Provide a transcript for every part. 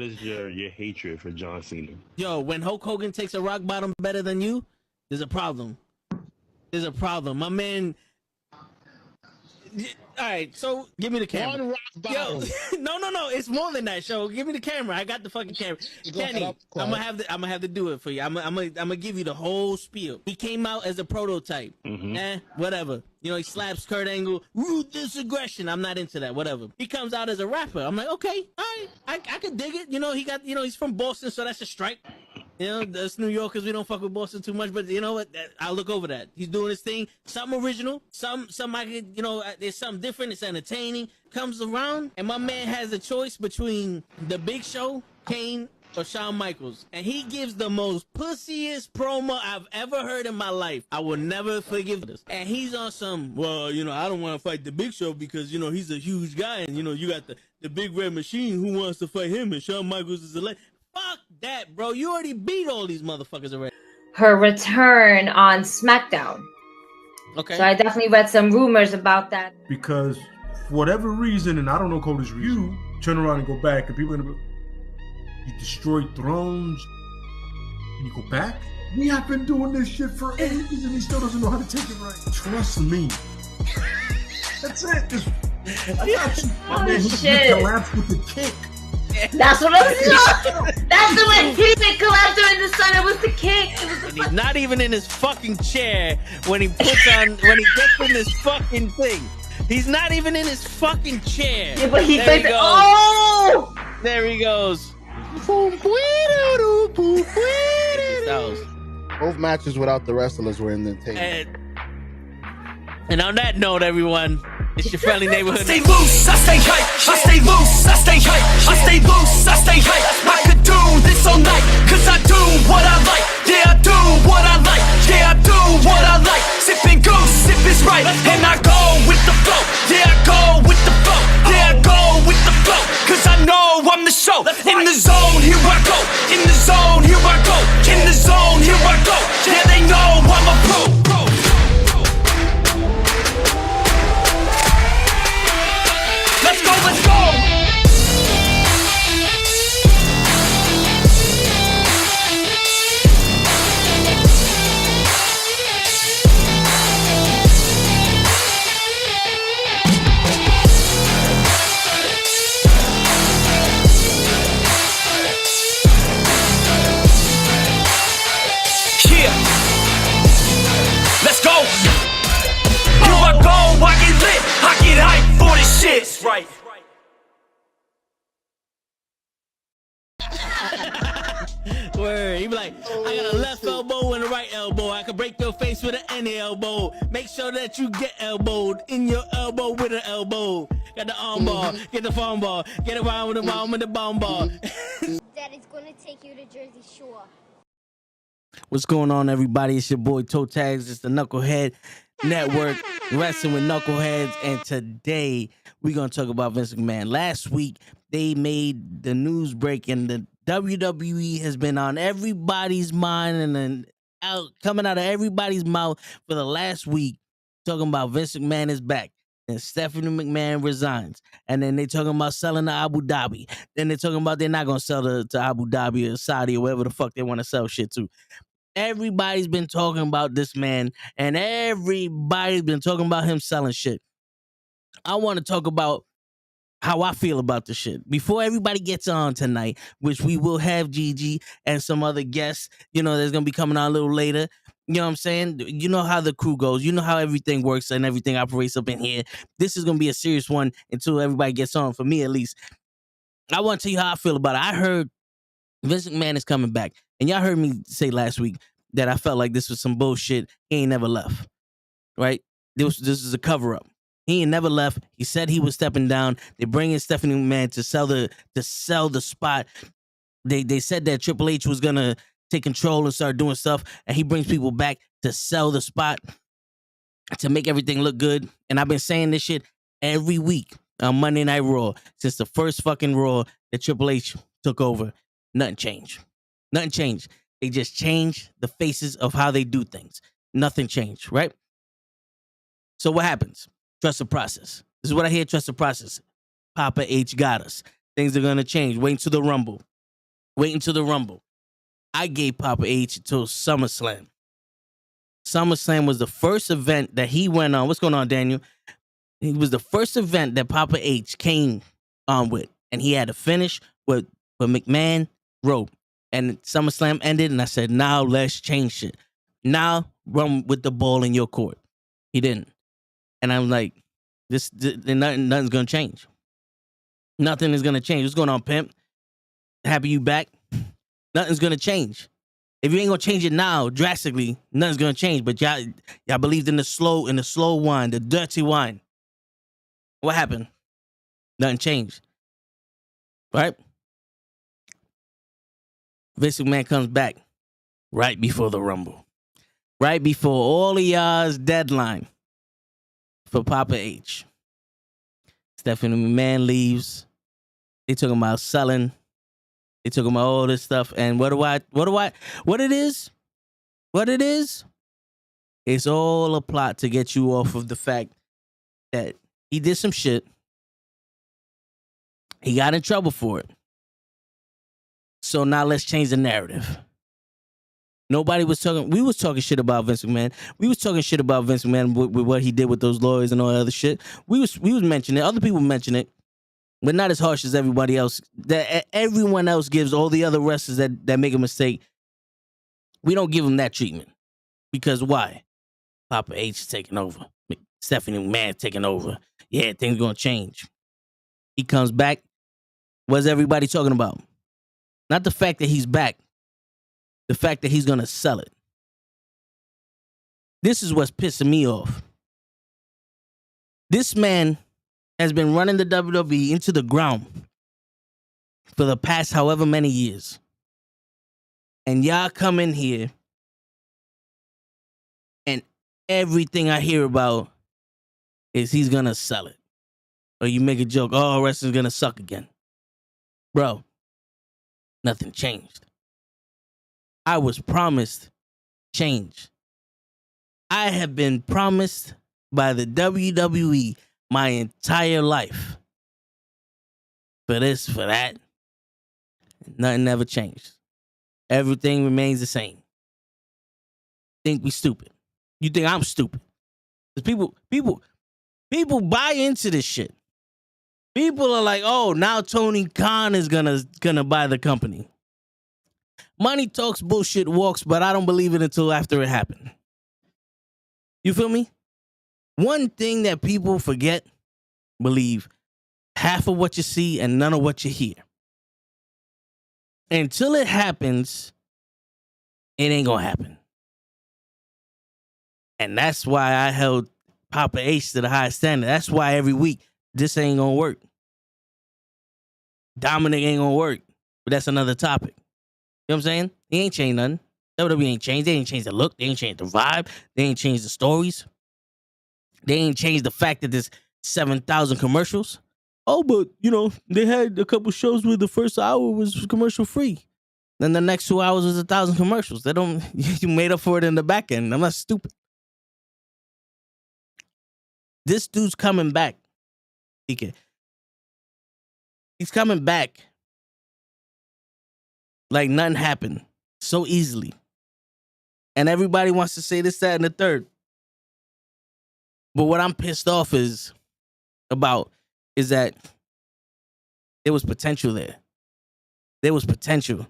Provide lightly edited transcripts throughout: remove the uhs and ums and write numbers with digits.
is your hatred for John Cena? Yo, when Hulk Hogan takes a rock bottom better than you, there's a problem. There's a problem. My man. All right, so give me the camera. One rock bottom. Yo, no, it's more than that. Show, give me the camera. I got the fucking camera. Kenny, I'm gonna have to do it for you. I'm gonna give you the whole spiel. He came out as a prototype. Whatever. You know, he slaps Kurt Angle. Ruthless aggression. I'm not into that. Whatever. He comes out as a rapper. I'm like, okay, all right, I could dig it. You know, he's from Boston, so that's a strike. You know, that's New Yorkers. We don't fuck with Boston too much, but you know what? I'll look over that. He's doing his thing. Something original. Some I could, you know, there's something different. It's entertaining. Comes around, and my man has a choice between The Big Show, Kane, or Shawn Michaels, and he gives the most pussiest promo I've ever heard in my life. I will never forgive this. And he's on some, well, you know, I don't want to fight The Big Show because, you know, he's a huge guy, and, you know, you got the big red machine. Who wants to fight him? And Shawn Michaels is a legend. Fuck that, bro. You already beat all these motherfuckers already. Her return on SmackDown. Okay. So I definitely read some rumors about that. Because for whatever reason, and I don't know Cody's reason, you turn around and go back, and people are gonna be, you destroyed thrones, and you go back? We have been doing this shit for ages, and he still doesn't know how to take it right. Trust me. That's it. Just, I got you. My man, he collapsed with the kick. That's what I'm saying. That's the way he didn't collapse during the sun. It was the kick. It was the He's not even in his fucking chair when he gets in this fucking thing. He's not even in his fucking chair. Yeah, but he goes. Oh! There he goes. Both matches without the wrestlers were in the tape. And on that note, everyone, it's your friendly neighborhood. I stay loose, I stay hype. I stay loose, I stay hype. I stay loose, I stay hype. I could do this all night, cause I do what I like. Yeah, I do what I like. Yeah, I do what I like. Sipping goose, sip is right. And I go with the flow. Yeah, I go with the flow. Yeah, I go with the flow. Cause I know I'm the show. In the zone, here I go. In the zone, here I go. In the zone, here I go. Yeah, they know I'm a pro. Let's go, let's go! Yeah! Let's go! Here I go, I get lit, I get hype for this shit! Right. Word. He be like, I got a left elbow and a right elbow. I can break your face with an any elbow. Make sure that you get elbowed in your elbow with an elbow. Got the arm bar, get the phone ball, get around with the bomb with the bomb ball. Daddy's gonna take you to Jersey Shore. What's going on, everybody? It's your boy Toe Tags. It's the Knucklehead Network, Wrestling with Knuckleheads, and today we're gonna talk about Vince McMahon. Last week they made the news break, and the WWE has been on everybody's mind and then coming out of everybody's mouth for the last week, talking about Vince McMahon is back. And Stephanie McMahon resigns. And then they talking about selling to Abu Dhabi. Then they're talking about they're not going to sell to Abu Dhabi or Saudi or wherever the fuck they want to sell shit to. Everybody's been talking about this man, and everybody's been talking about him selling shit. I want to talk about how I feel about the shit. Before everybody gets on tonight, which we will have Gigi and some other guests, you know, that's going to be coming on a little later. You know what I'm saying? You know how the crew goes. You know how everything works and everything operates up in here. This is going to be a serious one until everybody gets on, for me at least. I want to tell you how I feel about it. I heard Vince McMahon is coming back. And y'all heard me say last week that I felt like this was some bullshit. He ain't never left, right? This is a cover-up. He ain't never left. He said he was stepping down. They bring in Stephanie McMahon to sell the spot. They said that Triple H was going to take control and start doing stuff, and he brings people back to sell the spot, to make everything look good. And I've been saying this shit every week on Monday Night Raw since the first fucking Raw that Triple H took over. Nothing changed. Nothing changed. They just changed the faces of how they do things. Nothing changed, right? So what happens? Trust the process. This is what I hear, trust the process. Papa H got us. Things are gonna change. Wait until the Rumble. Wait until the Rumble. I gave Papa H until SummerSlam. SummerSlam was the first event that he went on. What's going on, Daniel? It was the first event that Papa H came on with, and he had to finish with McMahon rope. And SummerSlam ended, and I said, now let's change shit. Now run with the ball in your court. He didn't. And I'm like, nothing's going to change. Nothing is going to change. What's going on, pimp? Happy you back? Nothing's going to change. If you ain't going to change it now, drastically, nothing's going to change. But y'all believed in the slow wine, the dirty wine. What happened? Nothing changed. Right? Vince McMahon comes back right before the Rumble. Right before all of y'all's deadline for Papa H. Stephanie McMahon leaves. They talking about selling. They talking about all this stuff. And what it is? It's all a plot to get you off of the fact that he did some shit. He got in trouble for it. So now let's change the narrative. Nobody was talking. We was talking shit about Vince McMahon. We was talking shit about Vince McMahon with what he did with those lawyers and all that other shit. We was mentioning it. Other people mention it, but not as harsh as everybody else. That everyone else gives all the other wrestlers that make a mistake. We don't give them that treatment because why? Papa H is taking over. Stephanie McMahon taking over. Yeah, things gonna change. He comes back. What's everybody talking about? Not the fact that he's back. The fact that he's going to sell it. This is what's pissing me off. This man has been running the WWE into the ground for the past however many years. And y'all come in here and everything I hear about is he's going to sell it. Or you make a joke, oh, wrestling's going to suck again. Bro, nothing changed. I was promised change. I have been promised by the WWE my entire life. For this, for that, nothing ever changed. Everything remains the same. Think we stupid. You think I'm stupid. Because people buy into this shit. People are like, oh, now Tony Khan is gonna buy the company. Money talks, bullshit walks, but I don't believe it until after it happened. You feel me? One thing that people forget, believe half of what you see and none of what you hear. Until it happens, it ain't gonna happen. And that's why I held Papa H to the highest standard. That's why every week, this ain't gonna work. Dominic ain't gonna work. But that's another topic. You know what I'm saying? He ain't changed nothing. WWE ain't changed. They ain't changed the look. They ain't changed the vibe. They ain't changed the stories. They ain't changed the fact that there's 7,000 commercials. Oh, but, you know, they had a couple shows where the first hour was commercial free. Then the next 2 hours was 1,000 commercials. They don't, you made up for it in the back end. I'm not stupid. This dude's coming back. He's coming back like nothing happened so easily. And everybody wants to say this, that, and the third. But what I'm pissed off is that there was potential there. There was potential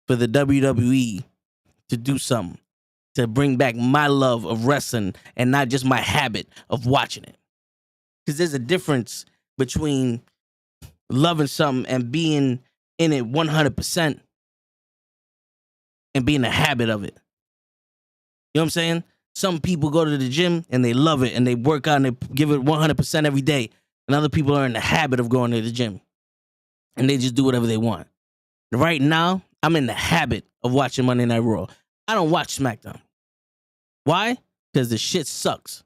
for the WWE to do something, to bring back my love of wrestling and not just my habit of watching it. Because there's a difference between loving something and being in it 100% and being a habit of it. You know what I'm saying? Some people go to the gym and they love it and they work out and they give it 100% every day. And other people are in the habit of going to the gym and they just do whatever they want. Right now, I'm in the habit of watching Monday Night Raw. I don't watch SmackDown. Why? Because the shit sucks.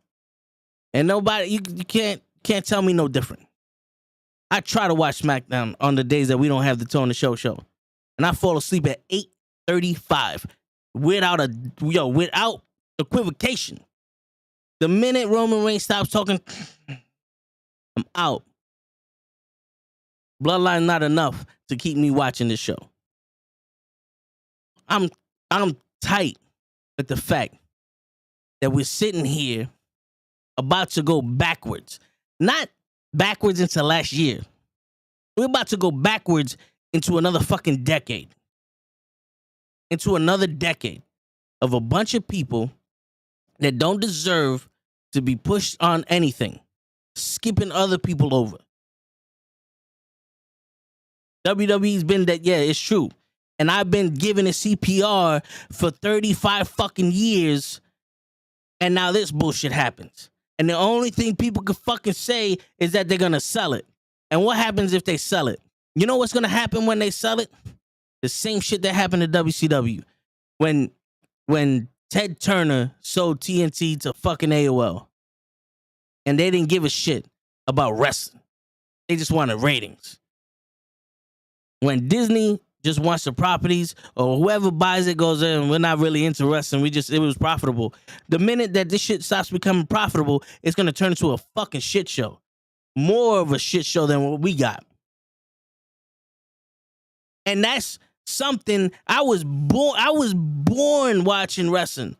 And nobody, you can't tell me no different. I try to watch SmackDown on the days that we don't have the Tone the Show. And I fall asleep at 8:35 without equivocation. The minute Roman Reigns stops talking, I'm out. Bloodline not enough to keep me watching this show. I'm tight with the fact that we're sitting here about to go backwards. Not backwards into last year. We're about to go backwards into another fucking decade. Into another decade of a bunch of people that don't deserve to be pushed on anything, skipping other people over. WWE's been that, yeah, it's true. And I've been giving a CPR for 35 fucking years, and now this bullshit happens. And the only thing people can fucking say is that they're gonna sell it. And what happens if they sell it? You know what's gonna happen when they sell it? The same shit that happened to WCW. When Ted Turner sold TNT to fucking AOL. And they didn't give a shit about wrestling. They just wanted ratings. When Disney just wants the properties, or whoever buys it goes in, we're not really into wrestling. It was profitable. The minute that this shit stops becoming profitable, it's gonna turn into a fucking shit show. More of a shit show than what we got. And that's something I was born watching wrestling.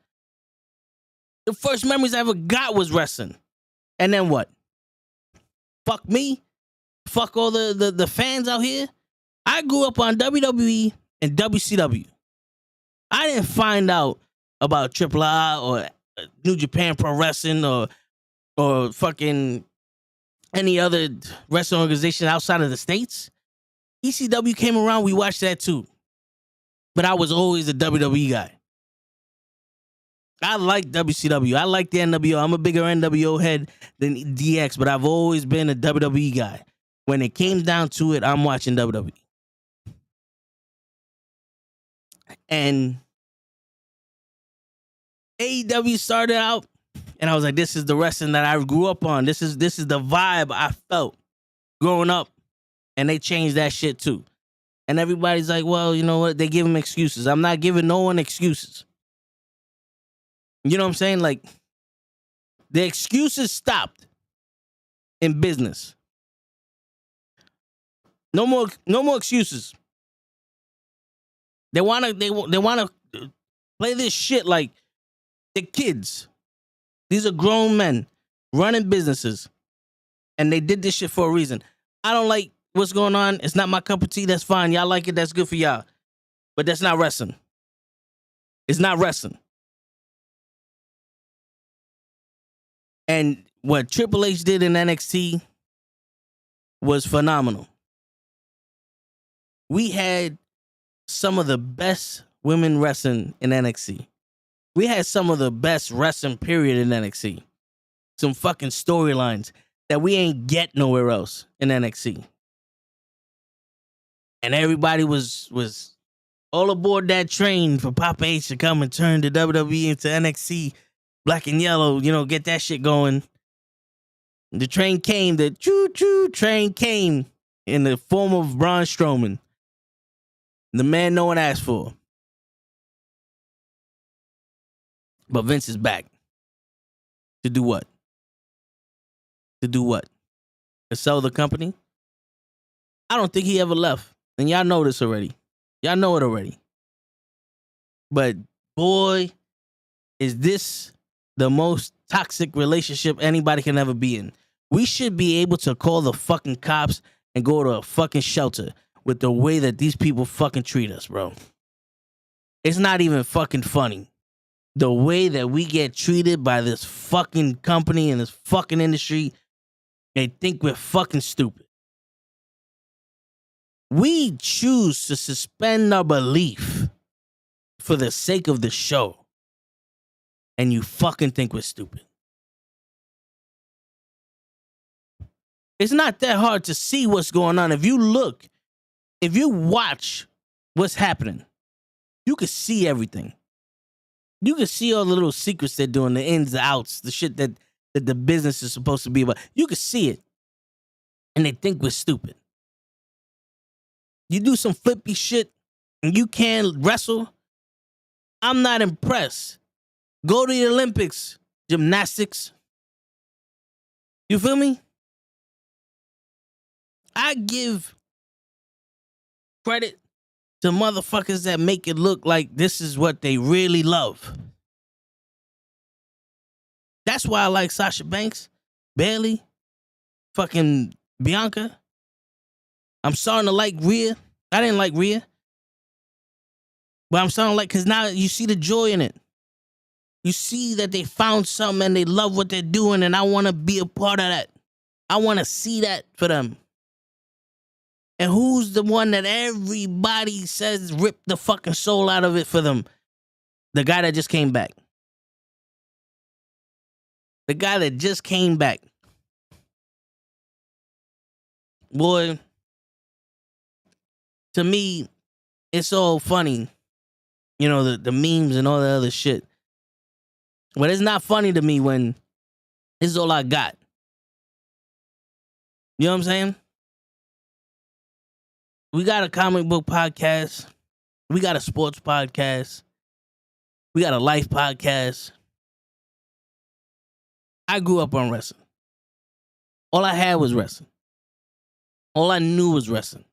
The first memories I ever got was wrestling. And then what? Fuck me? Fuck all the fans out here? I grew up on WWE and WCW. I didn't find out about AAA or New Japan Pro Wrestling or fucking any other wrestling organization outside of the States. ECW came around, we watched that too. But I was always a WWE guy. I like WCW. I like the NWO. I'm a bigger NWO head than DX, but I've always been a WWE guy. When it came down to it, I'm watching WWE. And AEW started out, and I was like, this is the wrestling that I grew up on. This is the vibe I felt growing up. And they changed that shit too. And everybody's like, well, you know what? They give them excuses. I'm not giving no one excuses. You know what I'm saying? Like, the excuses stopped in business. No more excuses. They wanna play this shit like the kids. These are grown men running businesses, and they did this shit for a reason. I don't like what's going on. It's not my cup of tea. That's fine. Y'all like it. That's good for y'all. But that's not wrestling. It's not wrestling. And what Triple H did in NXT was phenomenal. We had some of the best women wrestling in NXT. We had some of the best wrestling period in NXT. Some fucking storylines that we ain't get nowhere else in NXT. And everybody was all aboard that train for Papa H to come and turn the WWE into NXT black and yellow, you know, get that shit going. The train came, the choo-choo train came in the form of Braun Strowman. The man no one asked for. But Vince is back. To do what? To do what? To sell the company? I don't think he ever left. And y'all know this already. Y'all know it already. But boy, is this the most toxic relationship anybody can ever be in. We should be able to call the fucking cops and go to a fucking shelter with the way that these people fucking treat us, bro. It's not even fucking funny. The way that we get treated by this fucking company and this fucking industry, they think we're fucking stupid. We choose to suspend our belief for the sake of the show. And you fucking think we're stupid. It's not that hard to see what's going on. If you look, if you watch what's happening, you can see everything. You can see all the little secrets they're doing, the ins, the outs, the shit that the business is supposed to be about. You can see it. And they think we're stupid. You do some flippy shit and you can't wrestle. I'm not impressed. Go to the Olympics, gymnastics. You feel me? I give Credit to motherfuckers that make it look like this is what they really love. That's why I like Sasha Banks, Bailey, fucking Bianca. I'm starting to like Rhea. I didn't like Rhea. But I'm starting to like, because now you see the joy in it. You see that they found something and they love what they're doing, and I want to be a part of that. I want to see that for them. And who's the one that everybody says ripped the fucking soul out of it for them? The guy that just came back. The guy that just came back. Boy, to me, it's all funny. You know, the memes and all the other shit. But it's not funny to me when this is all I got. You know what I'm saying? We got a comic book podcast. We got a sports podcast. We got a life podcast. I grew up on wrestling. All I had was wrestling. All I knew was wrestling.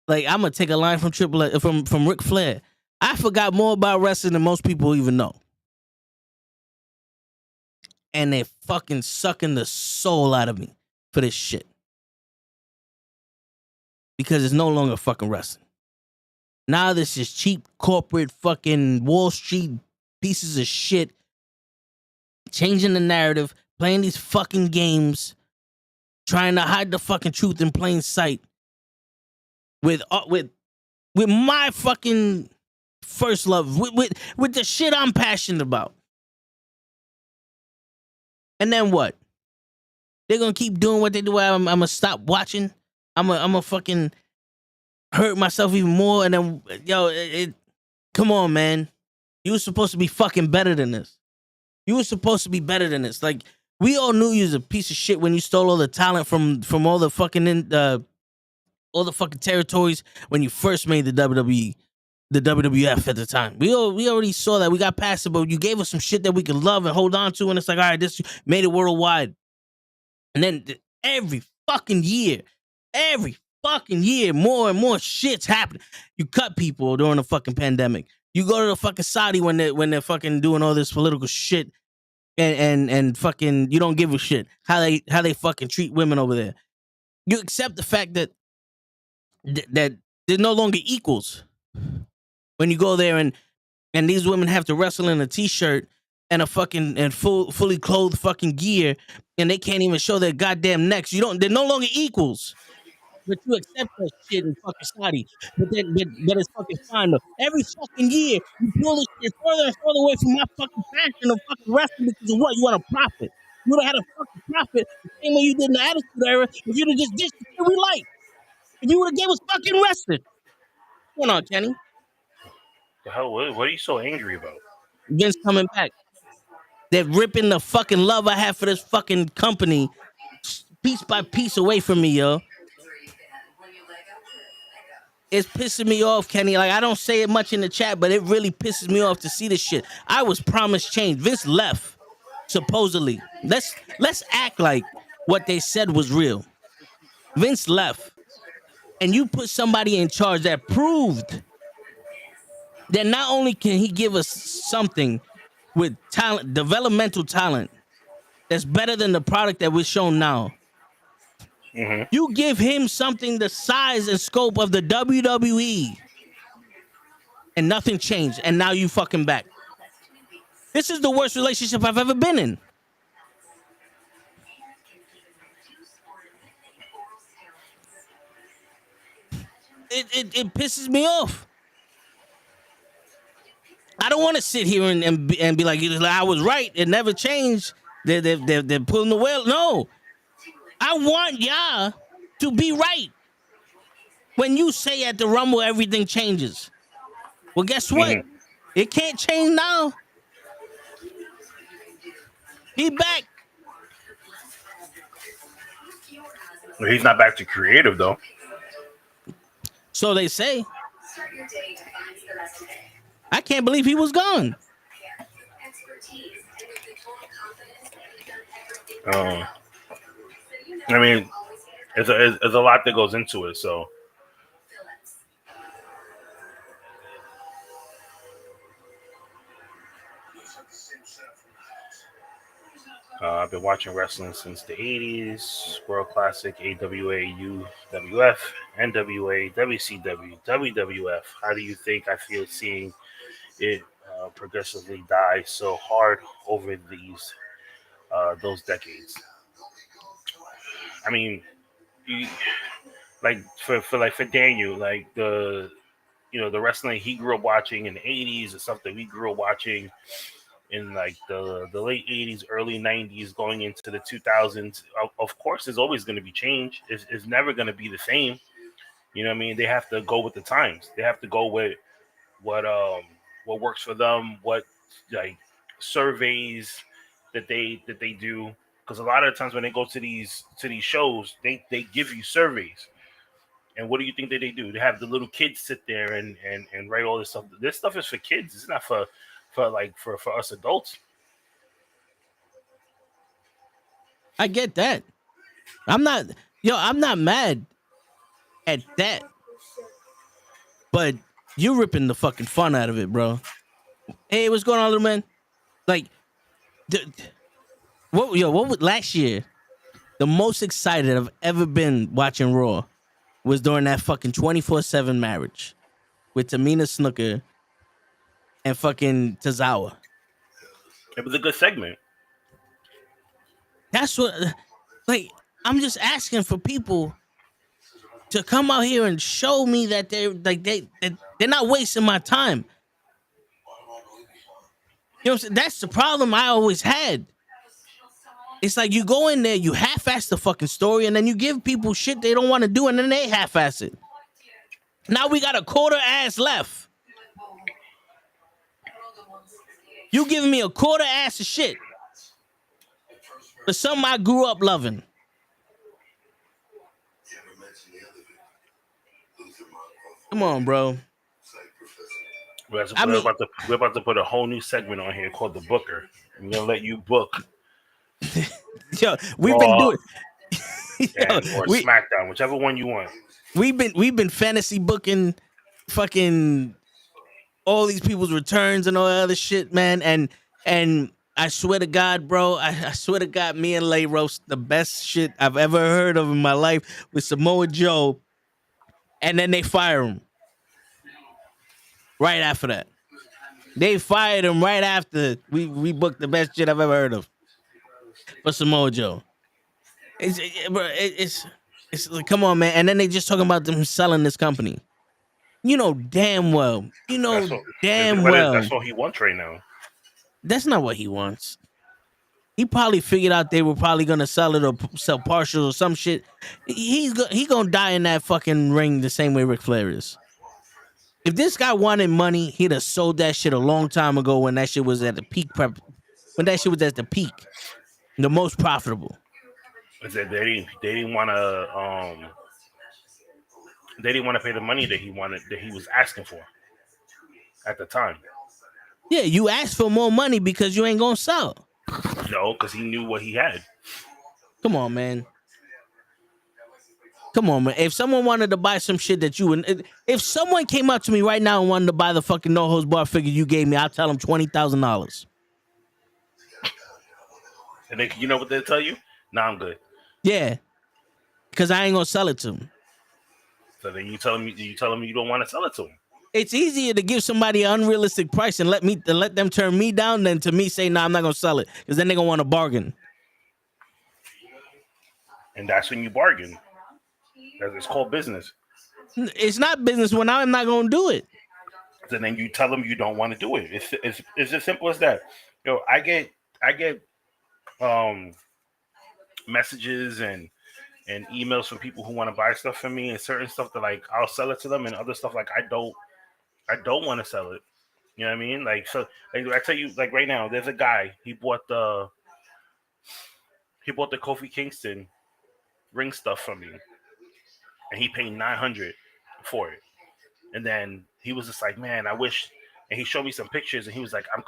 Like, I'm gonna take a line from from Ric Flair. I forgot more about wrestling than most people even know. And they're fucking sucking the soul out of me for this shit. Because it's no longer fucking wrestling. Now this is cheap corporate fucking Wall Street pieces of shit. Changing the narrative, playing these fucking games, trying to hide the fucking truth in plain sight. With my fucking first love, with the shit I'm passionate about. And then what? They're gonna keep doing what they do. I'm gonna stop watching. I'm gonna fucking hurt myself even more. And then, come on, man. You were supposed to be fucking better than this. You were supposed to be better than this. Like, we all knew you was a piece of shit when you stole all the talent from all the fucking all the fucking territories when you first made the WWE, the WWF at the time. We already saw that. We got past it, but you gave us some shit that we could love and hold on to, and it's like, all right, this made it worldwide. And then every fucking year, more and more shit's happening. You cut people during the fucking pandemic. You go to the fucking Saudi when they're fucking doing all this political shit, and fucking you don't give a shit how they fucking treat women over there. You accept the fact that they're no longer equals when you go there and these women have to wrestle in a t-shirt and a fucking and fully clothed fucking gear, and they can't even show their goddamn necks. They're no longer equals. But you accept that shit in fucking Saudi. But it's fucking fine though. Every fucking year you pull this shit further and further away from my fucking passion of fucking wrestling because of what? You want a profit. You would have had a fucking profit the same way you did in the Attitude Era if you'd have just dished the shit we like. If you would have gave us fucking wrestling. What's going on, Kenny? The hell? What are you so angry about? Vince coming back. They're ripping the fucking love I have for this fucking company piece by piece away from me, yo. It's pissing me off, Kenny. Like, I don't say it much in the chat, but it really pisses me off to see this shit. I was promised change. Vince left, supposedly. Let's act like what they said was real. Vince left. And you put somebody in charge that proved that not only can he give us something with talent, developmental talent, that's better than the product that we're shown now. Mm-hmm. You give him something the size and scope of the WWE, and nothing changed, and now you fucking back. This is the worst relationship I've ever been in. It pisses me off. I don't want to sit here and be like, I was right. It never changed. They're pulling the wheel. No. I want y'all to be right. When you say at the Rumble everything changes. Well, guess what? Mm-hmm. It can't change now. He back. Well, he's not back to creative, though. So they say. I can't believe he was gone. I mean, there's a lot that goes into it, so I've been watching wrestling since the 80s. World Classic, AWA, UWF, NWA, WCW, WWF. How do you think I feel seeing it progressively die so hard over those decades? I mean, you, like for Daniel, like the wrestling he grew up watching in the 80s is something we grew up watching in like the late 80s, early 90s, going into the 2000s. Of course, there's always going to be change. It's never going to be the same. You know what I mean? They have to go with the times. They have to go with what what works for them, what like surveys that they do. Because a lot of times when they go to these shows, they give you surveys. And what do you think that they do? They have the little kids sit there and write all this stuff. This stuff is for kids. It's not for us adults. I get that. I'm not mad at that. But you're ripping the fucking fun out of it, bro. Hey, what's going on, little man? Like, what was last year? The most excited I've ever been watching Raw was during that fucking 24/7 marriage with Tamina Snuka and fucking Tozawa. It was a good segment. That's what, like, I'm just asking for people to come out here and show me that they're not wasting my time. You know what I'm saying? That's the problem I always had. It's like you go in there, you half-ass the fucking story, and then you give people shit they don't want to do, and then they half-ass it. Now we got a quarter ass left. You giving me a quarter ass of shit for something I grew up loving. Come on, bro. We're about to put a whole new segment on here called the Booker. I'm gonna let you book. Yo, we've been doing or SmackDown, whichever one you want. We've been fantasy booking fucking all these people's returns and all that other shit, man. And I swear to God, bro, I swear to God, me and Lay roast the best shit I've ever heard of in my life with Samoa Joe, and then they fire him right after that. They fired him right after we booked the best shit I've ever heard of for Samoa Joe. It's like, come on, man. And then they just talking about them selling this company. You know damn well. That's what he wants right now. That's not what he wants. He probably figured out they were probably gonna sell it or sell partial or some shit. He gonna die in that fucking ring the same way Ric Flair is. If this guy wanted money, he'd have sold that shit a long time ago when that shit was at the peak when that shit was at the peak, the most profitable. They didn't want to pay the money that he was asking for at the time. Yeah, you asked for more money because you ain't gonna sell. No, because he knew what he had. Come on, man. If someone wanted to buy some shit that you would, if someone came up to me right now and wanted to buy the fucking no holds bar figure you gave me, I'll tell them $20,000. And you know what they'll tell you? Nah, I'm good. Yeah, because I ain't gonna sell it to them. So then you tell them you don't want to sell it to them. It's easier to give somebody an unrealistic price and let them turn me down than to me say, nah, I'm not gonna sell it, because then they're gonna want to bargain. And that's when you bargain. It's called business. It's not business when I'm not gonna do it. So then you tell them you don't want to do it. It's as simple as that. I get messages and emails from people who want to buy stuff from me, and certain stuff that like I'll sell it to them, and other stuff like I don't want to sell it. You know what I mean? Like, so like, I tell you, like right now, there's a guy, he bought the Kofi Kingston ring stuff from me, and he paid $900 for it. And then he was just like, man, I wish. And he showed me some pictures, and he was like, I want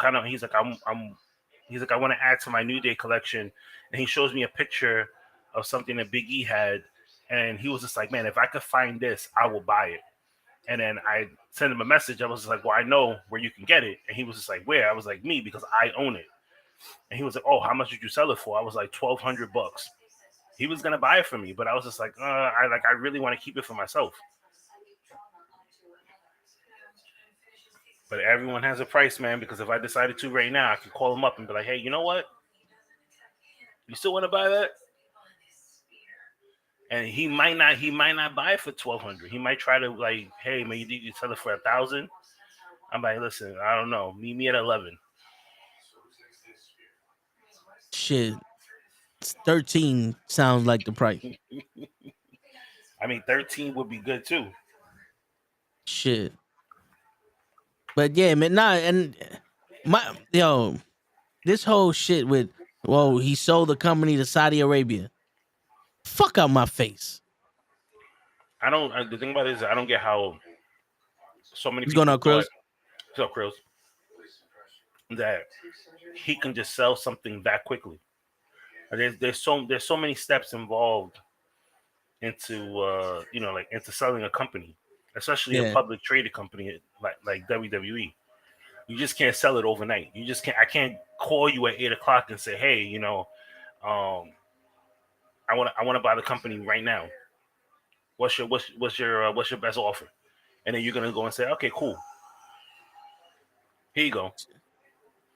to add to my New Day collection. And he shows me a picture of something that Big E had, and he was just like, man, if I could find this, I will buy it. And then I sent him a message. I was just like, well, I know where you can get it. And he was just like, where? I was like, me, because I own it. And he was like, "Oh, how much did you sell it for?" I was like, $1,200. He was gonna buy it for me, but I was just like, I really want to keep it for myself. But everyone has a price, man. Because if I decided to right now, I could call him up and be like, "Hey, you know what? You still want to buy that?" And he might not. He might not buy it for 1,200. He might try to like, "Hey, man, you sell it for 1,000?" I'm like, "Listen, I don't know. Meet me at 11." Shit, 13 sounds like the price. I mean, 13 would be good too. Shit, but yeah, man, nah, and this whole shit with he sold the company to Saudi Arabia. Fuck out my face. I don't. The thing about it is, I don't get how so many What's people going on, thought. Chris? So, Krills, that he can just sell something that quickly. There's so many steps involved into like into selling a company, especially a Yeah. public traded company like WWE. You just can't sell it overnight. You just can't. I can't call you at 8 o'clock and say, "Hey, I want to buy the company right now. What's your best offer?" And then you're gonna go and say, "Okay, cool. Here you go."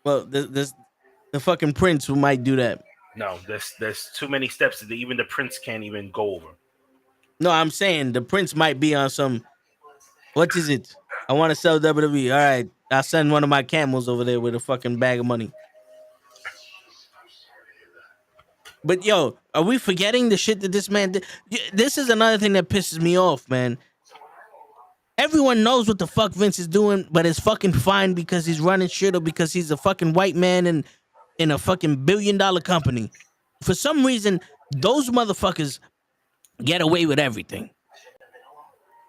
Well, the fucking prince who might do that. No, there's too many steps that even the prince can't even go over. No, I'm saying the prince might be on some. What is it? I want to sell WWE. All right, I'll send one of my camels over there with a fucking bag of money. But yo, are we forgetting the shit that this man did? This is another thing that pisses me off, man. Everyone knows what the fuck Vince is doing, but it's fucking fine because he's running shit or because he's a fucking white man in a fucking $1 billion company. For some reason, those motherfuckers get away with everything.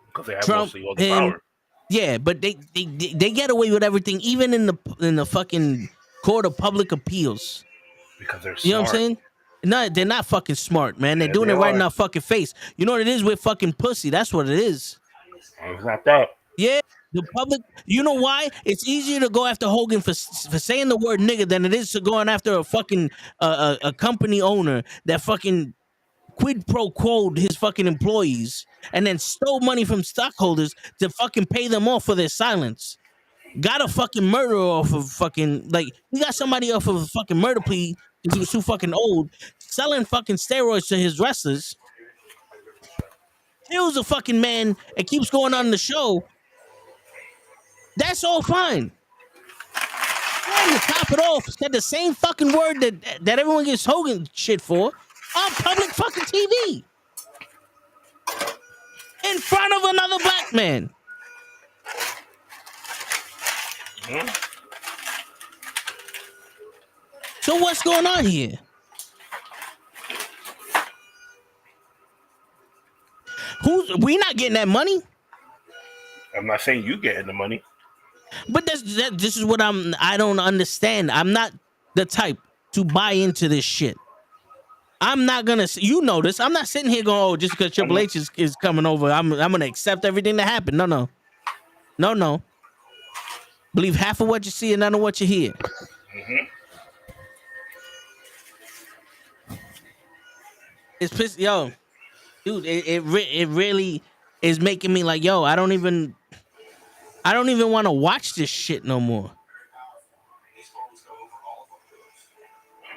Because they have Trump, mostly all the him, power. yeah, but they get away with everything, even in the fucking court of public appeals. Because they're smart. You know what I'm saying? No, they're not fucking smart, man. They're Yeah, doing they it right are. in our fucking face. You know what it is? We're fucking pussy. That's what it is. It's not that. Yeah, the public. You know why? It's easier to go after Hogan for saying the word nigga than it is to going after a fucking a company owner that fucking quid pro quoed his fucking employees and then stole money from stockholders to fucking pay them off for their silence. Got a fucking murderer off of fucking, like, he got somebody off of a fucking murder plea because he was too fucking old, selling fucking steroids to his wrestlers, kills a fucking man and keeps going on the show. That's all fine. And to top it off, said the same fucking word that everyone gets Hogan shit for on public fucking TV. In front of another black man. Hmm? So what's going on here? We not getting that money? I'm not saying you getting the money. But this is what I don't understand. I'm not the type to buy into this shit. I'm not gonna. You know this. I'm not sitting here going, "Oh, just because Triple H is coming over, I'm gonna accept everything that happened." No. Believe half of what you see and none of what you hear. Mm-hmm. It's pissed, yo, dude. It really is making me like, yo, I don't even want to watch this shit no more.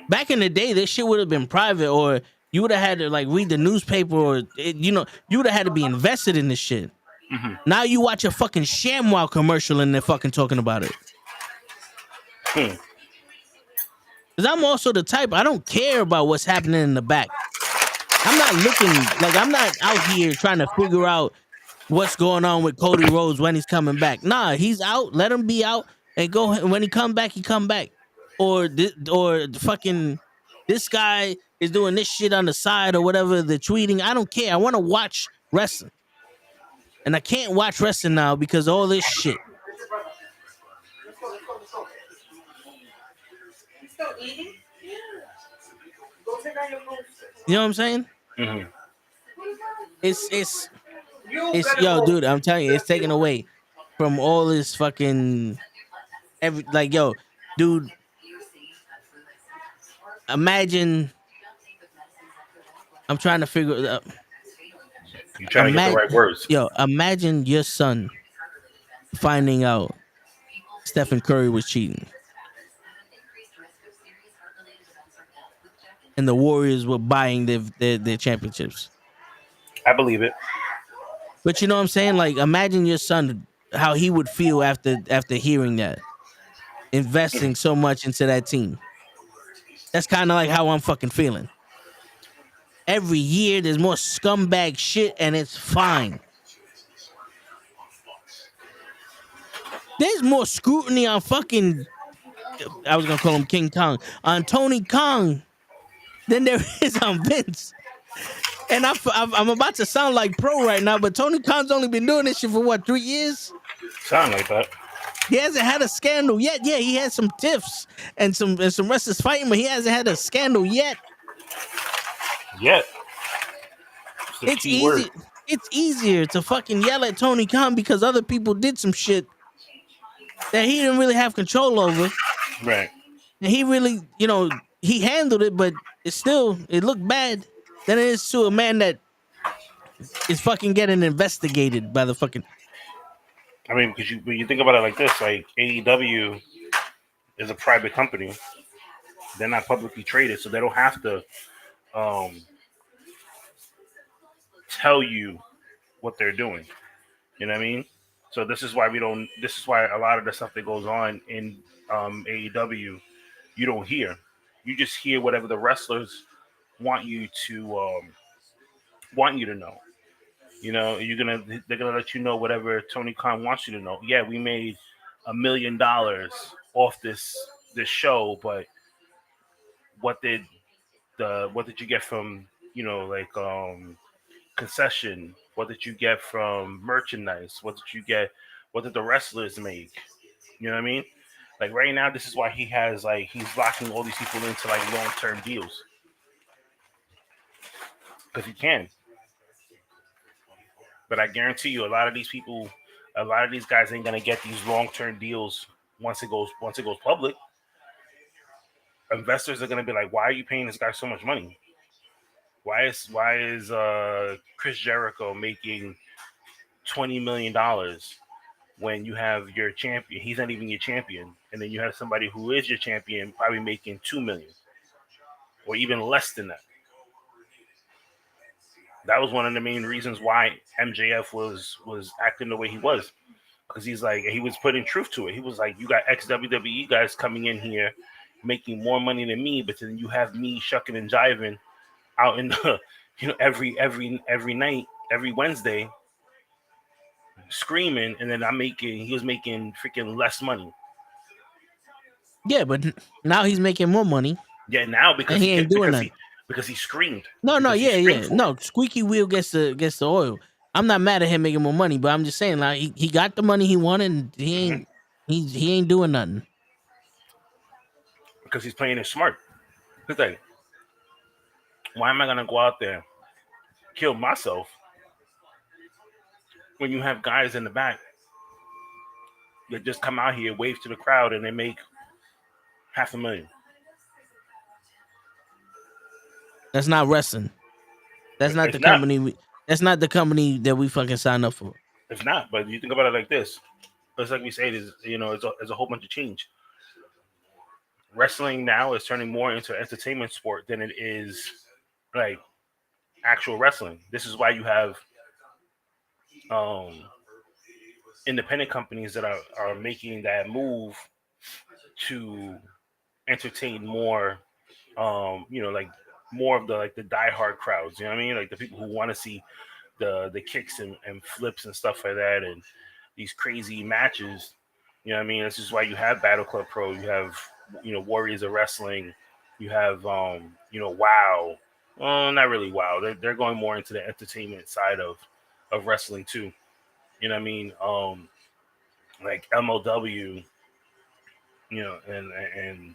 Back in the day, this shit would have been private, or you would have had to like read the newspaper, or you would have had to be invested in this shit. Mm-hmm. Now you watch a fucking ShamWow commercial and they're fucking talking about it. Because I'm also the type, I don't care about what's happening in the back. I'm not out here trying to figure out what's going on with Cody Rhodes when he's coming back. Nah, he's out. Let him be out and go. When he come back, he come back. Or fucking this guy is doing this shit on the side or whatever. They're tweeting. I don't care. I want to watch wrestling, and I can't watch wrestling now because of all this shit. You know what I'm saying? Mm-hmm. It's yo, dude. I'm telling you, it's taken away from all this fucking dude. imagine. I'm trying to figure it out. You're trying to get the right words. Imagine your son finding out Stephen Curry was cheating, and the Warriors were buying their championships. I believe it. But you know what I'm saying? Like, imagine your son, how he would feel after hearing that, investing so much into that team. That's kind of like how I'm fucking feeling. Every year, there's more scumbag shit, and it's fine. There's more scrutiny on fucking. I was gonna call him King Kong, on Tony Kong than there is on Vince. And I'm about to sound like pro right now, but Tony Khan's only been doing this shit for what, 3 years? Sound like that. He hasn't had a scandal yet. Yeah, he had some tiffs and some wrestlers fighting, but he hasn't had a scandal yet. Yet. It's easy. Word. It's easier to fucking yell at Tony Khan because other people did some shit that he didn't really have control over. Right. And he really, he handled it, but it looked bad than it is to a man that is fucking getting investigated by the fucking. I mean, because when you think about it like this, like AEW is a private company. They're not publicly traded, so they don't have to tell you what they're doing. You know what I mean? So this is why this is why a lot of the stuff that goes on in AEW, you don't hear. You just hear whatever the wrestlers want you to know. They're gonna let you know whatever Tony Khan wants you to know. Yeah, we made $1 million off this show, but what did you get from concession? What did you get from merchandise? What did the wrestlers make? You know what I mean? Like right now, this is why he's locking all these people into like long-term deals. Because he can. But I guarantee you a lot of these guys ain't gonna get these long-term deals once it goes public. Investors are gonna be like, why are you paying this guy so much money? Why is Chris Jericho making $20 million when you have your champion? He's not even your champion, and then you have somebody who is your champion probably making $2 million or even less than that. That was one of the main reasons why MJF was acting the way he was, because he was putting truth to it. He was like, you got ex-WWE guys coming in here making more money than me, but then you have me shucking and jiving out in the, every night, every Wednesday, screaming, and then he was making freaking less money. Yeah, but now he's making more money. Yeah, now because he ain't doing that. Because he screamed. No, squeaky wheel gets the oil. I'm not mad at him making more money, but I'm just saying, like, he got the money he wanted, and he ain't doing nothing. Because he's playing it smart. He's like, why am I gonna go out there, kill myself, when you have guys in the back that just come out here, wave to the crowd, and they make $500,000? That's not wrestling. That's not company. That's not the company that we fucking signed up for. It's not. But you think about it like this. It's like we say, it's a whole bunch of change. Wrestling now is turning more into an entertainment sport than it is like actual wrestling. This is why you have independent companies that are making that move to entertain more, like more of the diehard crowds. You know what I mean? Like the people who want to see the kicks and flips and stuff like that, and these crazy matches. You know what I mean? This is why you have Battle Club Pro. You have Warriors of Wrestling. You have WOW. Well, not really WOW. They're going more into the entertainment side of wrestling too. You know what I mean? Like MLW. And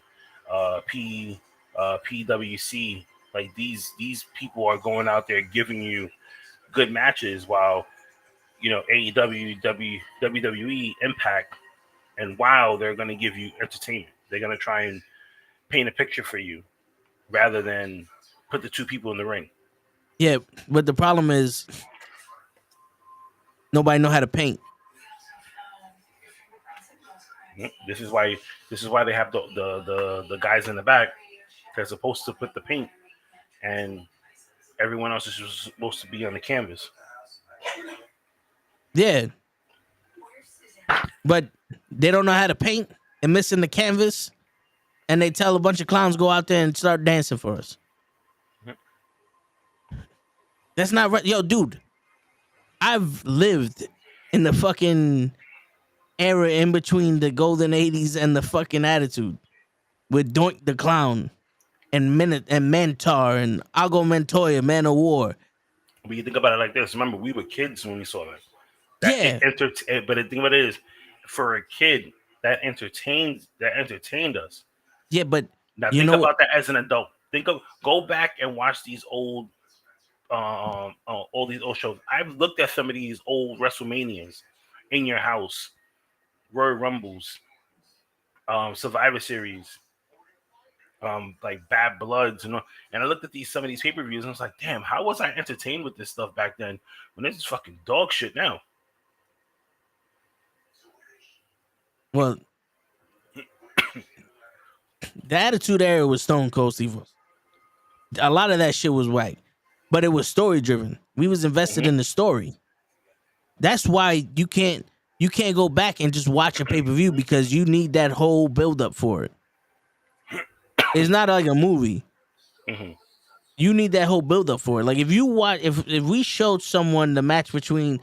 PWC. Like these people are going out there giving you good matches, while AEW, WWE, Impact, and WOW, they're going to give you entertainment. They're going to try and paint a picture for you. rather than put the two people in the ring. Yeah, but the problem is nobody know how to paint. This is why they have the guys in the back. They're supposed to put the paint, and everyone else is just supposed to be on the canvas. Yeah, but they don't know how to paint and missing the canvas, and they tell a bunch of clowns go out there and start dancing for us. That's not right, yo, dude. I've lived in the fucking era in between the golden 80s and the fucking attitude with Doink the Clown and Minute and Mentor and Algo Montoya, Man of War. But you think about it like this. Remember, we were kids when we saw that. Yeah. But the thing about it is, for a kid, that entertained us. Yeah, but Now you think know about that as an adult. Go back and watch these old all these old shows. I've looked at some of these old WrestleManias in your house, Royal Rumbles, Survivor Series, like Bad Bloods, and I looked at some of these pay-per-views and I was like, damn, how was I entertained with this stuff back then when this is fucking dog shit now? Well, the Attitude Era was Stone Cold Steve. A lot of that shit was whack, but it was story driven. We was invested in the story. That's why you can't go back and just watch a pay-per-view because you need that whole build up for it. It's not like a movie. You need that whole build up for it. Like if you watch, if we showed someone the match between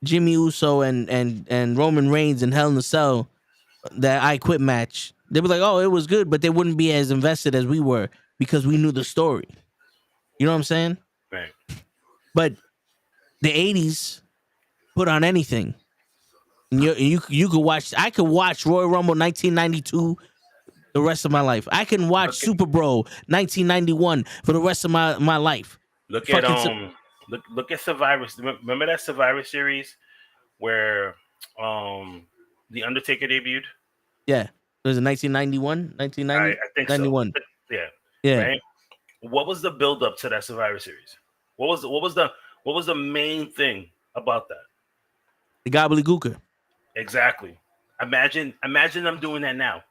Jimmy Uso and Roman Reigns in Hell in a Cell, that I Quit match, they'd be like, oh, it was good, but they wouldn't be as invested as we were because we knew the story. You know what I'm saying? Right. But the 80s put on anything. And you could watch. I could watch Royal Rumble 1992 the rest of my life. I can watch Super Bowl 1991 for the rest of my life. Look at look at Survivor. Remember that Survivor Series where the Undertaker debuted? Yeah, was it 1991? 1990? I think 91. So. Yeah. Right? What was the build up to that Survivor Series? What was the main thing about that? The gobbledygooker. Exactly. Imagine them doing that now.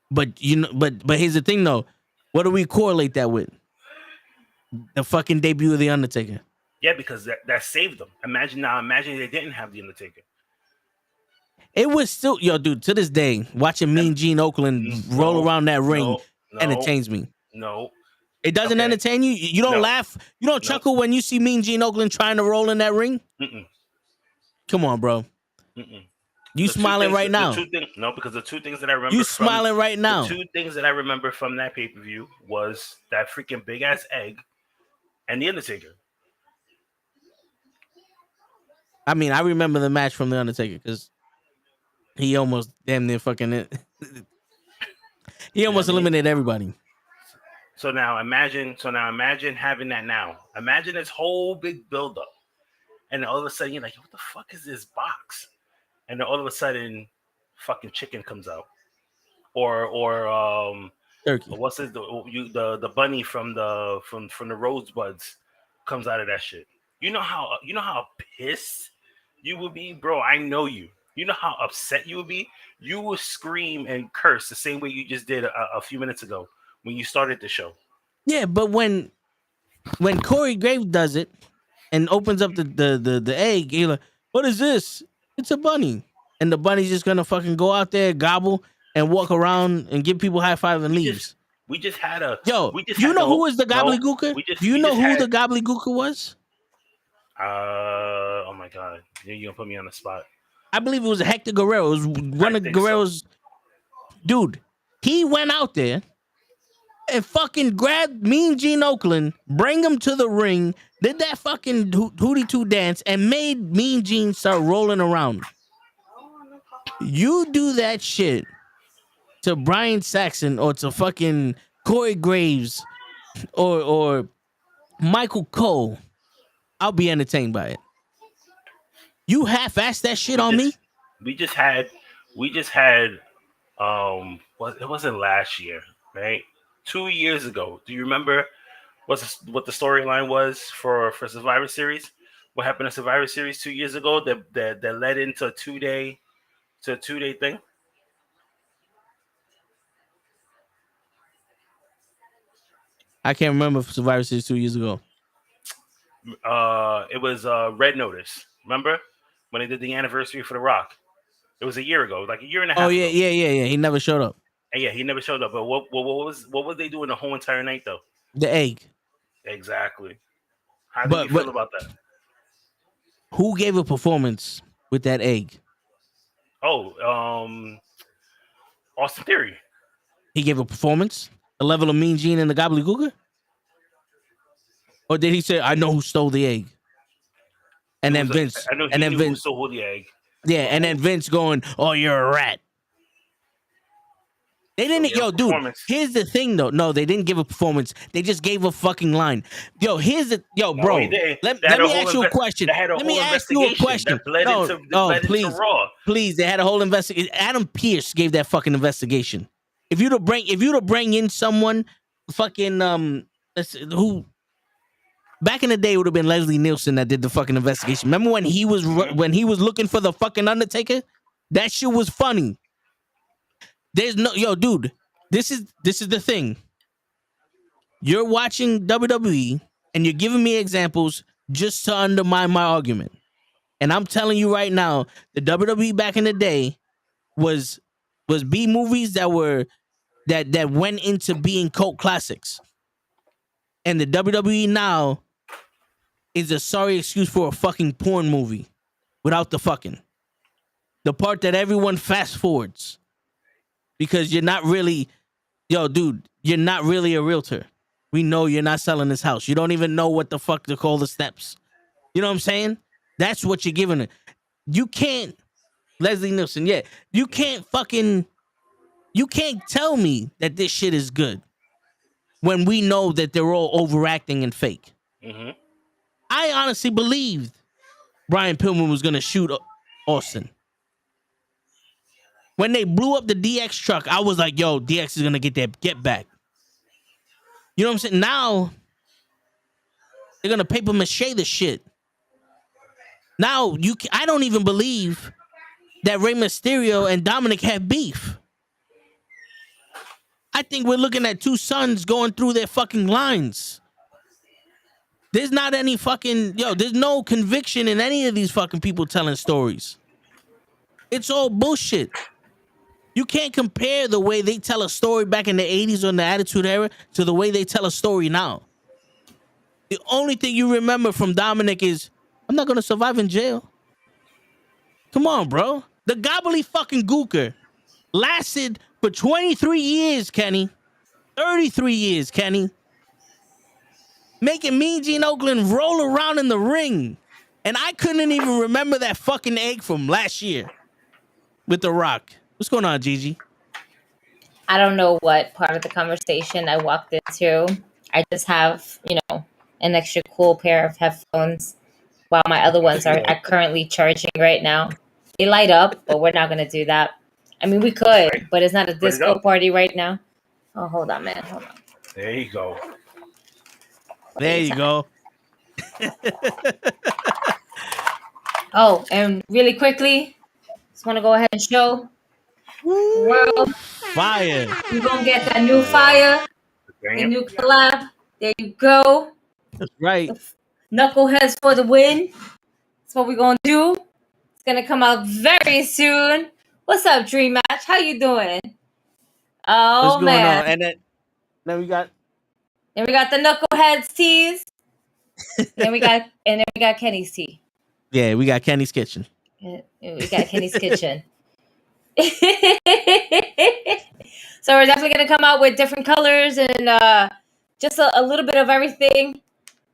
But but here's the thing though. What do we correlate that with? The fucking debut of the Undertaker. Yeah, because that saved them. Imagine they didn't have the Undertaker. It was still, yo, dude, to this day, watching Mean Gene Okerlund roll around that ring entertains me. No. It doesn't entertain you? You don't laugh? You don't chuckle when you see Mean Gene Okerlund trying to roll in that ring? Come on, bro. You smiling right now. Because the two things that I remember. You smiling right now. The two things that I remember from that pay-per-view was that freaking big-ass egg and the Undertaker. I mean, I remember the match from the Undertaker because he almost damn near fucking he almost eliminated everybody. So now imagine having that now. Imagine this whole big build-up. And then all of a sudden you're like, what the fuck is this box? And then all of a sudden fucking chicken comes out. Or turkey. What's this? The bunny from the Rosebuds comes out of that shit. You know how pissed you would be, bro. I know you. You know how upset you would be. You would scream and curse the same way you just did a few minutes ago when you started the show. Yeah, but when Corey Graves does it and opens up the egg, you're like, what is this? It's a bunny. And the bunny's just gonna fucking go out there, gobble, and walk around and give people high five and leaves. We just had a you know who was the gobbledygooker? Do you know who the gobbledygooker was? Oh my god. You're gonna put me on the spot. I believe it was Hector Guerrero. It was one of Guerrero's dude. He went out there and fucking grabbed Mean Gene Okerlund, bring him to the ring, did that fucking Hootie Too dance, and made Mean Gene start rolling around. You do that shit to Brian Saxon or to fucking Corey Graves or Michael Cole, I'll be entertained by it. You half-assed that shit on me? We just had it wasn't last year, right? 2 years ago. Do you remember what the storyline was for Survivor Series? What happened to Survivor Series 2 years ago that led into a 2 day thing? I can't remember Survivor Series 2 years ago. It was Red Notice. Remember when they did the anniversary for The Rock? It was a year ago, like a year and a half Oh yeah, ago. yeah. He never showed up. And yeah, he never showed up. But what was they doing the whole entire night though? The egg. Exactly. How do we But feel about that? who gave a performance with that egg? Oh, Austin Theory. He gave a performance, a level of Mean Gene and the Gobbledygooker? Or did he say, "I know who stole the egg"? And then Vince, I know he and then knew who Vince, stole the egg. yeah, and then Vince going, "Oh, you're a rat." They didn't, So, yo, dude. performance. Here's the thing, though. No, they didn't give a performance. They just gave a fucking line. Yo, here's the, yo, No, bro. he didn't. Let They had me a whole ask you a question. They had a Let whole me ask you a investigation question. that bled No, into please, Raw. please. They had a whole investigation. Adam Pearce gave that fucking investigation. If you to bring in someone, fucking who. Back in the day, it would have been Leslie Nielsen that did the fucking investigation. Remember when he was looking for the fucking Undertaker? That shit was funny. There's no, yo, dude. This is the thing. You're watching WWE and you're giving me examples just to undermine my argument. And I'm telling you right now, the WWE back in the day was B movies that went into being cult classics. And the WWE now is a sorry excuse for a fucking porn movie without the fucking. The part that everyone fast forwards. Because you're not really, yo, dude, you're not really a realtor. We know you're not selling this house. You don't even know what the fuck to call the steps. You know what I'm saying? That's what you're giving it. You can't, Leslie Nielsen, yeah, you can't tell me that this shit is good when we know that they're all overacting and fake. Mm-hmm. I honestly believed Brian Pillman was going to shoot Austin. When they blew up the DX truck, I was like, yo, DX is going to get that get back. You know what I'm saying? Now, they're going to paper mache the shit. Now, I don't even believe that Rey Mysterio and Dominic have beef. I think we're looking at two sons going through their fucking lines. There's not any fucking, there's no conviction in any of these fucking people telling stories. It's all bullshit. You can't compare the way they tell a story back in the 80s or in the Attitude Era to the way they tell a story now. The only thing you remember from Dominic is, I'm not going to survive in jail. Come on, bro. The gobbledygooker lasted for 23 years, Kenny. 33 years, Kenny. Making Mean Gene Okerlund roll around in the ring. And I couldn't even remember that fucking egg from last year with The Rock. What's going on, Gigi? I don't know what part of the conversation I walked into. I just have, an extra cool pair of headphones while my other ones are currently charging right now. They light up, but we're not going to do that. I mean, we could, but it's not a disco party right now. Oh, hold on, man. Hold on. There you go. There you go. Oh, and really quickly, just want to go ahead and show the world. Fire. We're going to get that new fire, the new collab. There you go. That's right. Knuckleheads for the win. That's what we're going to do. It's going to come out very soon. What's up, Dream Match? How you doing? Oh, what's going man. on? And then we got the Knuckleheads teas. then we got Kenny's tea. Yeah, we got Kenny's Kitchen. We got Kenny's Kitchen. So we're definitely gonna come out with different colors and just a little bit of everything.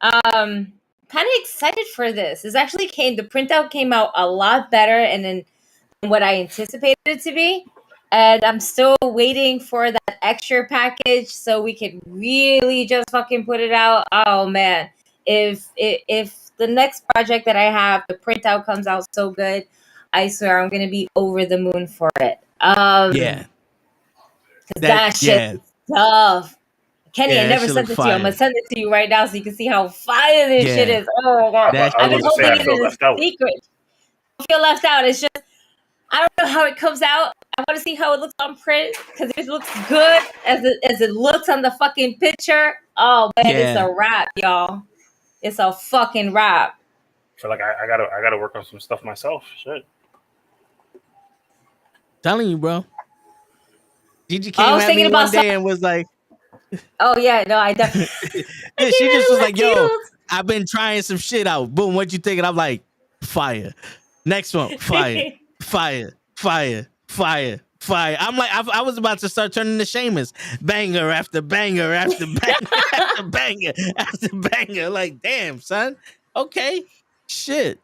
Kind of excited for this. The printout came out a lot better and than what I anticipated it to be. And I'm still waiting for that extra package so we can really just fucking put it out. Oh man. If the next project that I have, the printout comes out so good, I swear I'm gonna be over the moon for it. Yeah. Cause that shit is tough. Kenny, Yeah, I that never shit sent look it to you. I'm fire. gonna send it to you right now so you can see how fire this shit Yeah. is. Oh my god. That I I've was been shit gonna say holding I it felt in a left out. secret. I feel left out. It's just I don't know how it comes out. I want to see how it looks on print because if it looks good as it looks on the fucking picture, oh man, it's Yeah. a wrap, y'all. It's a fucking wrap. I feel like I gotta work on some stuff myself. Shit. Telling you, bro. Gigi I came was at me thinking about one some. day and was like, Oh yeah, no, I definitely. I yeah, came she out just of was left like, yo, field. I've been trying some shit out. Boom, what you thinking? I'm like, fire. Next one, fire, fire, fire, fire, fire. I'm like, I was about to start turning to Sheamus. Banger after banger after banger after banger after banger. Like, damn, son. Okay. Shit.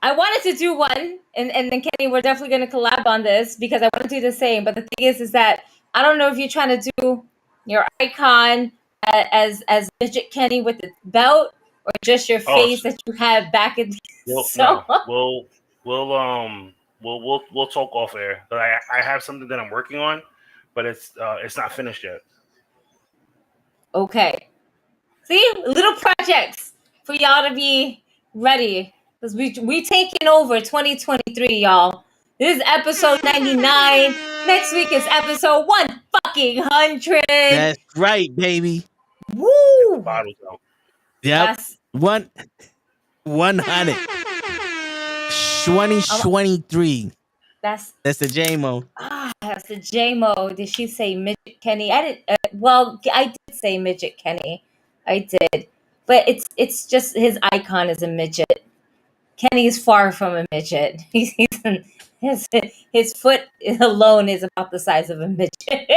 I wanted to do one, and then Kenny, we're definitely going to collab on this because I want to do the same. But the thing is that I don't know if you're trying to do your icon as midget Kenny with the belt or just your Oh, face that you had back in. well, So no, we'll talk off air. But I have something that I'm working on, but it's not finished yet. okay, see, little projects for y'all to be ready because we taking over 2023, y'all. This is episode 99. Next week is episode 100. That's right, baby. Woo! Bottles out. Yep. That's 100. oh, 2023. that's That's the JMO. that's the JMO. Did she say midget Kenny? I didn't. Well, I did say midget Kenny. I did, but it's just his icon is a midget. Kenny is far from a midget. His his foot alone is about the size of a midget.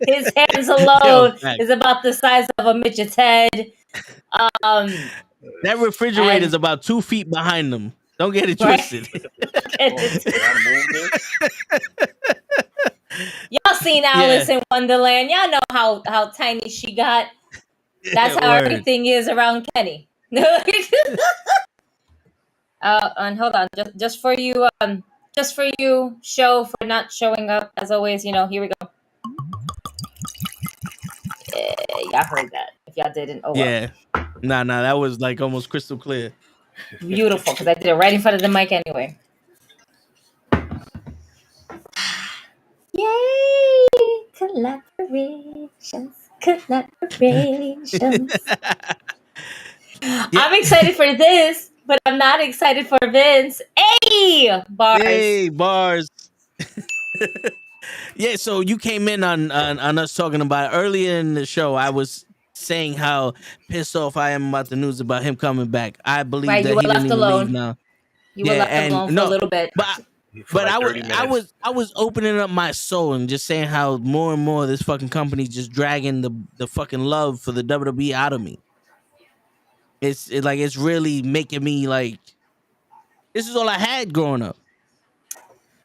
His hands Yo, alone fact. is about the size of a midget's head. That refrigerator is And about 2 feet behind them. Don't get it right. twisted. Gotta move this. Y'all seen Alice in Wonderland. Y'all know how tiny she got. That's how Word. everything is around Kenny. And hold on, just for you, show for not showing up as always. Here we go. Y'all heard that. If y'all didn't, oh well. Yeah. Nah, that was like almost crystal clear. Beautiful, because I did it right in front of the mic anyway. Yay! Collaborations. I'm excited for this, but I'm not excited for Vince. Hey, bars. Hey, bars. Yeah, so you came in on us talking about earlier in the show. I was saying how pissed off I am about the news about him coming back. I believe Right, that you were he didn't left even alone. leave now. You were left alone for a little bit. For like I 30 minutes. was opening up my soul and just saying how more and more this fucking company just dragging the fucking love for the WWE out of me. It's really making me like, this is all I had growing up.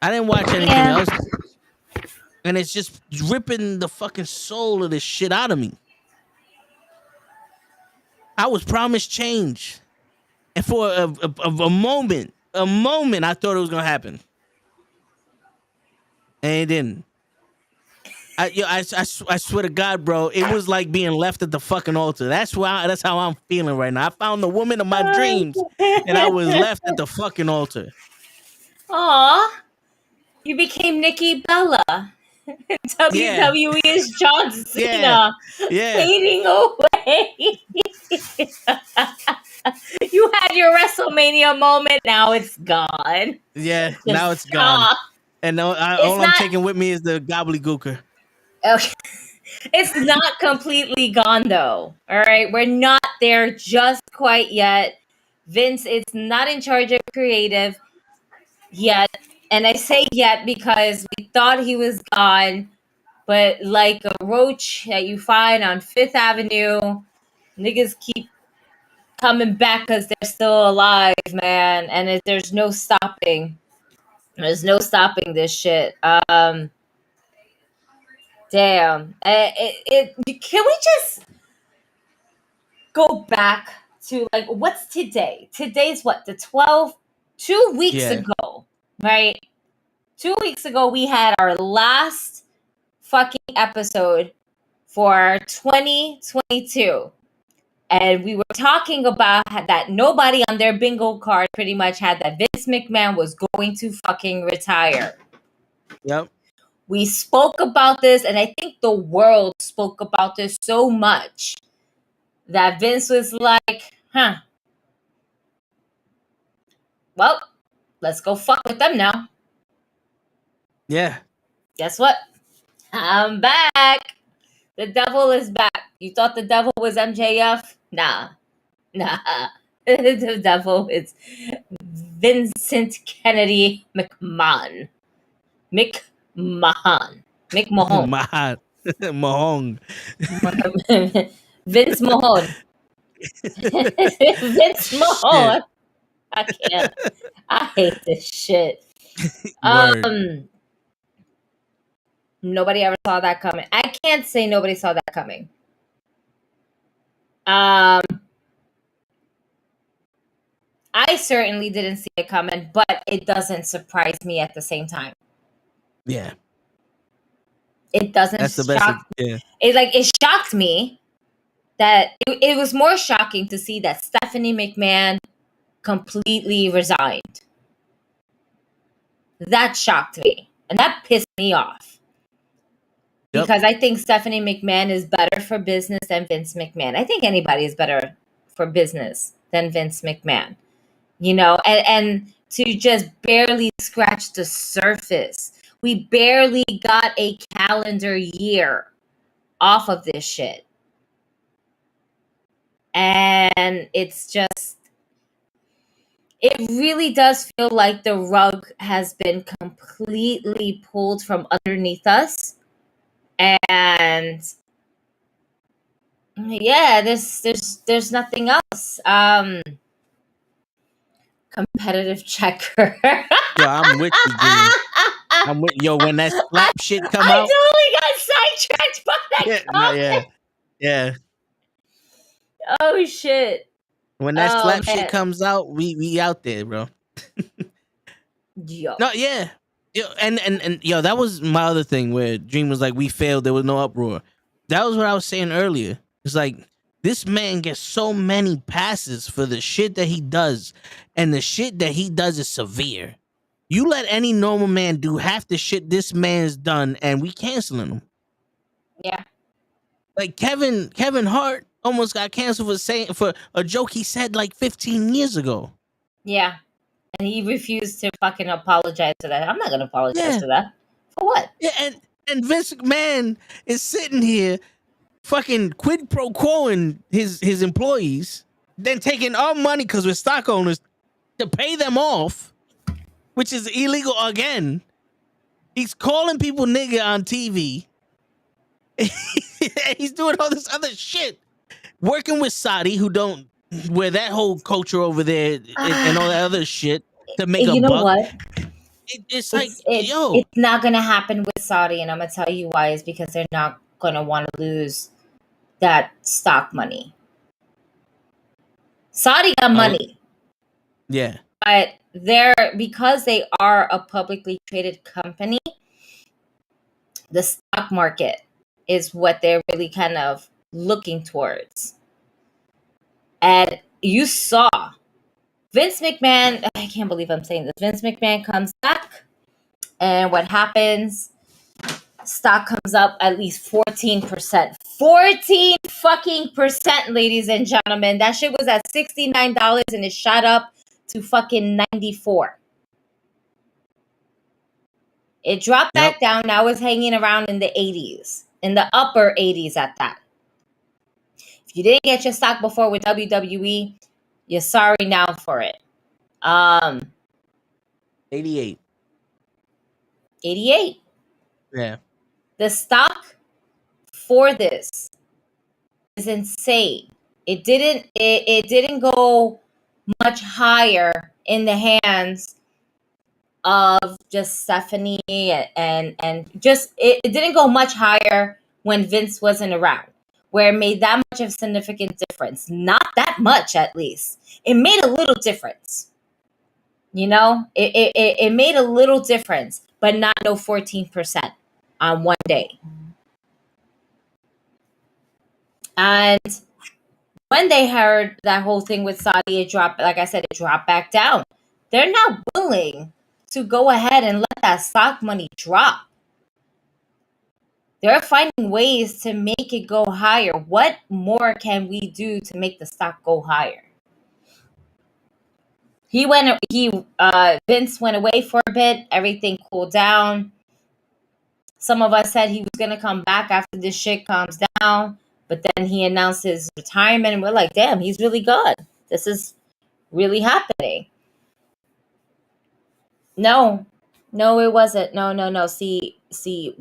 I didn't watch anything else, and it's just ripping the fucking soul of this shit out of me. I was promised change, and for a moment, I thought it was gonna happen, and it didn't. I swear to God, bro, it was like being left at the fucking altar. That's how I'm feeling right now. I found the woman of my dreams, and I was left at the fucking altar. Aw, you became Nikki Bella. WWE is John Cena fading away. You had your WrestleMania moment. Now it's gone. Yeah, now it's gone. And all I'm taking with me is the gobbledygooker. Okay. It's not completely gone though. All right. We're not there just quite yet. Vince is not in charge of creative yet. And I say yet because we thought he was gone, but like a roach that you find on Fifth Avenue, niggas keep coming back because they're still alive, man. And there's no stopping. There's no stopping this shit. Damn. Can we just go back to like what's today? Today's what? The 12th? 2 weeks ago, right? 2 weeks ago we had our last fucking episode for 2022. And we were talking about that nobody on their bingo card pretty much had that Vince McMahon was going to fucking retire. Yep. We spoke about this, and I think the world spoke about this so much that Vince was like, well, let's go fuck with them now. Yeah. Guess what? I'm back. The devil is back. You thought the devil was MJF? Nah. The devil is Vincent Kennedy McMahon. Mick Mahon. Mahong. Vince Mahon. Vince Mahon. I can't. I hate this shit. Word. Nobody ever saw that coming. I can't say nobody saw that coming. I certainly didn't see it coming, but it doesn't surprise me at the same time. Yeah. It doesn't That's the best. Yeah. It shocked me that it was more shocking to see that Stephanie McMahon completely resigned. That shocked me. And that pissed me off. Yep. Because I think Stephanie McMahon is better for business than Vince McMahon. I think anybody is better for business than Vince McMahon. You know, and to just barely scratch the surface. We barely got a calendar year off of this shit. And it's just, it really does feel like the rug has been completely pulled from underneath us. And yeah, there's nothing else. Competitive checker. Yo, I'm with you, dude. I'm with when that slap shit come out. I totally got sidetracked by that comment. Yeah. Oh shit. When that slap shit comes out, we out there, bro. Yo. No, yeah. Yo, and yo, that was my other thing where Dream was like, we failed, there was no uproar. That was what I was saying earlier. It's like, this man gets so many passes for the shit that he does, and the shit that he does is severe. You let any normal man do half the shit this man's done, and we canceling him. Yeah. Like Kevin Hart almost got canceled for a joke he said like 15 years ago. Yeah. And he refused to fucking apologize to that. I'm not gonna apologize to that. For what? Yeah, and Vince McMahon is sitting here fucking quid pro quoing his employees, then taking our money because we're stock owners to pay them off, which is illegal again. He's calling people nigga on TV. He's doing all this other shit. Working with Saudi, where that whole culture over there and all that other shit to make a buck. You know what? It's not gonna happen with Saudi, and I'm gonna tell you why. Is because they're not gonna want to lose that stock money. Saudi got money. Yeah. But because they are a publicly traded company, the stock market is what they're really kind of looking towards. And you saw Vince McMahon, I can't believe I'm saying this. Vince McMahon comes back, and what happens? Stock comes up at least 14%. 14 fucking percent, ladies and gentlemen. That shit was at $69 and it shot up to fucking $94. It dropped back down. Now it's hanging around in the 80s, in the upper 80s at that. If you didn't get your stock before with WWE, you're sorry now for it. 88. 88. Yeah. The stock for this is insane. It didn't go much higher in the hands of just Stephanie and just it didn't go much higher when Vince wasn't around, where it made that much of a significant difference. Not that much, at least. It made a little difference. You know, it made a little difference, but not no 14% on one day. And when they heard that whole thing with Saudi, it dropped, like I said, it dropped back down. They're not willing to go ahead and let that stock money drop. They're finding ways to make it go higher. What more can we do to make the stock go higher? Vince went away for a bit. Everything cooled down. Some of us said he was going to come back after this shit calms down. But then he announced his retirement. And we're like, damn, he's really gone. This is really happening. No, it wasn't. No. See,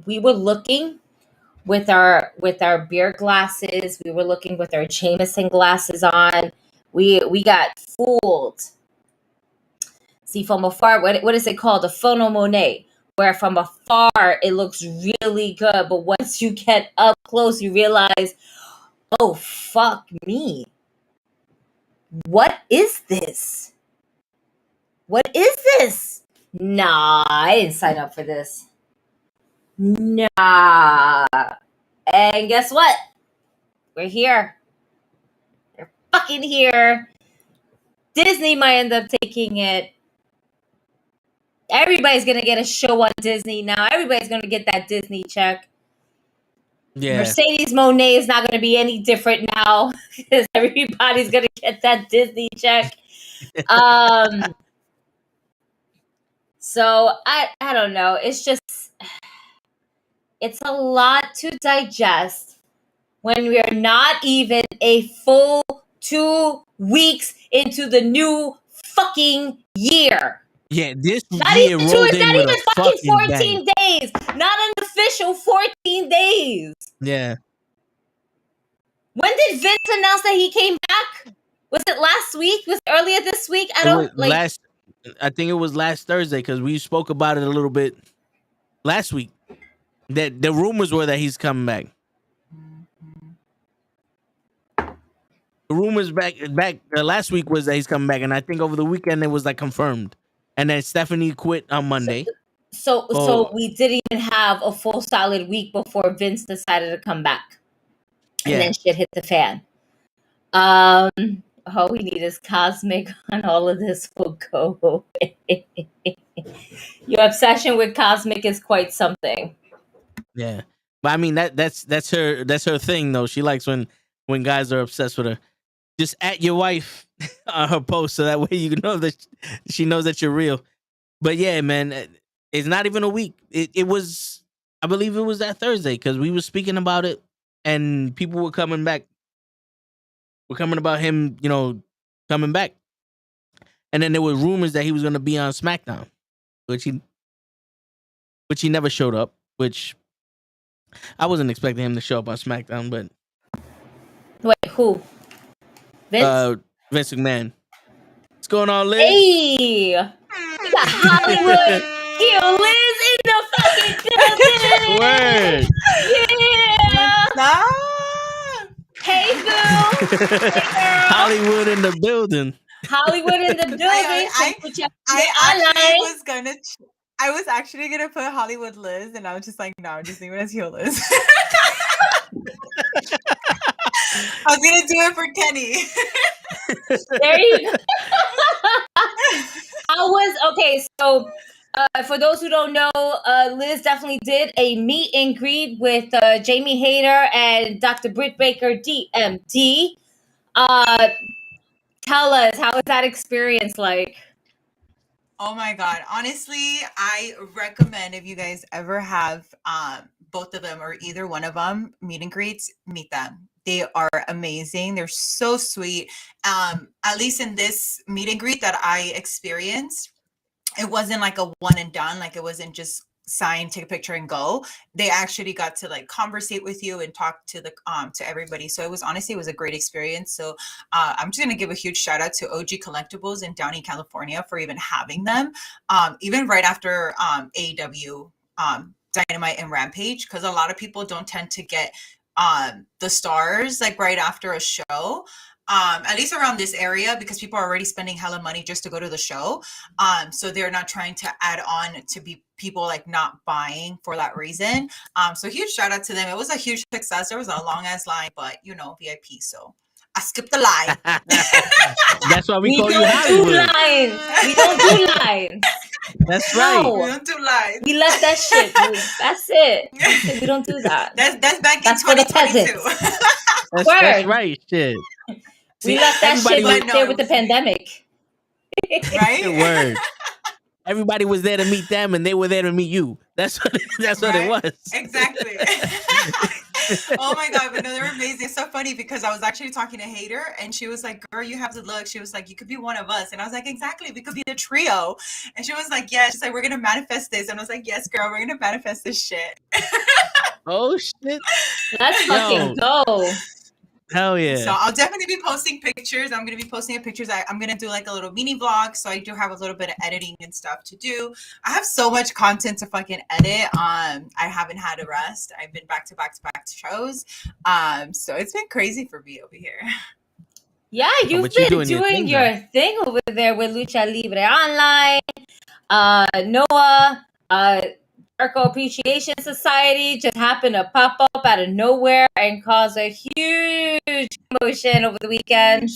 we were looking with our beer glasses. We were looking with our Jameson glasses on. We got fooled. See, from afar, what is it called? A phono Monet, where from afar it looks really good, but once you get up close, you realize, oh, fuck me. What is this? What is this? Nah, I didn't sign up for this. Nah. And guess what? We're here. We're fucking here. Disney might end up taking it. Everybody's going to get a show on Disney now. Everybody's going to get that Disney check. Yeah. Mercedes Monet is not going to be any different now because everybody's going to get that Disney check. So I don't know. It's just, it's a lot to digest when we're not even a full 2 weeks into the new fucking year. Yeah, this Not year even rolled two, in not with even a fucking fucking 14 bang. days. Not an official 14 days. Yeah. When did Vince announce that he came back? Was it last week? Was it earlier this week? I think it was last Thursday because we spoke about it a little bit last week. That the rumors were that he's coming back. The rumors back last week was that he's coming back, and I think over the weekend it was like confirmed. And then Stephanie quit on Monday. So we didn't even have a full solid week before Vince decided to come back. And then shit hit the fan. All we need is Cosmic and all of this will go away. Your obsession with Cosmic is quite something. Yeah. But I mean that's her thing though. She likes when guys are obsessed with her. Just at your wife on her post so that way you know that she knows that you're real. But yeah, man, it's not even a week. It was, I believe it was that Thursday because we were speaking about it and people were coming back. We're coming about him, coming back. And then there were rumors that he was going to be on SmackDown, which he never showed up, which I wasn't expecting him to show up on SmackDown, but wait, who? Vince? Vince McMahon. What's going on, Liz? Hey! We got Hollywood Heel Liz in the fucking building! Word! Yeah! Hey, Boo! Hey, girl! Hollywood in the building. Hollywood in the building. I was actually gonna put Hollywood Liz, and I was just like, no, just leave it as Heel Liz. I was gonna do it for Kenny. There you go. For those who don't know, Liz definitely did a meet and greet with Jamie Hayter and Dr. Britt Baker, DMD. Tell us, how was that experience like? Oh my God. Honestly, I recommend if you guys ever have both of them or either one of them meet and greets, meet them. They are amazing. They're so sweet. At least in this meet and greet that I experienced, it wasn't like a one and done. Like it wasn't just sign, take a picture and go. They actually got to like conversate with you and talk to the to everybody. So it was a great experience. So I'm just gonna give a huge shout out to OG Collectibles in Downey, California for even having them. Even right after AEW Dynamite and Rampage, because a lot of people don't tend to get the stars like right after a show. at least around this area, because people are already spending hella money just to go to the show. So they're not trying to add on to be people like not buying for that reason. So huge shout out to them. It was a huge success. There was a long ass line, but VIP. So I skipped the line. That's why we We call you don't do Hollywood. lines. We don't do lines. That's right. No. We don't do lines. We left that shit. That's it. That's it. We don't do that. That's back That's in for the 2022. That's Word. right. Shit. We left that shit everybody was- right there with the pandemic. Right? Word. Everybody was there to meet them, and they were there to meet you. That's what it Right? was. Exactly. Oh my God, but no, they're amazing. It's so funny because I was actually talking to Hater and she was like, girl, you have to look. She was like, you could be one of us. And I was like, exactly, we could be the trio. And she was like, yeah. She's like, we're gonna manifest this. And I was like, yes, girl, we're gonna manifest this shit. Oh shit! Let's fucking go. Hell yeah! So I'll definitely be posting pictures. I'm going to be posting pictures. I'm going to do like a little mini vlog. So I do have a little bit of editing and stuff to do. I have so much content to fucking edit. I haven't had a rest. I've been back to back shows. So it's been crazy for me over here. Yeah, you've but you're been doing your doing thing, your thing over there with Lucha Libre Online. Noah, Darko Appreciation Society just happened to pop up out of nowhere and cause a huge commotion over the weekend.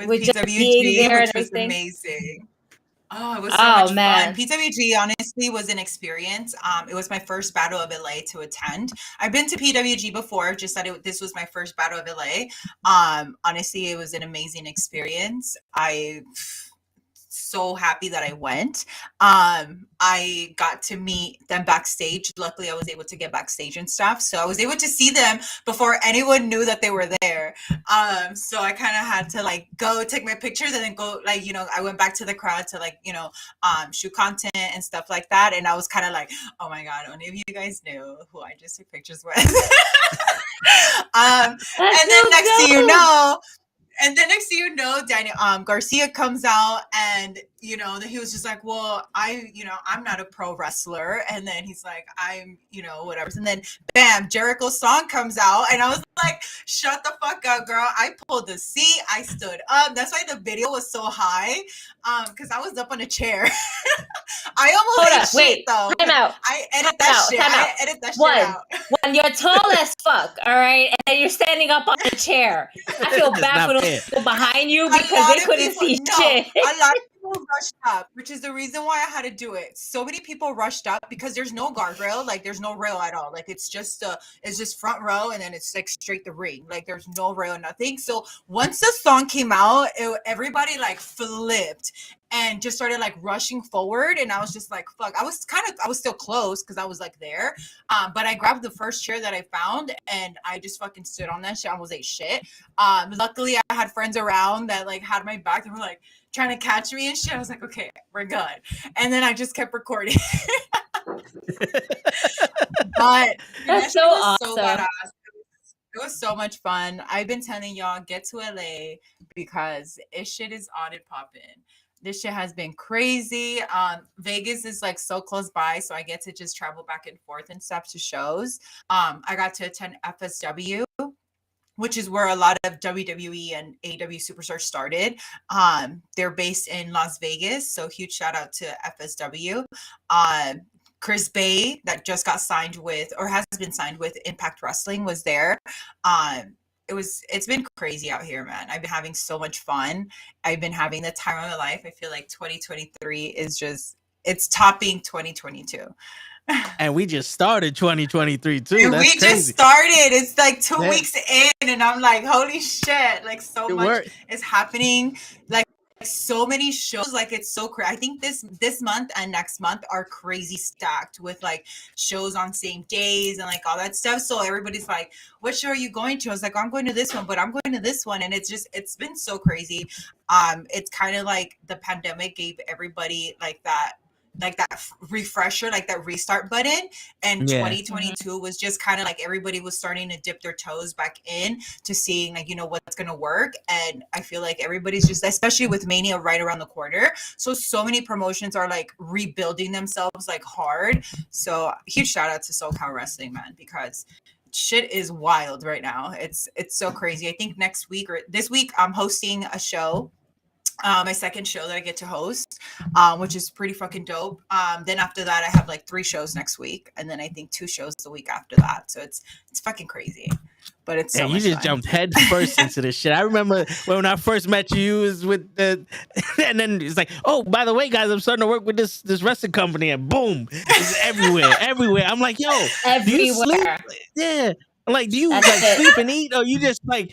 With just being there and which was everything. amazing. Oh, it was so much fun. PWG honestly was an experience. It was my first Battle of LA to attend. I've been to PWG before, just that this was my first Battle of LA. Honestly, it was an amazing experience. So happy that I went. I got to meet them backstage. Luckily, I was able to get backstage and stuff. So I was able to see them before anyone knew that they were there. So I kind of had to like go take my pictures and then go like, I went back to the crowd to like, shoot content and stuff like that. And I was kind of like, oh my God, only if you guys knew who I just took pictures with. And then next to you know, Daniel Garcia comes out and he was just like, well, I'm not a pro wrestler. And then he's like, I'm whatever. And then bam, Jericho's song comes out and I was like, shut the fuck up, girl. I pulled the seat, I stood up. That's why the video was so high. Because I was up on a chair. I almost shit though. Time out. I edit that shit. I edit that shit out. One, you're tall as fuck, all right? And you're standing up on a chair. I feel bad for those people behind you because they couldn't see shit. A lot of people rushed up, which is the reason why I had to do it. So many people rushed up because there's no guardrail, like there's no rail at all. Like it's just front row and then it's like straight the ring. Like there's no rail, nothing. So once the song came out, everybody like flipped and just started like rushing forward. And I was just like, fuck, I was still close because I was like there. But I grabbed the first chair that I found and I just fucking stood on that shit. I was like, shit. Luckily I had friends around that like had my back and were like trying to catch me and shit. I was like, okay, we're good. And then I just kept recording. But that's so awesome. So badass. It was so much fun. I've been telling y'all, get to LA because this shit is on and popping. This shit has been crazy. Vegas is like so close by, so I get to just travel back and forth and stuff to shows. I got to attend FSW, which is where a lot of WWE and AEW superstars started. They're based in Las Vegas, so huge shout out to FSW. Chris Bay, that just got signed with, or has been signed with Impact Wrestling, was there. It's been crazy out here, man. I've been having so much fun. I've been having the time of my life. I feel like 2023 is just, it's topping 2022. And we just started 2023 too. And That's we crazy. Just started. It's like 2 weeks in and I'm like, holy shit. Like so much is happening. Like so many shows, like it's so crazy. I think this month and next month are crazy stacked with like shows on same days and like all that stuff. So everybody's like, what show are you going to? I was like, I'm going to this one, but I'm going to this one. And it's been so crazy. It's kind of like the pandemic gave everybody like that refresher, like that restart button. And 2022 was just kind of like everybody was starting to dip their toes back in to seeing like, what's going to work. And I feel like everybody's just, especially with Mania right around the corner. So many promotions are like rebuilding themselves like hard. So huge shout out to SoCal Wrestling, man, because shit is wild right now. It's so crazy. I think next week or this week I'm hosting a show, my second show that I get to host, which is pretty fucking dope. Then after that I have like 3 shows next week, and then I think 2 shows the week after that. So it's fucking crazy. But it's so And you much just fun. jumped head first into this shit. I remember when I first met you, you was with the, and then it's like, oh, by the way, guys, I'm starting to work with this wrestling company, and boom, it's everywhere. I'm like, yo, do you sleep? Everywhere. Yeah, like, do you That's like it. sleep and eat, or you just like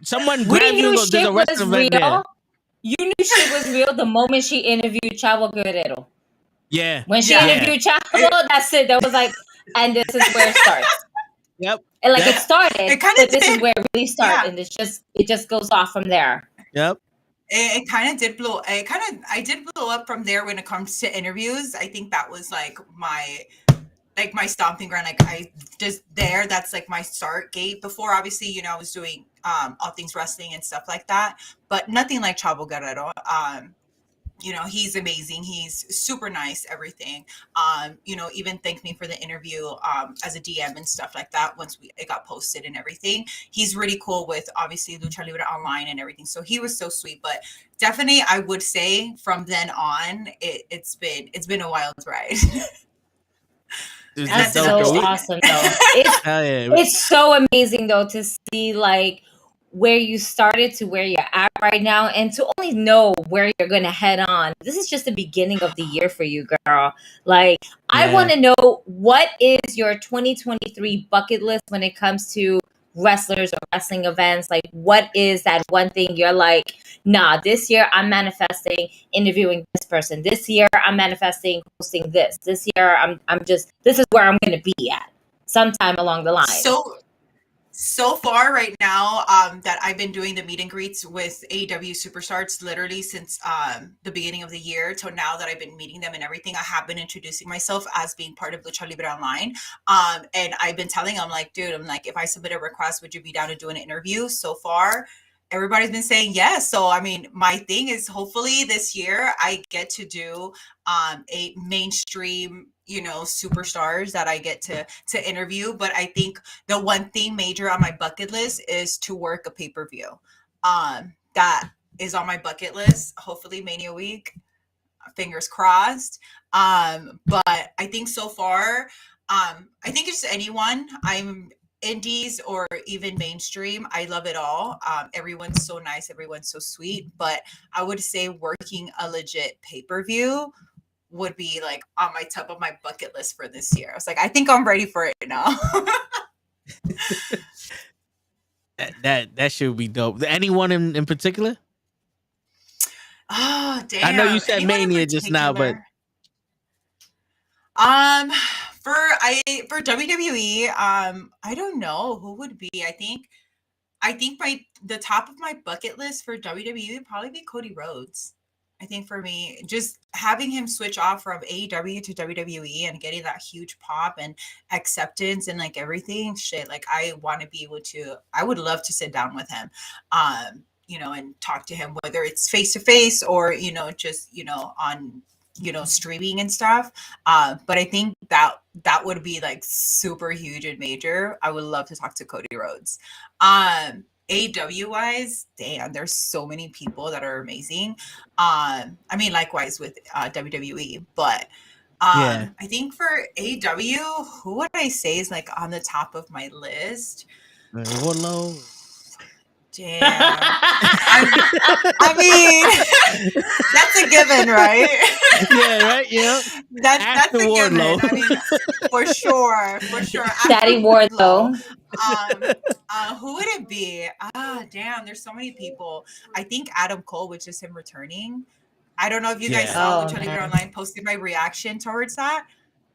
someone We grab you knew and go, there's shit a was wrestling event there. real. You knew shit was real the moment she interviewed Chavo Guerrero. Yeah, When she Yeah. interviewed Chavo, that's it. That was like, and this is where it starts. yep, And like Yep. it started, It kinda but this is did. where it really starts, Yeah. and it just goes off from there. yep. It kind of did blow. I did blow up from there when it comes to interviews. I think that was like my stomping ground. Like I just there. That's like my start gate. Before, obviously, you know, I was doing all things wrestling and stuff like that, but nothing like Chavo Guerrero. You know, he's amazing. He's super nice, everything. You know, even thanked me for the interview as a DM and stuff like that once it got posted and everything. He's really cool with obviously Lucha Libre Online and everything. So he was so sweet. But definitely I would say from then on, it's been a wild ride. It's That's dope, so though. awesome, though. Hell yeah. It's so amazing though to see like where you started to where you're at right now, and to only know where you're gonna head on. This is just the beginning of the year for you, girl. Like, I Yeah. want to know, what is your 2023 bucket list when it comes to wrestlers or wrestling events? Like, what is that one thing you're like, nah, this year I'm manifesting interviewing this person. This year I'm manifesting hosting this. This year I'm just, this is where I'm gonna be at sometime along the line. So far right now, that I've been doing the meet and greets with AEW superstars literally since the beginning of the year till now that I've been meeting them and everything. I have been introducing myself as being part of Lucha Libre Online. And I've been telling them, like, dude, I'm like, if I submit a request, would you be down to do an interview? So far, everybody's been saying yes. So, I mean, my thing is hopefully this year I get to do a mainstream, you know, superstars that I get to interview. But I think the one thing major on my bucket list is to work a pay-per-view. That is on my bucket list. Hopefully Mania week, fingers crossed. But I think so far, I think it's anyone. I'm indies or even mainstream. I love it all. Everyone's so nice. Everyone's so sweet. But I would say working a legit pay-per-view would be like on my top of my bucket list for this year. I was like, I think I'm ready for it now. That should be dope. Anyone in particular? Oh, damn. I know you said Anyone in Mania just now, but for WWE, I don't know who would be. I think the top of my bucket list for WWE would probably be Cody Rhodes. I think for me, just having him switch off from AEW to WWE and getting that huge pop and acceptance and like everything, shit, like I want to be able to, I would love to sit down with him, you know, and talk to him, whether it's face to face or, you know, just, you know, on, you know, streaming and stuff. But I think that would be like super huge and major. I would love to talk to Cody Rhodes. AEW wise, damn, there's so many people that are amazing. I mean, likewise with WWE, but Yeah. I think for AEW, who would I say is like on the top of my list? Wardlow. Damn. I mean, that's a given, right? Yeah, right. Yeah. That's a given. Wardlow. I mean, for sure. Daddy Wardlow. Who would it be? Damn, there's so many people. I think Adam Cole, which is him returning. I don't know if you guys saw Oh, Lucha Libre man. Online posted my reaction towards that.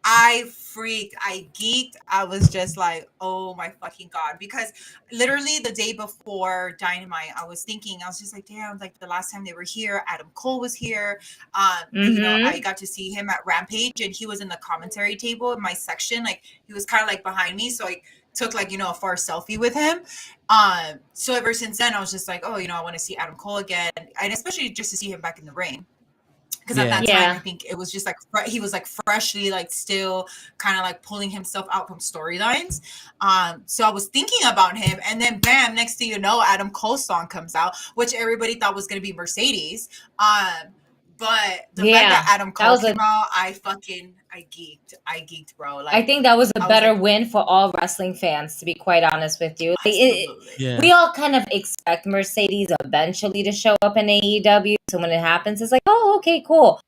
I freaked, I geeked. I was just like, oh my fucking God. Because literally the day before Dynamite, I was just like, damn, like the last time they were here, Adam Cole was here. You know, I got to see him at Rampage and he was in the commentary table in my section. Like he was kind of like behind me. So I took like, you know, a far selfie with him. So ever since then, I was just like, oh, you know, I want to see Adam Cole again. And especially just to see him back in the ring. because at that Yeah. time I think it was just like he was like freshly like still kind of like pulling himself out from storylines. So I was thinking about him, and then bam, next thing you know, Adam Cole's song comes out, which everybody thought was gonna be Mercedes. But the fact that Adam that Cole was came out, I geeked, bro. Like I think that was a I was better like, win for all wrestling fans, to be quite honest with you. absolutely. Yeah. We all kind of expect Mercedes eventually to show up in AEW. So when it happens, it's like, oh, okay, cool.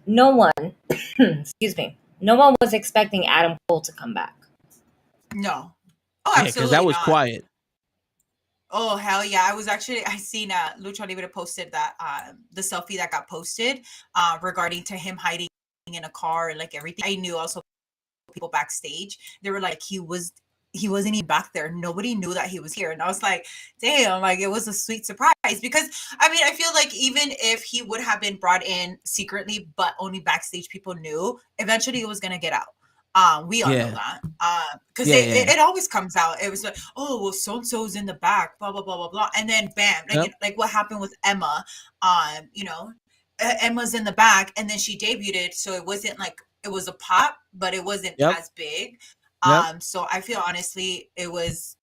No one, excuse me, no one was expecting Adam Cole to come back. No. Oh, Yeah, absolutely because that was not. quiet. Oh hell yeah! I seen Lucha Libre posted that the selfie that got posted regarding to him hiding in a car and like everything. I knew also people backstage, they were like he wasn't even back there. Nobody knew that he was here, and I was like, damn, like it was a sweet surprise. Because I mean, I feel like even if he would have been brought in secretly, but only backstage people knew, eventually it was gonna get out. We all know that. Because it always comes out. It was like, oh well, so and so's in the back, blah blah blah blah blah, and then bam, like like what happened with Emma. You know, Emma's in the back, and then she debuted, so it wasn't like it was a pop, but it wasn't as big. So I feel honestly, it was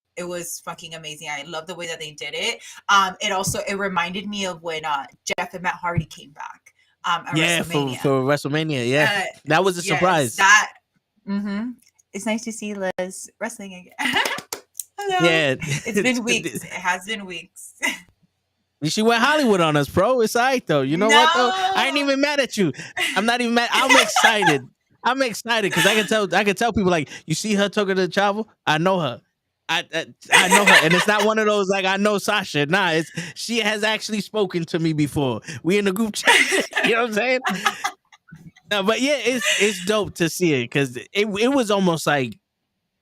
fucking amazing. I love the way that they did it. It reminded me of when Jeff and Matt Hardy came back. At WrestleMania. For WrestleMania. Yeah, that was a surprise. It's nice to see Liz wrestling again. Hello. Yeah, it's been weeks. It has been weeks. She went Hollywood on us, bro. It's all right though. You know what though? I ain't even mad at you. I'm not even mad. I'm excited. I'm excited because I can tell people like, you see her talking to the travel. I know her. I know her, and it's not one of those like I know Sasha. Nah, she has actually spoken to me before. We in the group chat. You know what I'm saying? No, but yeah, it's dope to see it because it was almost like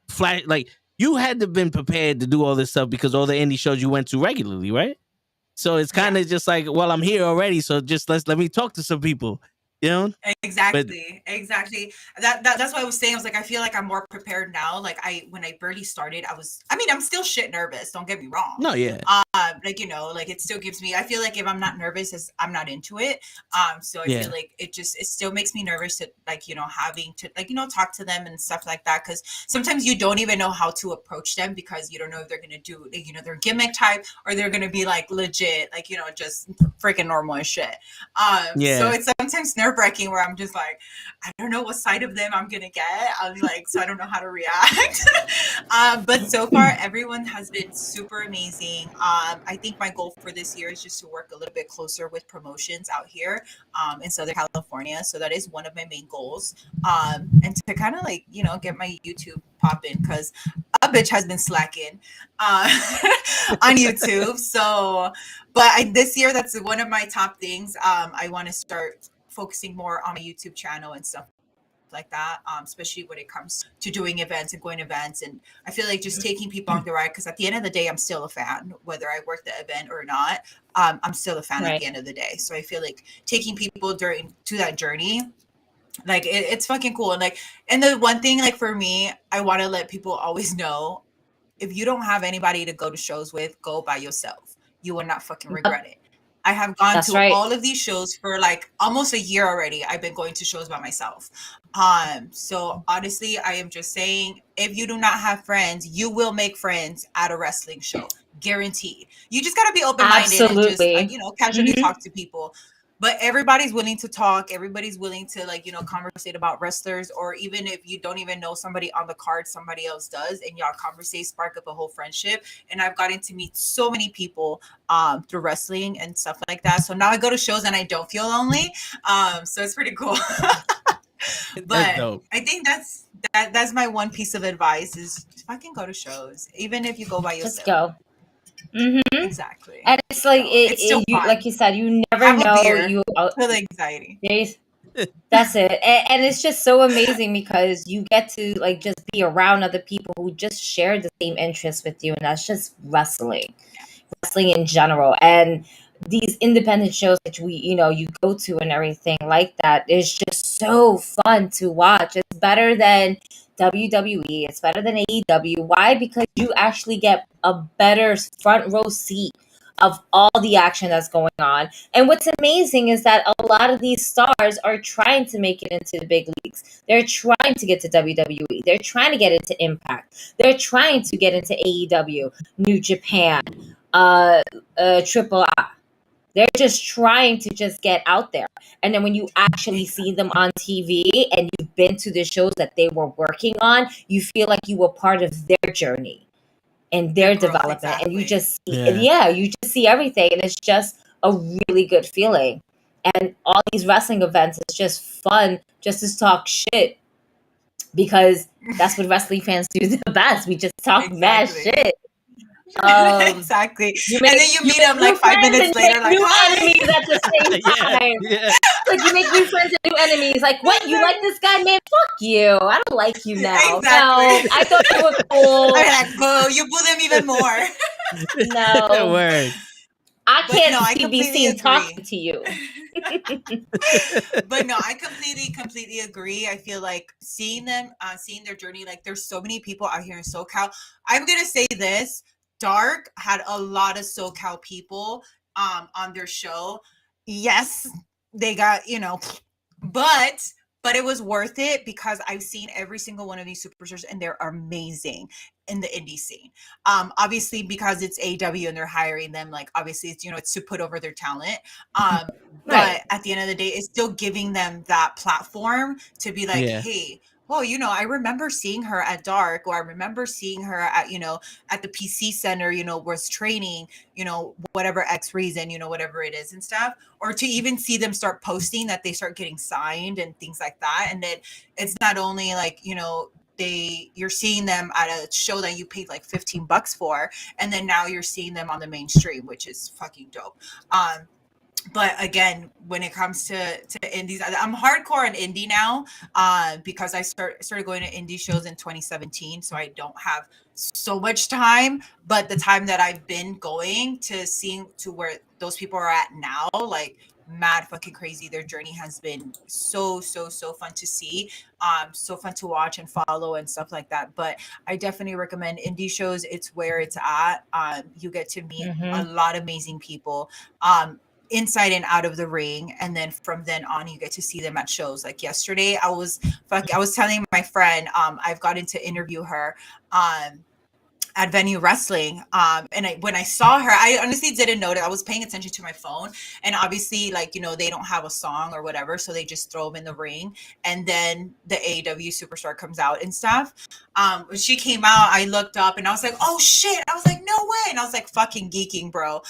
flash. Like you had to been prepared to do all this stuff because all the indie shows you went to regularly, right? So it's kind of just like, well, I'm here already, so just let me talk to some people. You know? Exactly. That's what I was saying. I was like, I feel like I'm more prepared now. Like when I barely started, I'm still shit nervous. Don't get me wrong. No, yeah. Like, you know, like it still gives me, I feel like if I'm not nervous, I'm not into it. So I feel like it still makes me nervous to like, you know, having to like, you know, talk to them and stuff like that. Cause sometimes you don't even know how to approach them because you don't know if they're going to do, you know, their gimmick type or they're going to be like legit, like, you know, just freaking normal as shit. So it's sometimes nerve-wracking where I'm just like, I don't know what side of them I'm gonna get. I'm like, so I don't know how to react. But so far everyone has been super amazing. I think my goal for this year is just to work a little bit closer with promotions out here in Southern California. So that is one of my main goals. And to kind of like, you know, get my YouTube popping because a bitch has been slacking on YouTube. So but this year that's one of my top things. I want to start focusing more on my YouTube channel and stuff like that, especially when it comes to doing events and going events. And I feel like just taking people on the ride, because at the end of the day, I'm still a fan, whether I work the event or not. I'm still a fan at the end of the day. So I feel like taking people to that journey, like it's fucking cool. And like, and the one thing, like for me, I want to let people always know, if you don't have anybody to go to shows with, go by yourself. You will not fucking regret it. I have gone to all of these shows for like almost a year already. I've been going to shows by myself. So honestly, I am just saying, if you do not have friends, you will make friends at a wrestling show. Guaranteed. You just got to be open-minded and just, you know, casually talk to people. But everybody's willing to talk. Everybody's willing to like, you know, conversate about wrestlers, or even if you don't even know somebody on the card, somebody else does, and y'all conversate, spark up a whole friendship. And I've gotten to meet so many people through wrestling and stuff like that. So now I go to shows and I don't feel lonely. So it's pretty cool. But I think that's my one piece of advice is fucking go to shows, even if you go by yourself. Just go. Exactly. And it's like like you said, you never know. You feel the anxiety. That's it. And it's just so amazing because you get to like just be around other people who just share the same interests with you, and that's just wrestling in general. And these independent shows that you go to and everything like that is just so fun to watch. It's better than WWE. It's better than AEW. Why? Because you actually get a better front row seat of all the action that's going on. And what's amazing is that a lot of these stars are trying to make it into the big leagues. They're trying to get to WWE. They're trying to get into Impact. They're trying to get into AEW, New Japan, Triple A. They're just trying to just get out there. And then when you actually see them on TV and you've been to the shows that they were working on, you feel like you were part of their journey and their development. And you just see, you just see everything. And it's just a really good feeling. And all these wrestling events, it's just fun just to talk shit, because that's what wrestling fans do the best. We just talk mad shit. Exactly. And then you meet them like 5 minutes later, like, new hi. enemies at the same time. Like, you make new friends and new enemies. Like, what? You like this guy, man? Fuck you. I don't like you now. Exactly. No, I thought you were cool. Like, boo, you boo them even more. No. Word. I can't no, be seen talking to you. But no, I completely agree. I feel like seeing them, seeing their journey, like there's so many people out here in SoCal. I'm going to say this. Dark had a lot of SoCal people on their show. Yes, they got, but it was worth it because I've seen every single one of these superstars and they're amazing in the indie scene. Obviously because it's AEW and they're hiring them, like obviously it's, it's to put over their talent. But at the end of the day, it's still giving them that platform to be like, hey, well, I remember seeing her at Dark, or I remember seeing her at, at the PC Center, was training, whatever X reason, whatever it is and stuff. Or to even see them start posting that they start getting signed and things like that. And then it's not only like, you're seeing them at a show that you paid like $15 for, and then now you're seeing them on the mainstream, which is fucking dope. But again, when it comes to indies, I'm hardcore in indie now because I started going to indie shows in 2017. So I don't have so much time, but the time that I've been going to seeing to where those people are at now, like mad fucking crazy. Their journey has been so fun to see, so fun to watch and follow and stuff like that. But I definitely recommend indie shows. It's where it's at. You get to meet a lot of amazing people. Inside and out of the ring, and then from then on you get to see them at shows. Like yesterday I was telling my friend I've gotten to interview her at Venue Wrestling. And when I saw her, I honestly didn't know that. I was paying attention to my phone, and obviously like, they don't have a song or whatever, so they just throw them in the ring. And then the AEW superstar comes out and stuff. When she came out, I looked up and I was like, oh shit. I was like, no way. And I was like fucking geeking, bro.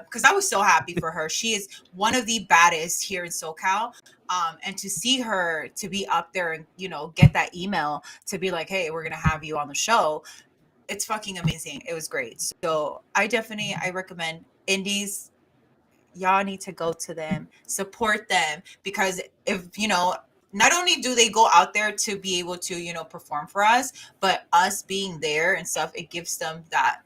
Cause I was so happy for her. She is one of the baddest here in SoCal. And to see her to be up there and, get that email to be like, hey, we're going to have you on the show. It's fucking amazing. It was great. So I recommend indies. Y'all need to go to them, support them, because if, not only do they go out there to be able to, perform for us, but us being there and stuff, it gives them that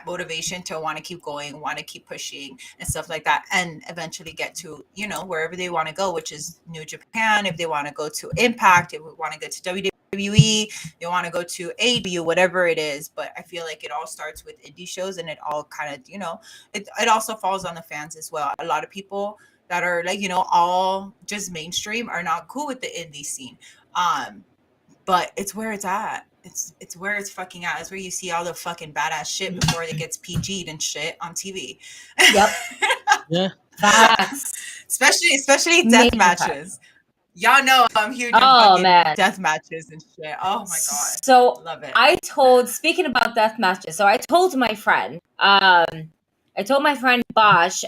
motivation to want to keep going, want to keep pushing and stuff like that. And eventually get to, wherever they want to go, which is New Japan. If they want to go to Impact, if we want to go to WWE, they want to go to AEW, whatever it is. But I feel like it all starts with indie shows, and it all kind of, it also falls on the fans as well. A lot of people that are like, all just mainstream are not cool with the indie scene. But it's where it's at. It's where it's fucking at. It's where you see all the fucking badass shit before it gets PG'd and shit on TV. Yep. Yeah. Facts. Especially death matches. Y'all know I'm huge in fucking death matches and shit. Oh my god. So love it. Speaking about death matches, so I told my friend, Bosch,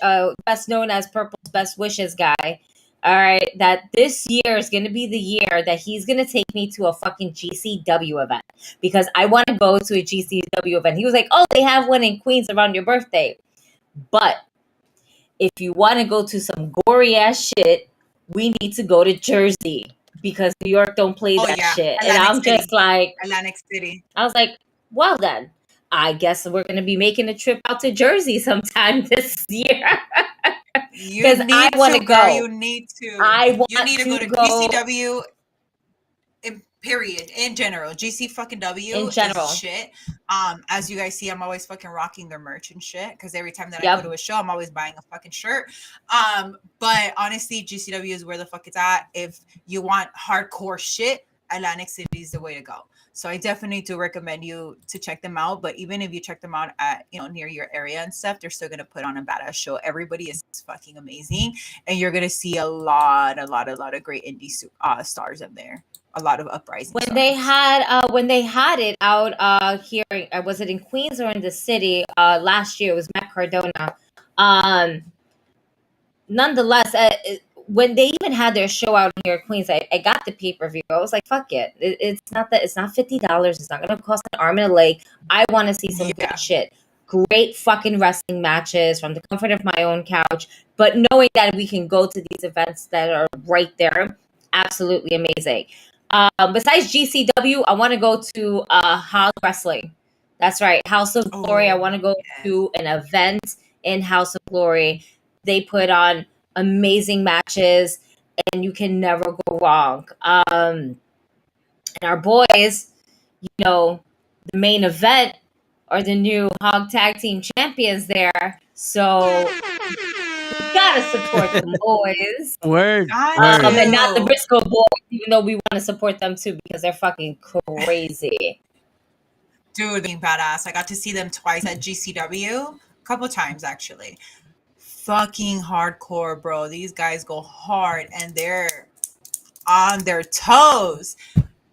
best known as Purple's Best Wishes guy, all right, that this year is going to be the year that he's going to take me to a fucking GCW event, because I want to go to a GCW event. He was like, oh, they have one in Queens around your birthday. But if you want to go to some gory ass shit, we need to go to Jersey, because New York don't play that shit. Atlantic and I'm City. just like, Atlantic City. I was like, well then, I guess we're going to be making a trip out to Jersey sometime this year. Because I want to go. You need to. I want you need to go to GCW. Period. In general, GC fucking W In general. is shit. As you guys see, I'm always fucking rocking their merch and shit because every time that I Yep. go to a show, I'm always buying a fucking shirt. But honestly, GCW is where the fuck it's at. If you want hardcore shit, Atlantic City is the way to go. So I definitely do recommend you to check them out. But even if you check them out at, you know, near your area and stuff, they're still gonna put on a badass show. Everybody is fucking amazing, and you're gonna see a lot of great indie stars in there. A lot of uprising. When they had it out here, was it in Queens or in the city last year? It was Matt Cardona. Nonetheless, when they even had their show out here in Queens, I got the pay-per-view. I was like, fuck it. It's not $50. It's not gonna cost an arm and a leg. I want to see some good shit. Great fucking wrestling matches from the comfort of my own couch. But knowing that we can go to these events that are right there, absolutely amazing. Besides GCW, I want to go to House Wrestling. That's right, House of Glory. I want to go to an event in House of Glory. They put on amazing matches, and you can never go wrong. And our boys, you know, the main event are the new Hog Tag Team Champions there. So we gotta support the boys. Word. And not the Briscoe boys, even though we want to support them too because they're fucking crazy. Dude, being badass. I got to see them twice at GCW, a couple times actually. Fucking hardcore, bro. These guys go hard and they're on their toes.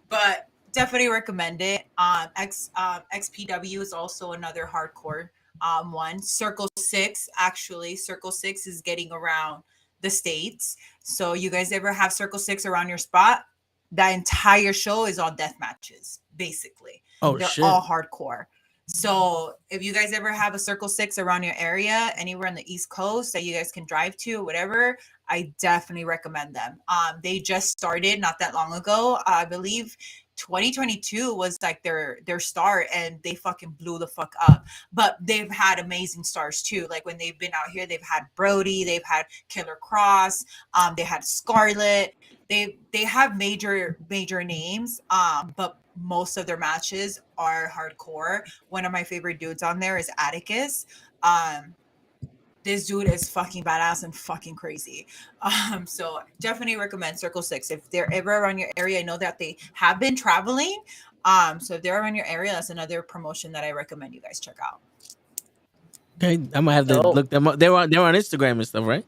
But definitely recommend it. XPW is also another hardcore one. Circle 6, actually. Circle 6 is getting around the States. So you guys ever have Circle 6 around your spot? That entire show is all death matches, basically. Oh, they're shit. all hardcore. So if you guys ever have a Circle 6 around your area, anywhere on the East Coast that you guys can drive to or whatever, I definitely recommend them. They just started not that long ago. I believe 2022 was like their start, and they fucking blew the fuck up. But they've had amazing stars too. Like when they've been out here, they've had Brody, they've had Killer Cross, they had Scarlett. They have major names, but most of their matches are hardcore. One of my favorite dudes on there is Atticus. This dude is fucking badass and fucking crazy. So definitely recommend Circle 6 if they're ever around your area. I know that they have been traveling. So if they're around your area, that's another promotion that I recommend you guys check out. Okay, I'm gonna have to look them up. They're on Instagram and stuff, right?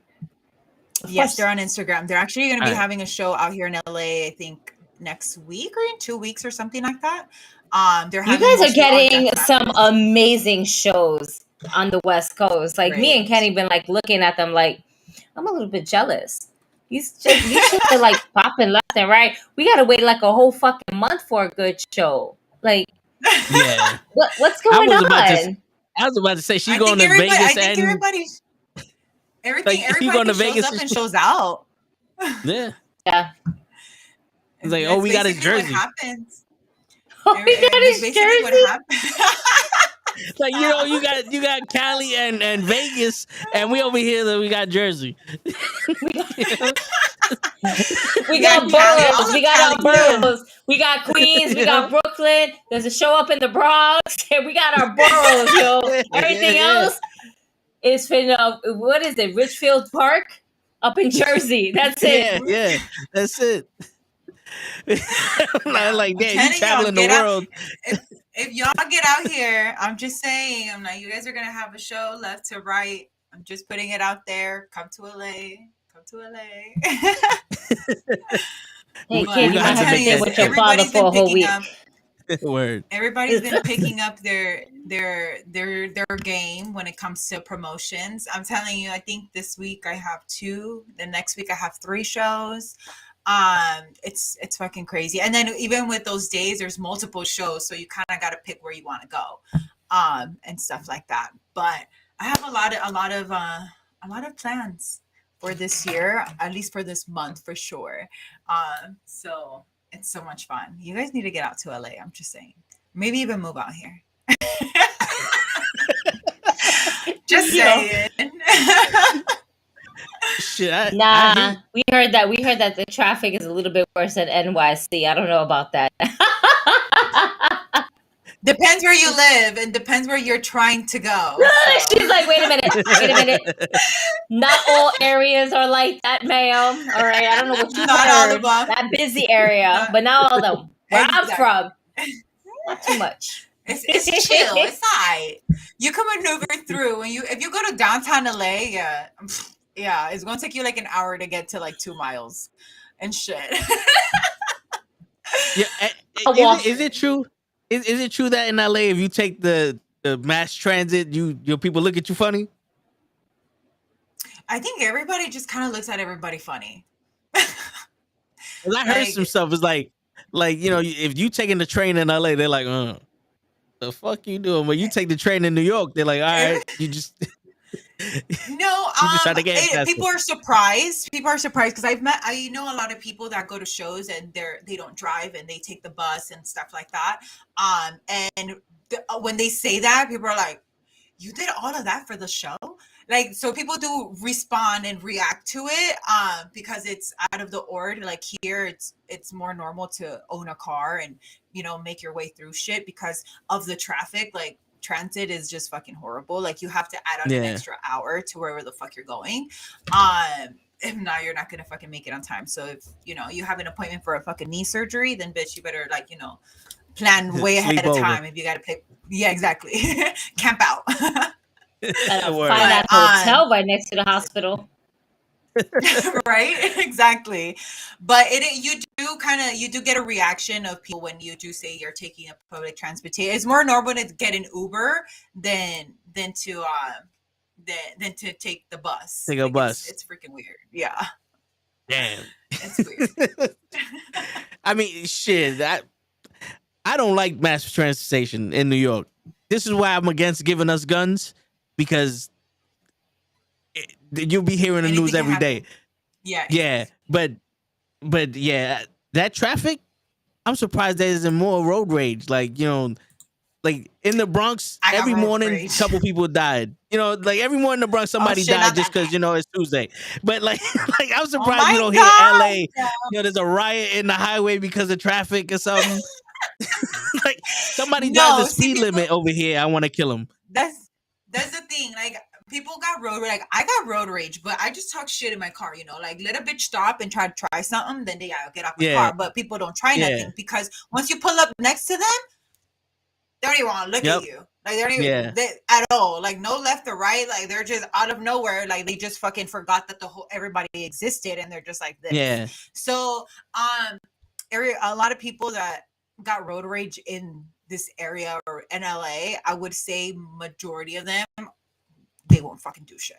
Yes, they're on Instagram. They're actually going to be having a show out here in LA, I think next week or in 2 weeks or something like that. You guys are getting some amazing shows on the West Coast. Like me and Kenny been like looking at them like, I'm a little bit jealous. These shows are like popping left and right. We gotta wait like a whole fucking month for a good show. Like, yeah, what's going on? I was about to say she's going to Vegas. I think everybody's going to Vegas up and shows out. Yeah. It's like, that's we got his jersey. What happens. We got his jersey. What happens. Like, you got Cali and Vegas, and we over here that we got Jersey. We got boroughs. We got our boroughs. We got Queens. We got Brooklyn. There's a show up in the Bronx. We got our boroughs, yo. Everything else is what is it? Richfield Park up in Jersey. That's it. Yeah, that's it. Like, damn, you traveling the world. If y'all get out here, I'm just saying, I'm like, you guys are gonna have a show left to right. I'm just putting it out there. Come to LA. Come to LA. Hey, kid, you might have to stay with your father for a whole week. Word. Everybody's been picking up their game when it comes to promotions. I'm telling you, I think this week I have 2. The next week I have 3 shows. It's fucking crazy. And then even with those days, there's multiple shows, so you kind of got to pick where you want to go, and stuff like that. But I have a lot of plans for this year, at least for this month for sure. So it's so much fun. You guys need to get out to LA. I'm just saying, maybe even move out here. Just saying. shit. I Nah, hear. we heard that the traffic is a little bit worse at NYC. I don't know about that. Depends where you live and depends where you're trying to go. So. She's like, wait a minute. Not all areas are like that, ma'am. All right, I don't know what you Not all heard. of them. That busy area, but not all of them. Where Exactly. I'm from, not too much. It's chill. It's alright. You can maneuver through, and if you go to downtown LA, yeah, it's gonna take you like an hour to get to like 2 miles, and shit. Yeah, is it true? Is it true that in LA, if you take the mass transit, your people look at you funny? I think everybody just kind of looks at everybody funny. Well, I heard some stuff. It's like if you taking the train in LA, they're like, the fuck you doing? When you take the train in New York, they're like, all right, you just no. just try to get people are surprised. People are surprised because I know a lot of people that go to shows and they don't drive and they take the bus and stuff like that. And when they say that, people are like, you did all of that for the show? Like, so people do respond and react to it because it's out of the ordinary. Like here, it's more normal to own a car and, make your way through shit because of the traffic. Like transit is just fucking horrible. Like you have to add on an extra hour to wherever the fuck you're going. If not, you're not going to fucking make it on time. So if, you have an appointment for a fucking knee surgery, then bitch, you better plan way ahead of time. If you got to pay. Yeah, exactly. Camp out. Find that hotel right next to the hospital. Right, exactly. But you do get a reaction of people when you do say you're taking a public transportation. It's more normal to get an Uber than to take the bus. Take a bus. It's freaking weird. Yeah. Damn. It's weird. I mean, shit. I don't like mass transportation in New York. This is why I'm against giving us guns, because you'll be hearing the news every day. Yeah. But yeah, that traffic, I'm surprised there isn't more road rage. Like, like in the Bronx, every morning, a couple people died. Like every morning in the Bronx, somebody died just because, it's Tuesday. But like I'm surprised you don't hear LA, there's a riot in the highway because of traffic or something. Like somebody drives the speed limit over here, I want to kill him. That's the thing. Like people got road rage. Like I got road rage, but I just talk shit in my car. Like let a bitch stop and try to try something, then I'll get off my car. But people don't try nothing because once you pull up next to them, they don't even want to look at you. Like they don't even at all. Like no left or right. Like they're just out of nowhere. Like they just fucking forgot that everybody existed, and they're just like this. Yeah. So a lot of people that got road rage in this area or in LA, I would say majority of them, they won't fucking do shit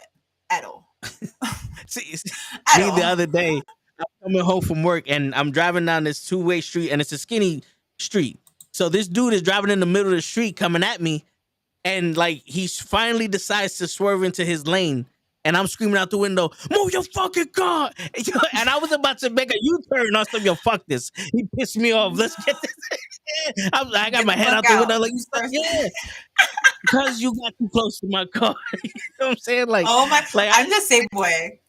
at all. The other day, I'm coming home from work and I'm driving down this two-way street and it's a skinny street. So this dude is driving in the middle of the street coming at me, and like he finally decides to swerve into his lane. And I'm screaming out the window, move your fucking car. And I was about to make a U-turn on some, fuck this. He pissed me off. Let's get this. I got my head out the window like, because you got too close to my car. You know what I'm saying? Like, oh my, like I'm the same way.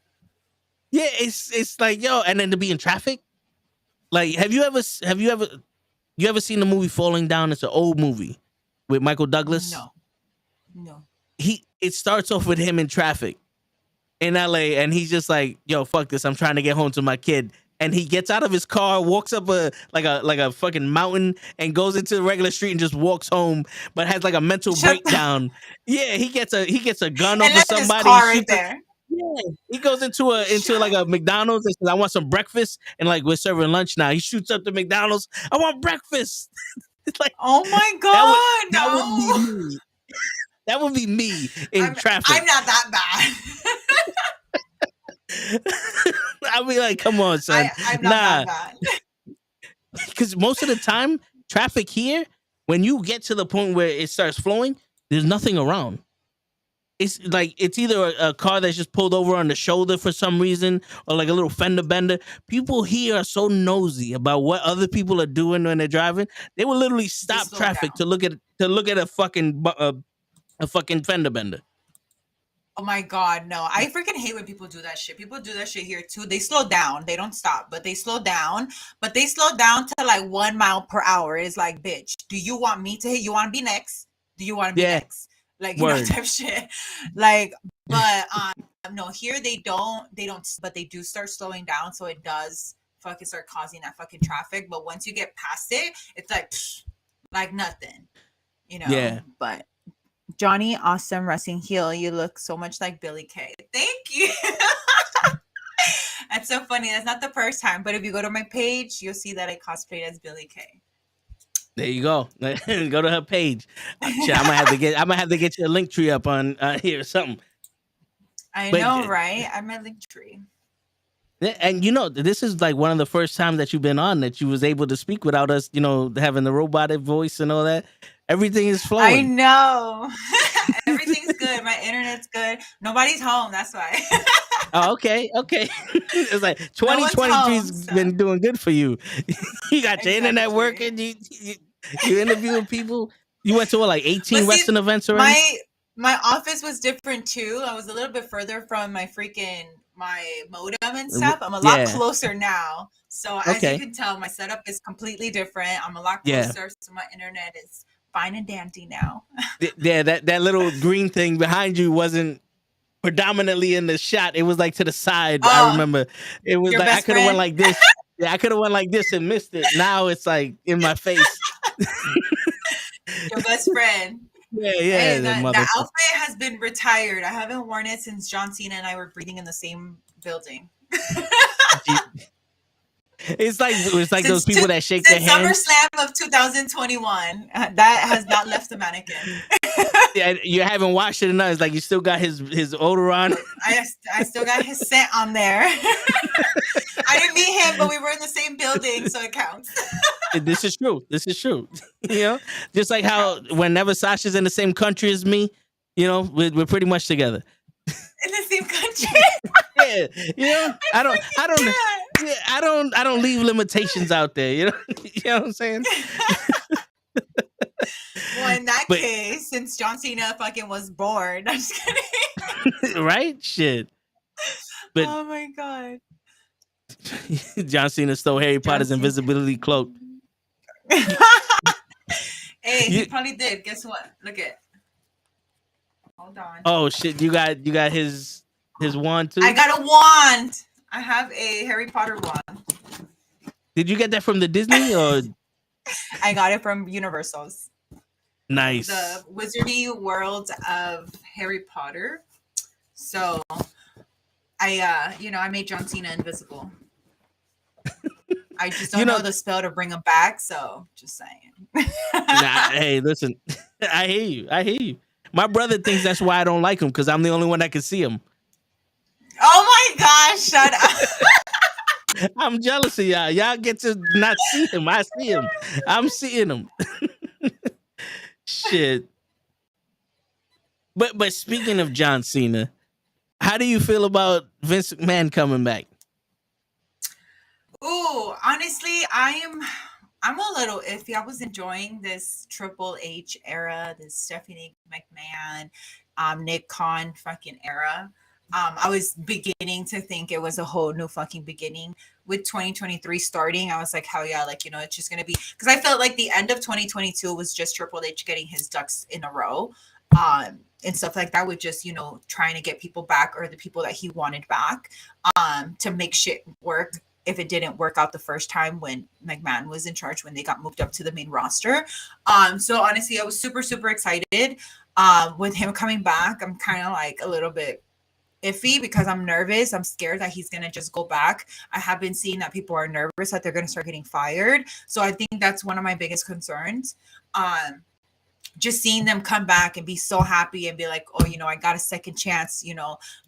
Yeah, it's like, and then to be in traffic. Like, have you ever seen the movie Falling Down? It's an old movie with Michael Douglas. No. It starts off with him in traffic in LA, and he's just like, yo, fuck this, I'm trying to get home to my kid. And he gets out of his car, walks up a fucking mountain, and goes into the regular street and just walks home, but has like a mental breakdown. Yeah, he gets a gun off of somebody. Car right there. Yeah, he goes into like a McDonald's and says, I want some breakfast, and like we're serving lunch now. He shoots up the McDonald's. I want breakfast. It's like, oh my god, that would be me. That would be me in traffic. I'm not that bad. I'll be like, come on, son. I'm not that bad. Because most of the time, traffic here, when you get to the point where it starts flowing, there's nothing around. It's like it's either a car that's just pulled over on the shoulder for some reason, or like a little fender bender. People here are so nosy about what other people are doing when they're driving. They will literally stop traffic to look at a fucking fender bender. Oh my God, no. I freaking hate when people do that shit. People do that shit here too. They slow down. They don't stop, but they slow down. But they slow down to like 1 mile per hour. It's like, bitch, do you want me to hit? You want to be next? Do you want to be Yeah. next? Like, Word. type shit. Like, but no, here they don't, but they do start slowing down. So it does fucking start causing that fucking traffic. But once you get past it, it's like nothing, Yeah. But Johnny, awesome wrestling heel. You look so much like Billy Kay. Thank you. That's so funny. That's not the first time, but if you go to my page, you'll see that I cosplayed as Billy Kay. There you go. Go to her page. Shit, I'm gonna have to get your link tree up on here or something. I But- know, right? I'm a link tree. And this is like one of the first times that you've been on that you was able to speak without us, having the robotic voice and all that. Everything is I flowing. know. Everything's good. My internet's good. Nobody's home. That's why. Oh, okay. It's like No one's 2023's home, so- been doing good for you. You got your internet Exactly. working. You interviewing people. You went to like 18 But see, wrestling events already. My office was different too. I was a little bit further from my modem and stuff. I'm a lot Yeah. closer now. So as Okay. you can tell, my setup is completely different. I'm a lot Yeah. closer, so my internet is fine and dandy now. Yeah, that little green thing behind you wasn't predominantly in the shot. It was like to the side. I Oh, remember it was your like I best could have went friend? like this. Yeah, I could have went like this and missed it. Now it's like in my face. Your best friend. Yeah, Hey, the that motherfucker. outfit has been retired. I haven't worn it since John Cena and I were breathing in the same building. It's like those Since people that shake their since hands. SummerSlam of 2021. That has not left the mannequin. Yeah, you haven't washed it enough. It's like you still got his odor on. I still got his scent on there. I didn't meet him, but we were in the same building, so it counts. This is true. Just like how whenever Sasha's in the same country as me, we're pretty much together. In the same country. Yeah, I don't leave limitations out there. You know what I'm saying? Well, in that But- case, since John Cena fucking was born, I'm just kidding. Right? Shit. But Oh my god. John Cena stole Harry Potter's Cena. invisibility cloak. Hey, he You- probably did. Guess what? Look at. Hold on. Oh shit! You got his wand too. I got a wand. I have a Harry Potter wand. Did you get that from the Disney or I got it from Universal's. nice? The Wizardy World of Harry Potter. So I made John Cena invisible. I just don't know the spell to bring him back, so just saying. Hey, listen, I hear you. My brother thinks that's why I don't like him, because I'm the only one that can see him. Oh my gosh, shut up. I'm jealous of y'all. Y'all get to not see him. I see him. I'm seeing him. Shit. But speaking of John Cena, how do you feel about Vince McMahon coming back? Ooh, honestly, I'm a little iffy. I was enjoying this Triple H era, this Stephanie McMahon, Nick Khan fucking era. I was beginning to think it was a whole new fucking beginning with 2023 starting. I was like, hell yeah, like, it's just gonna be, because I felt like the end of 2022 was just Triple H getting his ducks in a row, and stuff like that, with just trying to get people back, or the people that he wanted back, to make shit work. If it didn't work out the first time when McMahon was in charge, when they got moved up to the main roster. So honestly, I was super, super excited. With him coming back, I'm kind of like a little bit iffy because I'm nervous. I'm scared that he's going to just go back. I have been seeing that people are nervous that they're going to start getting fired. So I think that's one of my biggest concerns. Just seeing them come back and be so happy and be like, oh, I got a second chance,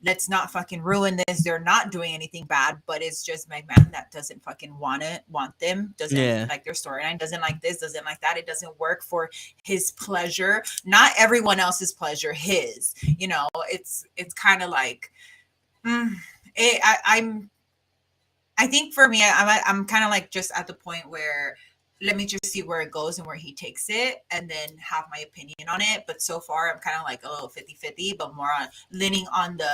let's not fucking ruin this. They're not doing anything bad, but it's just McMahon that doesn't fucking want them, doesn't like their storyline, doesn't like this, doesn't like that. It doesn't work for his pleasure, not everyone else's pleasure, his, it's kind of like, I think for me, I'm kind of like just at the point where let me just see where it goes and where he takes it and then have my opinion on it. But so far, I'm kind of like a little 50-50, but more on leaning on the,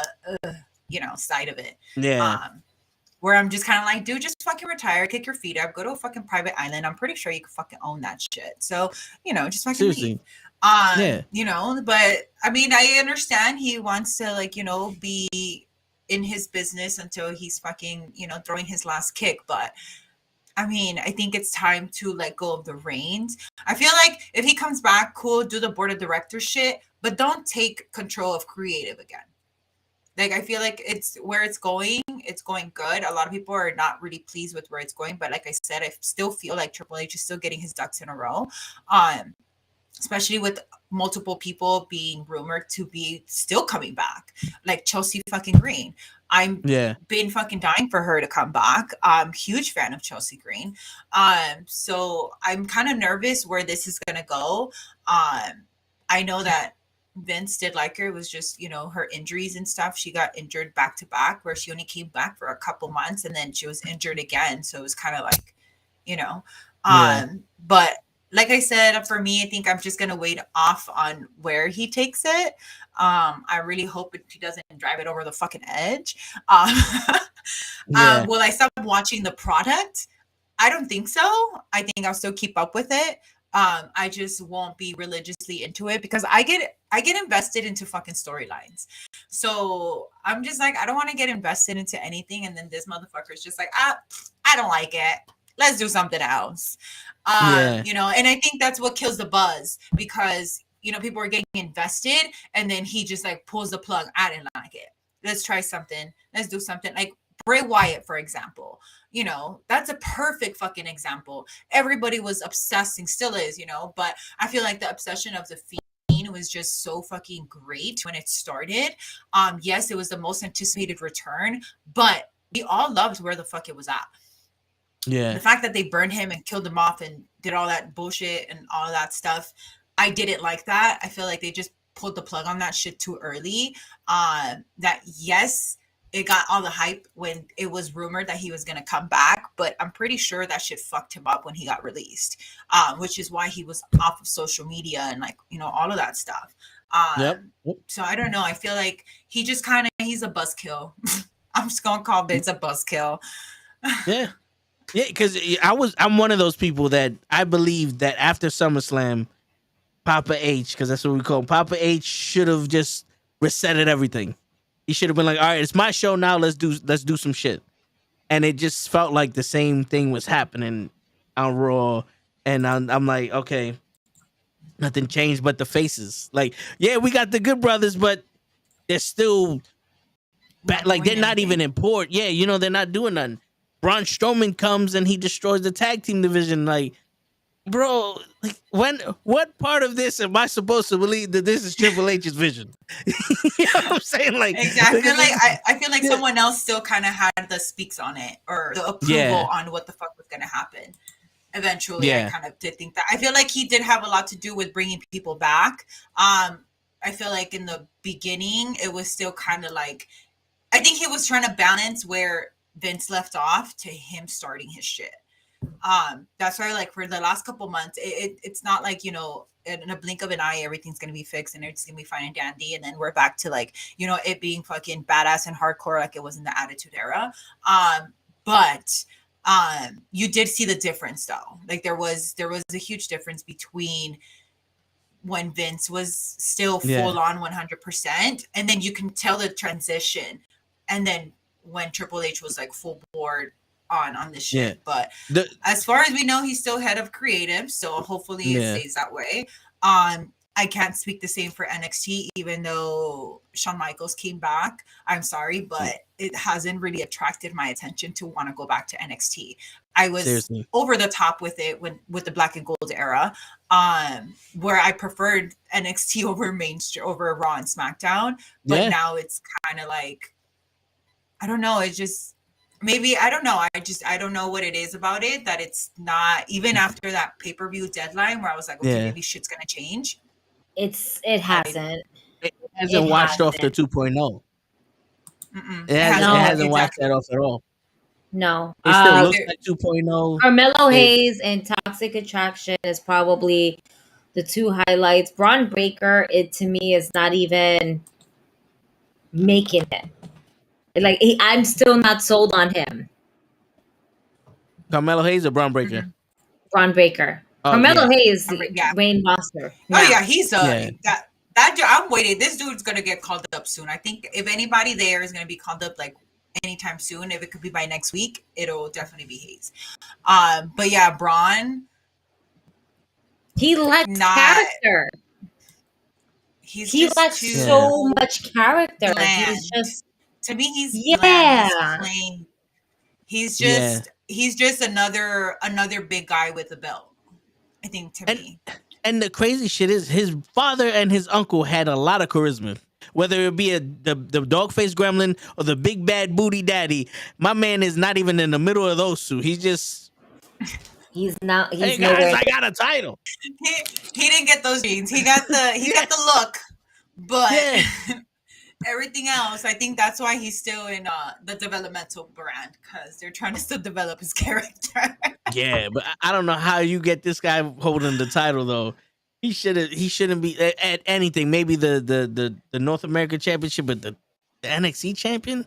side of it. Yeah. Where I'm just kind of like, dude, just fucking retire, kick your feet up, go to a fucking private island. I'm pretty sure you can fucking own that shit. So, just fucking Seriously. leave. Yeah. But I mean, I understand he wants to be in his business until he's fucking, throwing his last kick. But I mean, I think it's time to let go of the reins. I feel like if he comes back, cool, do the board of directors shit, but don't take control of creative again. Like, I feel like it's where it's going good. A lot of people are not really pleased with where it's going. But like I said, I still feel like Triple H is still getting his ducks in a row. Especially with multiple people being rumored to be still coming back, like Chelsea fucking Green. I'm been fucking dying for her to come back. I'm huge fan of Chelsea Green. So I'm kind of nervous where this is gonna go. I know that Vince did like her. It was just, her injuries and stuff. She got injured back to back, where she only came back for a couple months and then she was injured again. So it was kind of like, but like I said, for me, I think I'm just going to wait off on where he takes it. I really hope he doesn't drive it over the fucking edge. Will I stop watching the product? I don't think so. I think I'll still keep up with it. I just won't be religiously into it because I get invested into fucking storylines. So I'm just like, I don't want to get invested into anything. And then this motherfucker is just like, I don't like it. Let's do something else. And I think that's what kills the buzz because, people are getting invested and then he just like pulls the plug. I didn't like it. Let's try something. Let's do something. Like Bray Wyatt, for example, that's a perfect fucking example. Everybody was obsessing, still is, but I feel like the obsession of the Fiend was just so fucking great when it started. Yes, it was the most anticipated return, but we all loved where the fuck it was at. Yeah. The fact that they burned him and killed him off and did all that bullshit and all that stuff, I didn't like that. I feel like they just pulled the plug on that shit too early. That yes, it got all the hype when it was rumored that he was going to come back, but I'm pretty sure that shit fucked him up when he got released, which is why he was off of social media and all of that stuff. So I don't know. I feel like he just he's a buzzkill. I'm just going to call Vince a buzzkill. Yeah. Yeah, because I'm one of those people that I believe that after SummerSlam, Papa H, because that's what we call him, Papa H should have just resetted everything. He should have been like, all right, it's my show now. Let's do some shit. And it just felt like the same thing was happening on Raw. And I'm like, okay, nothing changed but the faces. Like, yeah, we got the Good Brothers, but they're still like they're not even important. Yeah, they're not doing nothing. Braun Strowman comes and he destroys the tag team division. Like, bro, what part of this am I supposed to believe that this is Triple H's vision? You know what I'm saying? Like, exactly. I feel like someone else still kind of had the speaks on it or the approval on what the fuck was going to happen. Eventually, I kind of did think that. I feel like he did have a lot to do with bringing people back. I feel like in the beginning, it was still kind of like, I think he was trying to balance where Vince left off to him starting his shit. That's why, like, for the last couple months, it's not like, in a blink of an eye, everything's gonna be fixed and it's gonna be fine and dandy, and then we're back to like, it being fucking badass and hardcore like it was in the Attitude Era. But you did see the difference though. Like there was a huge difference between when Vince was still full on 100%, and then you can tell the transition, and then when Triple H was like full board on this shit. But as far as we know, he's still head of creative, so hopefully it stays that way. I can't speak the same for NXT, even though Shawn Michaels came back. I'm sorry, but it hasn't really attracted my attention to want to go back to NXT. I was over the top with it with the Black and Gold era, where I preferred NXT over Raw and SmackDown. But now it's kind of like, I don't know. It's just maybe, I don't know. I don't know what it is about it that it's not, even after that pay-per-view deadline where I was like, okay, maybe shit's going to change. It hasn't. It hasn't watched off the 2.0. It hasn't watched that off at all. No. It still looks There- like 2.0. Carmelo It- Hayes and Toxic Attraction is probably the two highlights. Braun Breaker, it to me is not even making it. Like I'm still not sold on him. Carmelo Hayes or Braun Breaker? Mhm. Braun Breaker. Oh, Carmelo yeah. Hayes, Yeah. Wayne Foster. Oh yeah, he's Yeah. that dude, I'm waiting. This dude's gonna get called up soon. I think if anybody there is gonna be called up like anytime soon, if it could be by next week, it'll definitely be Hayes. But yeah, Braun, He lacks Not- character. he's He just lacks too so much character. bland. He's just To me, he's Yeah. bland. He's plain. He's Yeah. just another big guy with a belt. I think to And- me. And the crazy shit is his father and his uncle had a lot of charisma. Whether it be the dog-faced gremlin or the big bad booty daddy, my man is not even in the middle of those two. He's just, he's not he's hey guys, nowhere. I got a title. He didn't get those genes. He got the look, but Yeah. everything else, I think that's why he's still in the developmental brand, because they're trying to still develop his character. Yeah, but I don't know how you get this guy holding the title though. He shouldn't be at anything. Maybe the North American Championship, but the NXT champion.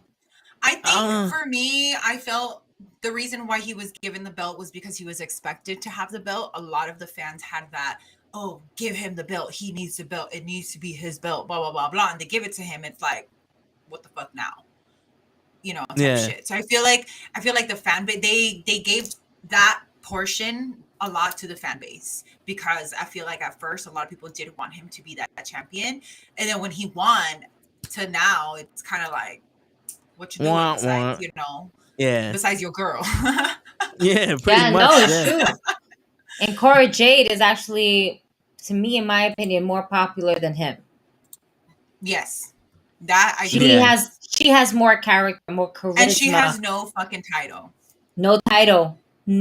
I think for me, I felt the reason why he was given the belt was because he was expected to have the belt. A lot of the fans had that, oh, give him the belt. He needs the belt. It needs to be his belt, blah, blah, blah, blah. And they give it to him. It's like, what the fuck now? Type shit. So I feel like the fan base, they gave that portion a lot to the fan base, because I feel like at first a lot of people did want him to be that champion. And then when he won to now, it's kind of like, what you doing besides, Yeah, besides your girl. yeah, pretty Yeah, much. no, it's yeah. true. And Cora Jade is actually, to me, in my opinion, more popular than him. Yes. That I She do. Yeah. has more character, more charisma. And she has no fucking title. no title.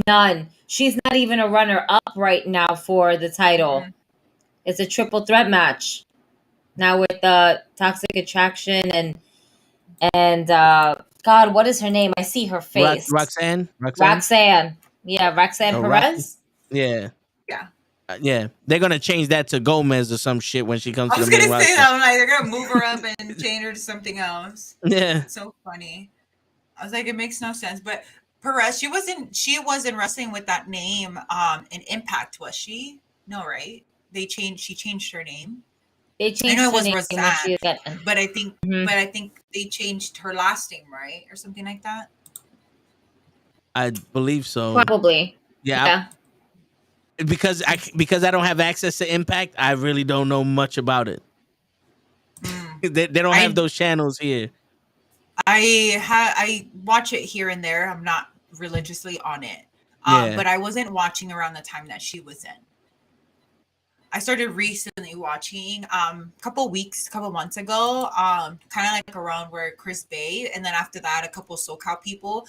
None. She's not even a runner up right now for the title. Mhm. It's a triple threat match. Now with the Toxic Attraction and God, what is her name? I see her face. Roxanne. Roxanne. Yeah, Roxanne Oh, Perez. Yeah. Yeah. Yeah, they're gonna change that to Gomez or some shit when she comes I to was the main gonna say roster. that. I'm like, they're gonna move her up and change her to something else. Yeah, So funny. I was like, it makes no sense. But Perez, she wasn't wrestling with that name in Impact, was she? No, right? She changed her name. They changed know it her was name when Roxanne. she got. But I think Mhm. they changed her last name, right? Or something like that. I believe so. Probably. Yeah, because I don't have access to Impact, I really don't know much about it. They don't have those channels here. I watch it here and there. I'm not religiously on it. Yeah. But I wasn't watching around the time that she was in. I started recently watching couple months ago, kind of like around where Chris Bay, and then after that a couple SoCal people,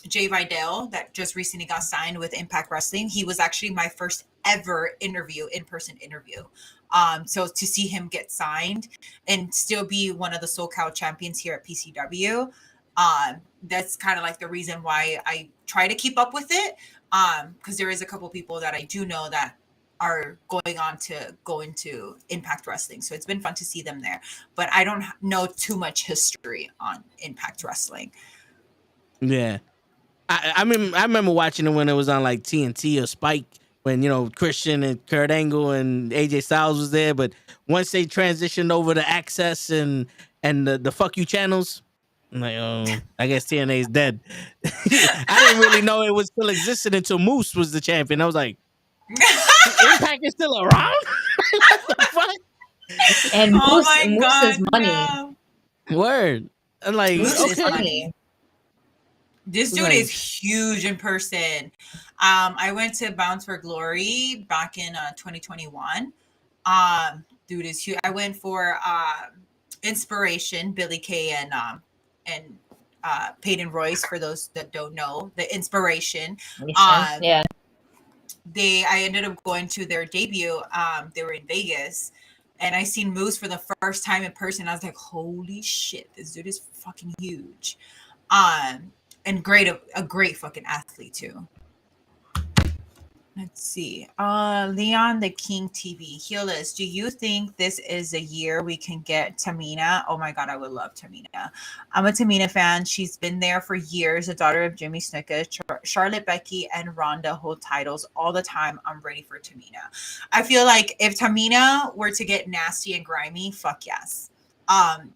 Jay Vidal, that just recently got signed with Impact Wrestling. He was actually my first ever in-person interview. So to see him get signed and still be one of the SoCal champions here at PCW, that's kind of like the reason why I try to keep up with it, because there is a couple people that I do know that are going on to go into Impact Wrestling. So it's been fun to see them there. But I don't know too much history on Impact Wrestling. Yeah, I remember watching it when it was on like TNT or Spike, when Christian and Kurt Angle and AJ Styles was there. But once they transitioned over to Access and the fuck you channels, I'm like, oh, I guess TNA is dead. I didn't really know it was still existing until Moose was the champion. I was like, Impact is still around? What the fuck? And Oh Moose, my Moose God, is money. no. Word. I'm like, Moose is okay. money. This dude is huge in person. I went to Bound for Glory back in 2021. Dude is huge. I went for Inspiration, Billy Kay and Peyton Royce, for those that don't know. The Inspiration. Yeah. I ended up going to their debut. They were in Vegas. And I seen Moose for the first time in person. I was like, holy shit, this dude is fucking huge. and a great fucking athlete too. Let's see. Leon the King TV. Healers, do you think this is a year we can get Tamina? Oh my God, I would love Tamina. I'm a Tamina fan. She's been there for years. The daughter of Jimmy Snuka. Charlotte, Becky, and Ronda hold titles all the time. I'm ready for Tamina. I feel like if Tamina were to get nasty and grimy, fuck yes.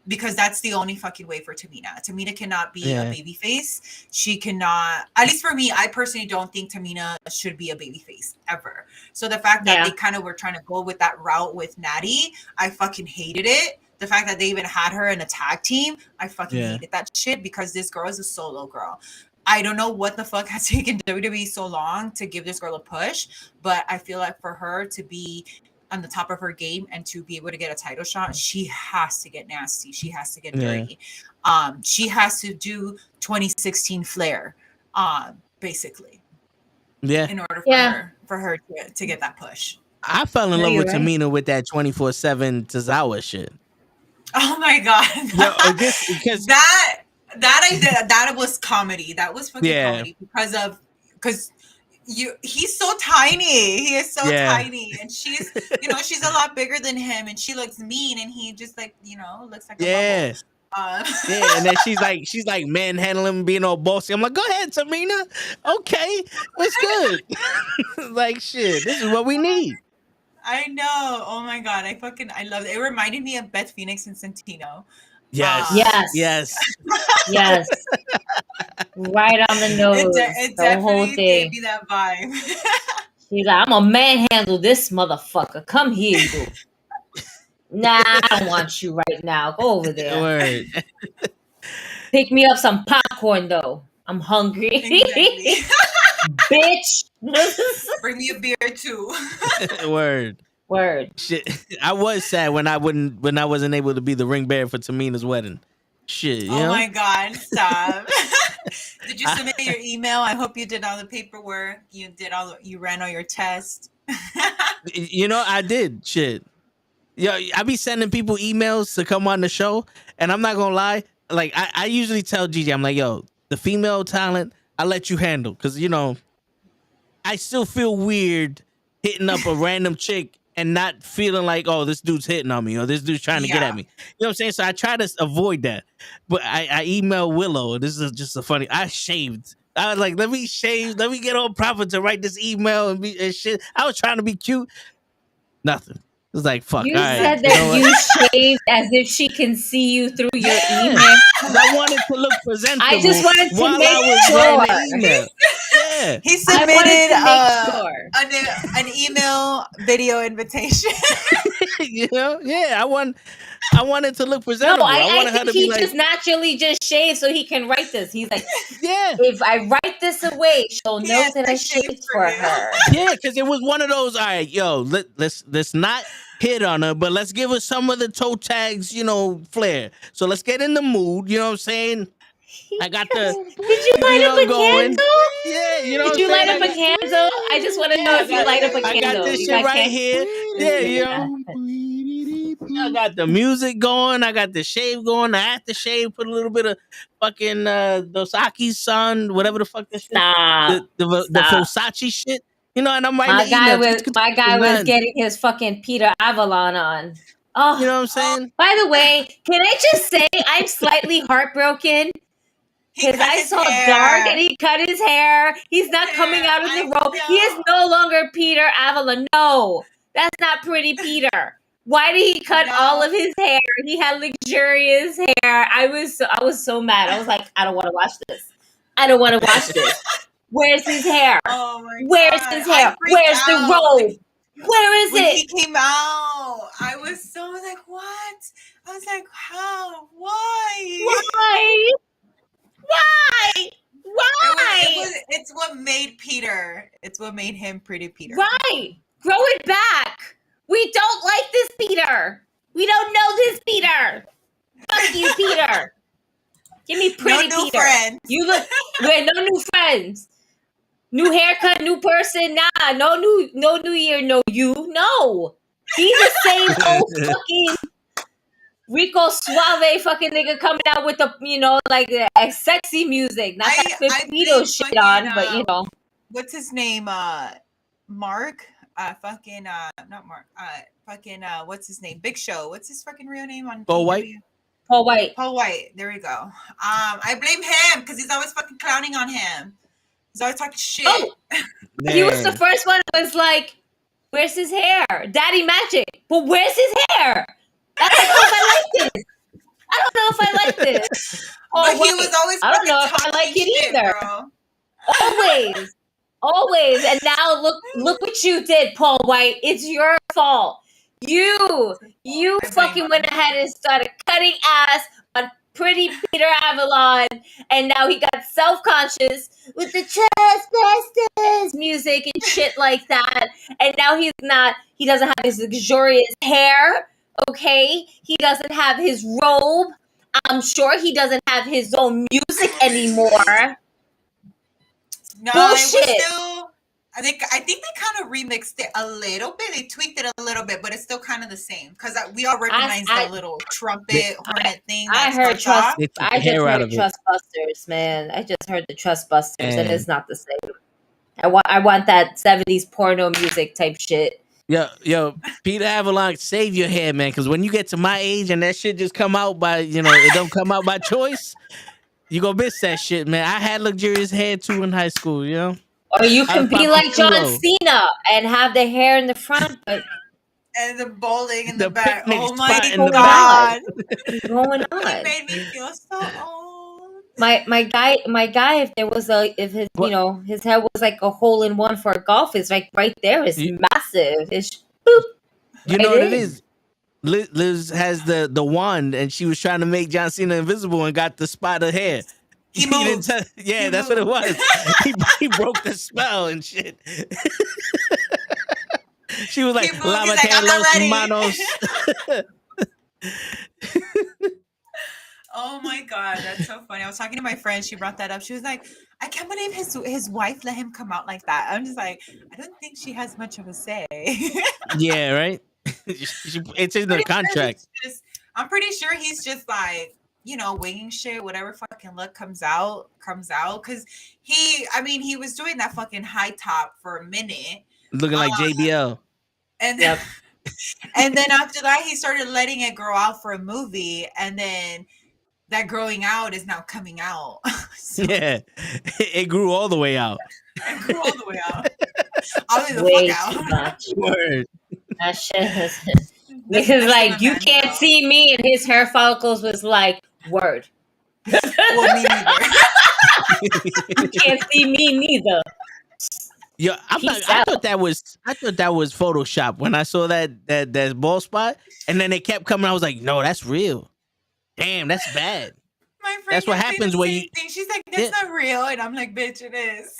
Because that's the only fucking way for Tamina. Tamina cannot be a baby face. She cannot, at least for me, I personally don't think Tamina should be a baby face ever. So the fact that they kind of were trying to go with that route with Natty, I fucking hated it. The fact that they even had her in a tag team, I fucking hated that shit because this girl is a solo girl. I don't know what the fuck has taken WWE so long to give this girl a push, but I feel like for her to be on the top of her game and to be able to get a title shot, she has to get nasty. She has to get dirty. She has to do 2016 Flair, basically. Yeah. In order for her to get that push. I fell in love with Tamina with that 24/7 Tozawa shit. Oh my God. Because that was comedy. That was fucking comedy because he's so tiny. He is so tiny, and she's she's a lot bigger than him, and she looks mean, and he just like looks like a bubble. And then she's like manhandling, being all bossy. I'm like, go ahead, Tamina. Okay, it's good. Like shit, this is what we need. I know. Oh my God, I love it. It reminded me of Beth Phoenix and Santino. Yes. Right on the nose. It the whole definitely thing. gave me that vibe. She's like, I'm gonna manhandle this motherfucker. Come here, you. Nah, I don't want you right now. Go over there. Word. Pick me up some popcorn, though. I'm hungry. Exactly. Bitch. Bring me a beer too. Word. Shit. I was sad when I wasn't able to be the ring bearer for Tamina's wedding. Shit. Oh my God, stop. Did you submit your email? I hope you did all the paperwork. You ran all your tests. I did. Shit. I be sending people emails to come on the show, and I'm not gonna lie. Like I usually tell Gigi, I'm like, yo, the female talent, I let you handle, because I still feel weird hitting up a random chick and not feeling like, oh, this dude's hitting on me or this dude's trying to get at me. You know what I'm saying? So I try to avoid that. But I emailed Willow. This is just a funny. I shaved. I was like, let me shave. Let me get all proper to write this email and shit. I was trying to be cute. Nothing. It was like, fuck. You all said right, that you shaved as if she can see you through your email. I wanted to look presentable. I just wanted to while make I was sure. writing the email. Yeah. He submitted sure. an email video invitation. I wanted to look presentable. No, I wanted her think to he be like, just naturally just shaved so he can write this. He's like, yeah. If I write this away, she'll know that I shaved for her. Yeah, because it was one of those. All right, yo, let's not hit on her, but let's give her some of the toe tags, flair. So let's get in the mood. You know what I'm saying? I got the. Did you light up a candle? Yeah, Did you light up a candle? I just want to know if you light up a candle. I got this shit right here. Yeah, I got the music going. I got the shave going. The aftershave. Put a little bit of fucking Dosaki's son, whatever the fuck this shit. Stop. The Fosachi shit. And I'm writing My guy was getting his fucking Peter Avalon on. Oh, you know what I'm saying? By the way, can I just say I'm slightly heartbroken? Because I saw Dark and he cut his hair. He's not coming out of the robe. He is no longer Peter Avalon. No, that's not pretty Peter. Why did he cut all of his hair? He had luxurious hair. I was so mad. I was like, I don't want to watch this. I don't want to watch this. Where's his hair? Oh my Where's God. his hair? Where's the robe? Where is when it? He came out. I was so like, what? I was like, how? Why? It's what made Peter. It's what made him pretty Peter. Right. Grow it back. We don't like this Peter. We don't know this Peter. Fuck you, Peter. Give me pretty no new Peter. Friends. You look. We're no new friends. New haircut, new person. Nah, no new year, no you. No. He's the same old fucking Rico Suave fucking nigga coming out with the, like sexy music, not that I Filipino think shit fucking, on, but what's his name? Mark. Fucking not Mark. Fucking what's his name? Big Show. What's his fucking real name on Paul White? PW? Paul White. Paul White. There we go. I blame him because he's always fucking clowning on him. He's always talking shit. Oh, he was the Man. first one who was like, "Where's his hair, Daddy Magic?" But where's his hair? I don't know if I like this. I don't know if I like this. But he was always I don't fucking know if I talking like it shit, either. bro. Always. And now look what you did, Paul White. It's your fault. You fucking went ahead and started cutting ass on pretty Peter Avalon, and now he got self-conscious with the Trespasters music and shit like that. And now he doesn't have his luxurious hair, okay? He doesn't have his robe. I'm sure he doesn't have his own music anymore. No, Bullshit. it was still. I think they kind of remixed it a little bit. They tweaked it a little bit, but it's still kind of the same because we all recognize the little trumpet hornet thing. I heard Trust. I just heard Trustbusters, man. I just heard the Trustbusters, and it's not the same. I want that 70s porno music type shit. Yo, Peter Avalon, save your hair, man, because when you get to my age and that shit just come out by, it don't come out by choice, you gonna miss that shit, man. I had luxurious hair too in high school, Or you can be like John Cena and have the hair in the front, but and the bowling in the back. picnic Oh my spot god! What's going on? It made me feel so old. My guy. If his his hair was like a hole in one for a golf, it's like right there. It's massive. It's boop. You know what it is? Liz has the wand, and she was trying to make John Cena invisible and got the spot of hair. He moved. That's what it was. he broke the spell and shit. She was like, "Lavate los manos." Oh my god, that's so funny. I was talking to my friend. She brought that up. She was like, "I can't believe his wife let him come out like that." I'm just like, I don't think she has much of a say. Yeah, right. It's in the contract. I'm pretty sure he's just like, winging shit. Whatever fucking look comes out. Because he was doing that fucking high top for a minute, looking like JBL. and then, and then after that, he started letting it grow out for a movie, and then that growing out is now coming out. So, yeah, it grew all the way out. it grew all the way out. I'll leave the Way fuck too out. much. Word. That shit is. Because like you can't see me, and his hair follicles was like word. Well, me neither. You can't see me neither. Yo, I thought that was Photoshop when I saw that bald spot, and then it kept coming. I was like, no, that's real. Damn, that's bad. My friend That's what happens when you. She's like, that's not real, and I'm like, bitch, it is.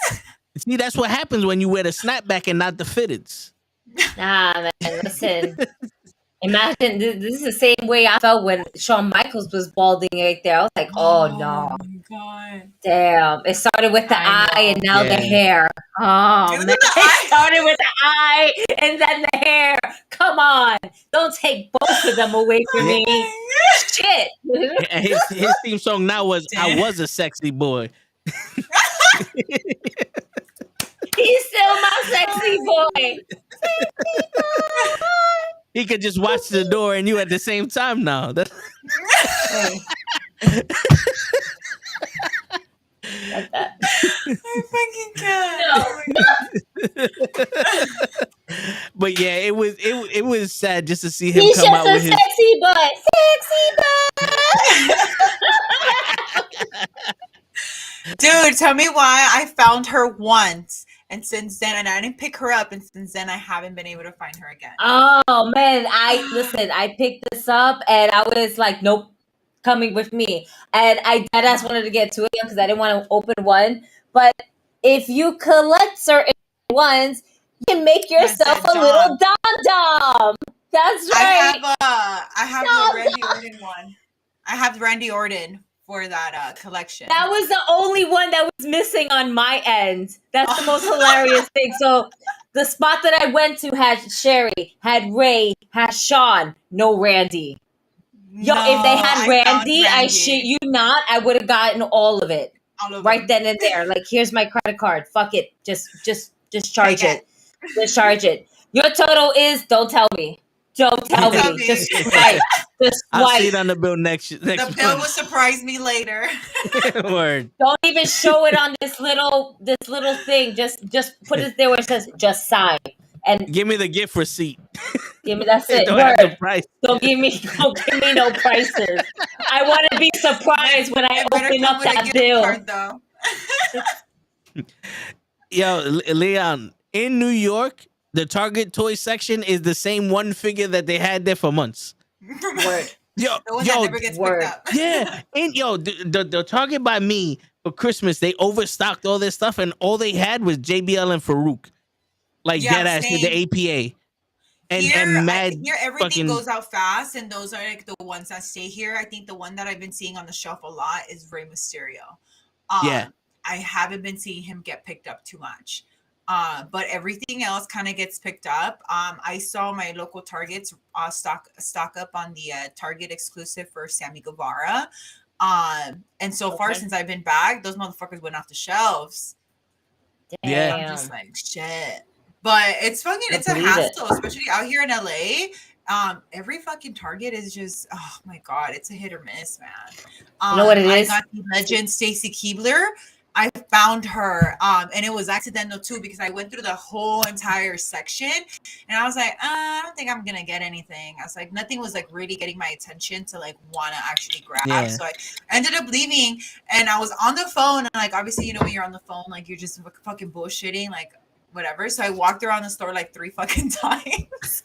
See, that's what happens when you wear the snapback and not the fitteds. Nah, man, listen. Imagine this is the same way I felt when Shawn Michaels was balding right there. I was like, oh no. My God. Damn. It started with the eye and now the hair. Oh man. It started with the eye and then the hair. Come on. Don't take both of them away from me. Shit. And his theme song now was I Was a Sexy Boy. He's still my sexy boy. He could just watch the door and you at the same time now. Like that. I fucking can't. But yeah, it was sad just to see him He's come out just with a his sexy boy. Sexy boy. Dude, tell me why I found her once, and since then, and I didn't pick her up, and since then I haven't been able to find her again. Oh man, I picked this up and I was like, nope, coming with me. And I deadass wanted to get two of them because I didn't want to open one. But if you collect certain ones, you can make yourself a little dom-dom. That's right. I have the Randy Orton one. I have Randy Orton for that collection. That was the only one that was missing on my end. That's the most hilarious thing. So the spot that I went to had Sherry, had Ray, had Sean, no Randy. Yo, No, if they had I found Randy, I Randy. shit you not, I would have gotten all of it All of right them. then and there. Like, here's my credit card. Fuck it. Just charge Take it. Just charge it. Your total is, don't tell me. Don't tell Don't tell me. me. Just swipe. Just I'll see swipe. it on the bill next The bill will month. surprise me later. Word. Don't even show it on this little thing. Just put it there where it says just sign. And Give me the gift receipt. give me that's it. Don't have the Word. price. Don't give me no prices. I want to be surprised when I It better open come up with a that gift bill. card, though. Yo, Leon, in New York, the Target toy section is the same one figure that they had there for months. Word. Yo, The one that never gets word. picked up. yeah, and yo, the Target by me for Christmas, they overstocked all this stuff, and all they had was JBL and Farouk, like Yeah, dead ass with same. the APA, and Here, mad here everything fucking goes out fast, and those are like the ones that stay here. I think the one that I've been seeing on the shelf a lot is Rey Mysterio. Yeah. I haven't been seeing him get picked up too much. But everything else kind of gets picked up. I saw my local Targets stock up on the Target exclusive for Sammy Guevara. And so far since I've been back, those motherfuckers went off the shelves. Yeah. I'm just like, shit. But it's fucking, it's a believe it. hassle, especially out here in LA. Every fucking Target is just, oh my God, it's a hit or miss, man. You know what it I is? got the legend Stacy Keebler. I found her, and it was accidental too, because I went through the whole entire section and I was like, I don't think I'm gonna get anything. I was like, nothing was like really getting my attention to like want to actually grab. Yeah. So I ended up leaving, and I was on the phone, and like, obviously, you know, when you're on the phone, like you're just fucking bullshitting, like whatever. So I walked around the store like 3 fucking times,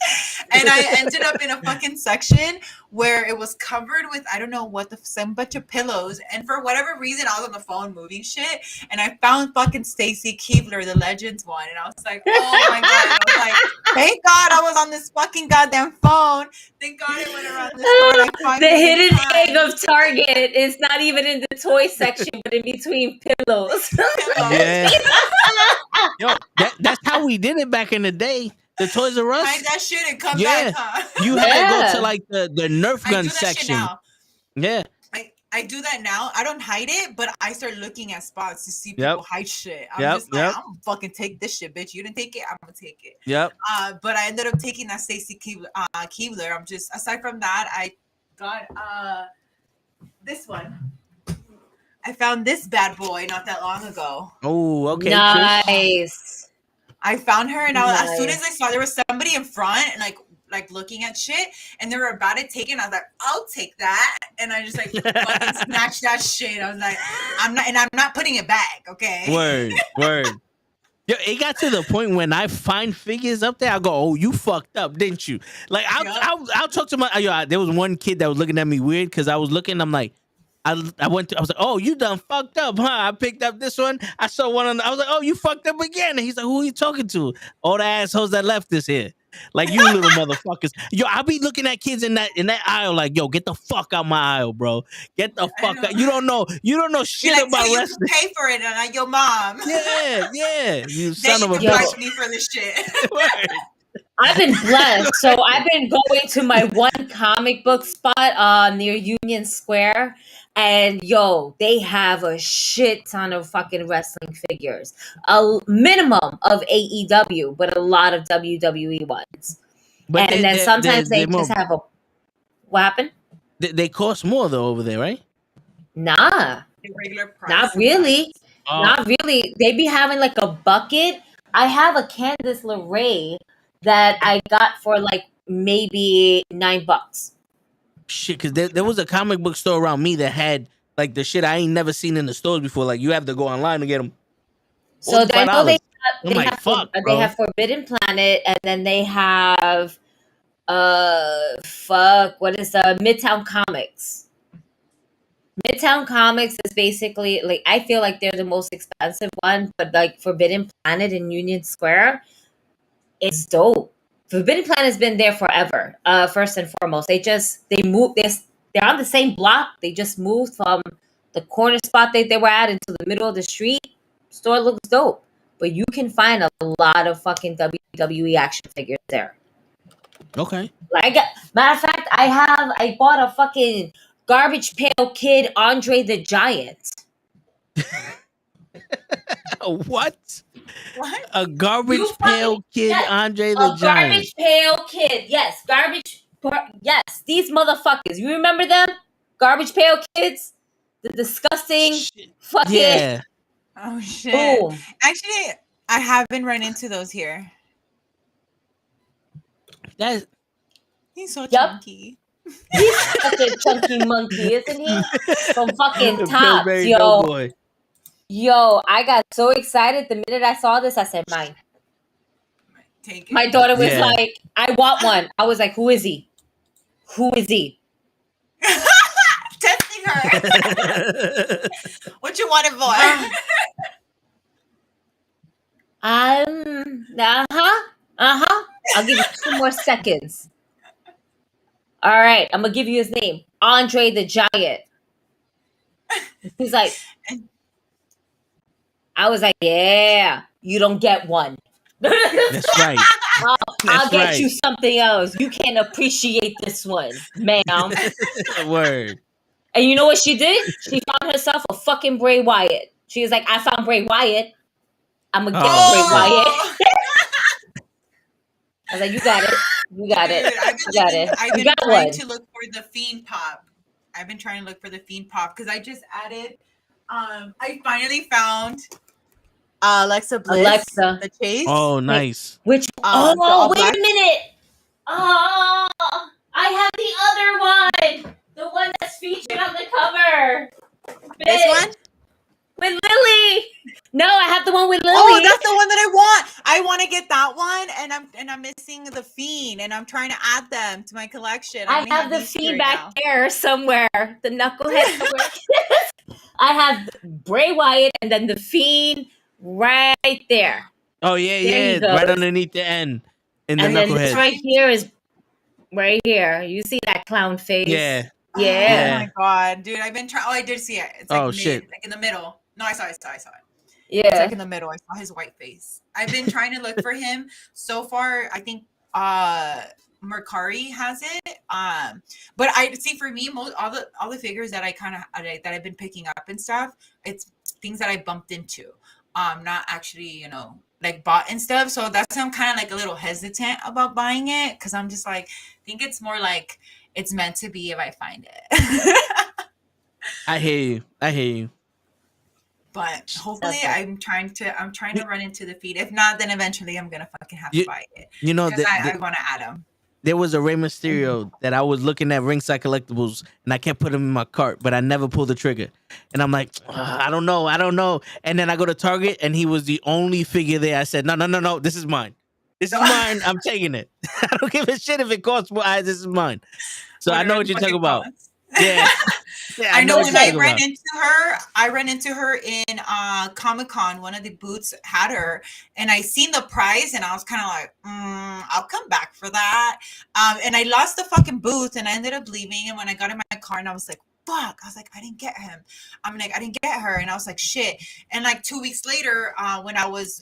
and I ended up in a fucking section where it was covered with, I don't know what, some bunch of pillows. And for whatever reason, I was on the phone moving shit, and I found fucking Stacy Keebler, the Legends one, and I was like, oh my God. And I was like, thank God I was on this fucking goddamn phone. Thank God I went around this store like 5 The million hidden times. egg of Target is not even in the toy section, but in between pillows. Yeah. Yo, that's how we did it back in the day. The Toys R Us. Hide that shit and come Yeah. back, huh? You had to go Yeah. to like the Nerf I gun do that shit section. now. Yeah. I do that now. I don't hide it, but I start looking at spots to see people Yep. hide shit. I'm Yep, just like, yep. I'm gonna fucking take this shit, bitch. You didn't take it, I'm gonna take it. Yep. But I ended up taking that Stacy Keebler. I'm just, aside from that, I got this one. I found this bad boy not that long ago. Oh, okay. Nice. I found her, and as soon Nice. as I saw there was somebody in front and like looking at shit, and they were about to take it, and I was like, I'll take that, and I just like fucking snatched that shit. I was like, I'm not putting it back, okay? Word. Yo, it got to the point when I find figures up there, I go, "Oh, you fucked up, didn't you?" Like, I'll talk to my. There was one kid that was looking at me weird because I was looking. I'm like, I was like, "Oh, you done fucked up, huh?" I picked up this one. I saw one. I was like, "Oh, you fucked up again." And he's like, "Who are you talking to?" All the assholes that left this here. Like, you little motherfuckers. Yo, I'll be looking at kids in that aisle like, yo, get the fuck out my aisle, bro. Get the fuck out. You don't know shit You're like, about so you wrestling. can pay for it, and not your mom. Yeah. You Then son you of a can bitch. charge me for this shit. I've been blessed. So I've been going to my one comic book spot near Union Square. And yo, they have a shit ton of fucking wrestling figures. A minimum of AEW, but a lot of WWE ones. But And then sometimes they they're more, just have a what happened? they cost more though over there, right? Nah. The regular price. Not really. Oh. Not really. They be having like a bucket. I have a Candice LeRae that I got for like maybe $9. Shit, because there was a comic book store around me that had like the shit I ain't never seen in the stores before. Like, you have to go online to get them. So I know they I'm like, have fuck, they bro. have Forbidden Planet, and then they have what is Midtown Comics. Midtown Comics is basically like, I feel like they're the most expensive one, but like Forbidden Planet in Union Square, it's dope. Forbidden Planet has been there forever. First and foremost, they moved. They're on the same block. They just moved from the corner spot that they were at into the middle of the street. Store looks dope, but you can find a lot of fucking WWE action figures there. Okay. Like, matter of fact, I bought a fucking Garbage Pail Kid Andre the Giant. What? What? A You garbage fucking pail kid, yes, Andre the a Giant. Garbage Pail Kid. Yes, yes, these motherfuckers. You remember them? Garbage Pail Kids, the disgusting Shit. fucking Yeah. Oh shit. boom. Actually, I haven't run into those here. That's He's so Yup. chunky. He's such a chunky monkey, isn't he? From fucking the tops, Pillsbury yo. Doughboy. Yo, I got so excited the minute I saw this. I said, mine. Take it. My daughter was Yeah. like, I want one. I was like, who is he? Who is he? Testing her. What you want it for? I'll give you 2 more seconds. All right, I'm gonna give you his name, Andre the Giant. He's like, I was like, yeah, you don't get one. That's right. I'll get right. you something else. You can't appreciate this one, ma'am. Word. And you know what she did? She found herself a fucking Bray Wyatt. She was like, I found Bray Wyatt. I'm gonna get Bray Wyatt. Oh, I was like, you got it. You got it. dude, You got it. I've You been got trying one. to look for the Fiend Pop. I've been trying to look for the Fiend Pop because I just added. I finally found Alexa Bliss, Alexa. the Chase. Oh, nice. Which? the Oh, all wait black. a minute. Oh, I have the other one. The one that's featured on the cover. This Bitch. one? With Lily. No, I have the one with Lily. Oh, that's the one that I want. I want to get that one, and I'm missing the Fiend, and I'm trying to add them to my collection. I only have the these two Fiend right back now. there somewhere. The Knucklehead somewhere. I have Bray Wyatt and then the Fiend right there. Oh yeah, There he yeah. Right goes. underneath the end. In the And then this knucklehead. right here is right here. You see that clown face? Yeah. Oh Yeah. my god, dude! I've been trying. Oh, I did see it. It's like Oh, mid, shit. like in the middle. No, I saw it. It's Yeah. like in the middle. I saw his white face. I've been trying to look for him. So far, I think Mercari has it. But I see for me, all the figures that that I've been picking up and stuff, it's things that I bumped into. Not actually, like bought and stuff. So that's why I'm kind of like a little hesitant about buying it because I'm just like, I think it's more like it's meant to be if I find it. I hear you. But hopefully That's I'm trying to run into the feed. If not, then eventually I'm gonna fucking have to You- buy it. You know Because that I want to add them. there was a Rey Mysterio that I was looking at Ringside Collectibles and I kept putting him in my cart, but I never pulled the trigger. And I'm like, I don't know. And then I go to Target and he was the only figure there. I said, no, this is mine. This is mine. I'm taking it. I don't give a shit if it costs more. This is mine. So I know what you're talking about. Yeah. Yeah, I know what when you're I talking ran about. into her, I ran into her in Comic-Con. One of the booths had her, and I seen the price, and I was kind of like, I'll come back for that. And I lost the fucking booth, and I ended up leaving. And when I got in my car, and I was like, fuck, I was like, I didn't get him. I'm like, I didn't get her, and I was like, shit. And like 2 weeks later, when I was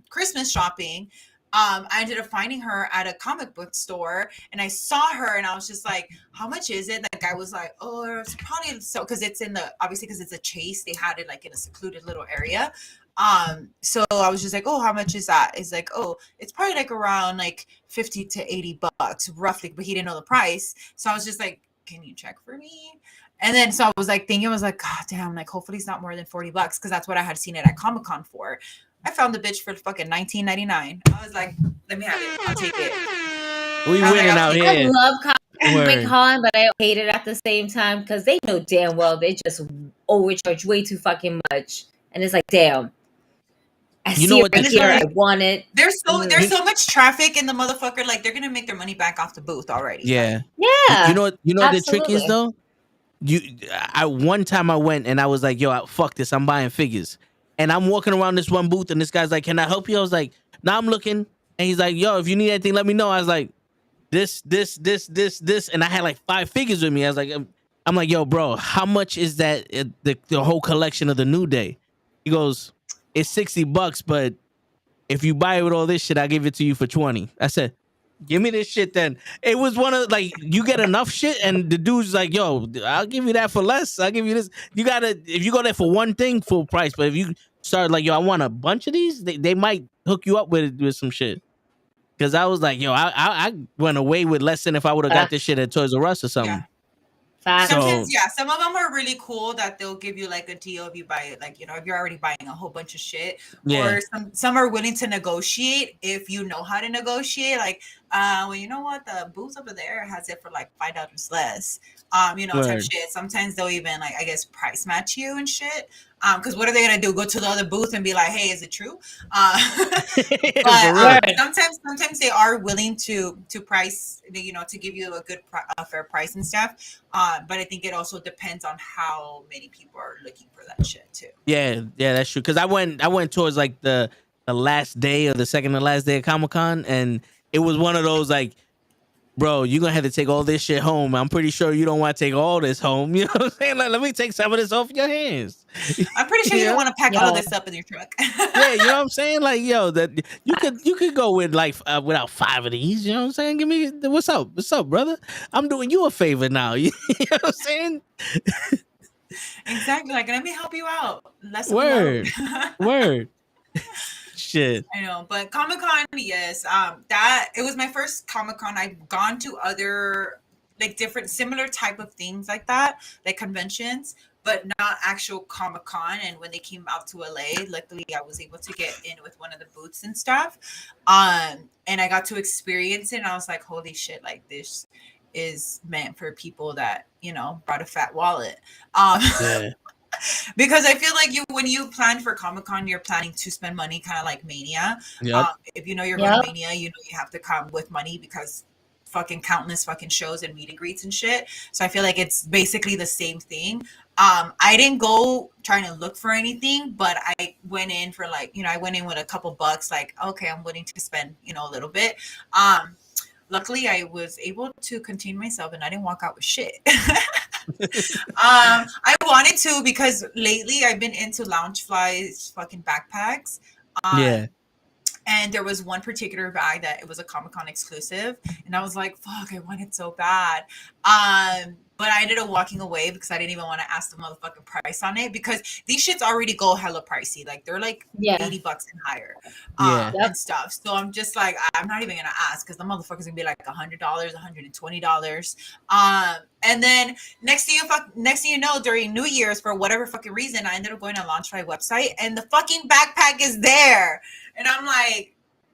Christmas shopping, I ended up finding her at a comic book store, and I saw her, and I was just like, how much is it? That guy was like, oh, it's probably so, because it's obviously because it's a Chase, they had it like in a secluded little area. So I was just like, oh, how much is that? It's like, oh, it's probably like around like 50 to 80 bucks roughly, but he didn't know the price. So I was just like, can you check for me? And then so I was like thinking, I was like, God damn, like hopefully it's not more than 40 bucks, because that's what I had seen it at Comic-Con for. I found the bitch for fucking $19.99. I was like, let me have it. I'll take it. We I was winning like, out okay. I here. love Word. Comic-Con, but I hate it at the same time because they know damn well they just overcharge way too fucking much. And it's like, damn. I You know see what it right this here. is? I want it. There's so much traffic in the motherfucker. Like they're gonna make their money back off the booth already. Yeah. Yeah. You know what the trick is absolutely. though? One time I went and I was like, yo, fuck this, I'm buying figures. And I'm walking around this one booth and this guy's like, can I help you? I was like, nah, I'm looking. And he's like, yo, if you need anything, let me know. I was like, this. And I had like 5 figures with me. I was like, I'm like, yo, bro, how much is that? The whole collection of the New Day? He goes, it's $60, but if you buy it with all this shit, I'll give it to you for 20. I said, Give me this shit then. It was one of like you get enough shit and the dude's like, yo, I'll give you that for less. I'll give you this. You gotta if you go there for one thing, full price. But if you start like, yo, I want a bunch of these, they might hook you up with some shit. Cause I was like, yo, I went away with less than if I would have got this shit at Toys R Us or something. Yeah. Facts. Sometimes, yeah, some of them are really cool that they'll give you like a deal if you buy it, like, you know, if you're already buying a whole bunch of shit. Yeah. Or some are willing to negotiate if you know how to negotiate. Like, well, you know what, the booth over there has it for like $5 less. You know, type Word. shit. Sometimes they'll even like, I guess, price match you and shit. Because what are they gonna do? Go to the other booth and be like, "Hey, is it true?" But sometimes they are willing to price, you know, to give you a fair price and stuff. But I think it also depends on how many people are looking for that shit too. Yeah, that's true. Cause I went towards like the last day or the second to last day of Comic-Con, and it was one of those like, bro, you're gonna have to take all this shit home. I'm pretty sure you don't want to take all this home. You know what I'm saying? Like, let me take some of this off your hands. I'm pretty sure you don't want to pack all of this up in your truck. Yeah, you know what I'm saying? Like, yo, that you could go with like without 5 of these. You know what I'm saying? Give me what's up, brother? I'm doing you a favor now. You know what I'm saying? Exactly. Like, let me help you out. Word. Shit. I know, but Comic-Con, yes. That it was my first Comic-Con. I've gone to other like different similar type of things like that, like conventions, but not actual Comic-Con. And when they came out to LA, luckily I was able to get in with one of the booths and stuff. And I got to experience it, and I was like, holy shit, like this is meant for people that, you know, brought a fat wallet. Yeah. Because I feel like when you plan for Comic-Con, you're planning to spend money, kind of like Mania. Yep. If you know you're going to Mania, you know you have to come with money because fucking countless fucking shows and meet and greets and shit. So I feel like it's basically the same thing. I didn't go trying to look for anything, but I went in for like, you know, I went in with a couple bucks, like, okay, I'm willing to spend, you know, a little bit. Luckily, I was able to contain myself and I didn't walk out with shit. I wanted to because lately I've been into Loungefly's fucking backpacks. Yeah. And there was one particular bag that it was a Comic-Con exclusive, and I was like, fuck, I want it so bad. But I ended up walking away because I didn't even want to ask the motherfucking price on it, because these shits already go hella pricey. Like they're like $80 and higher and stuff. So I'm just like, I'm not even gonna ask because the motherfucker's gonna be like $100, $120. And then next thing you know, during New Year's, for whatever fucking reason, I ended up going on Launchfly website and the fucking backpack is there. And I'm like,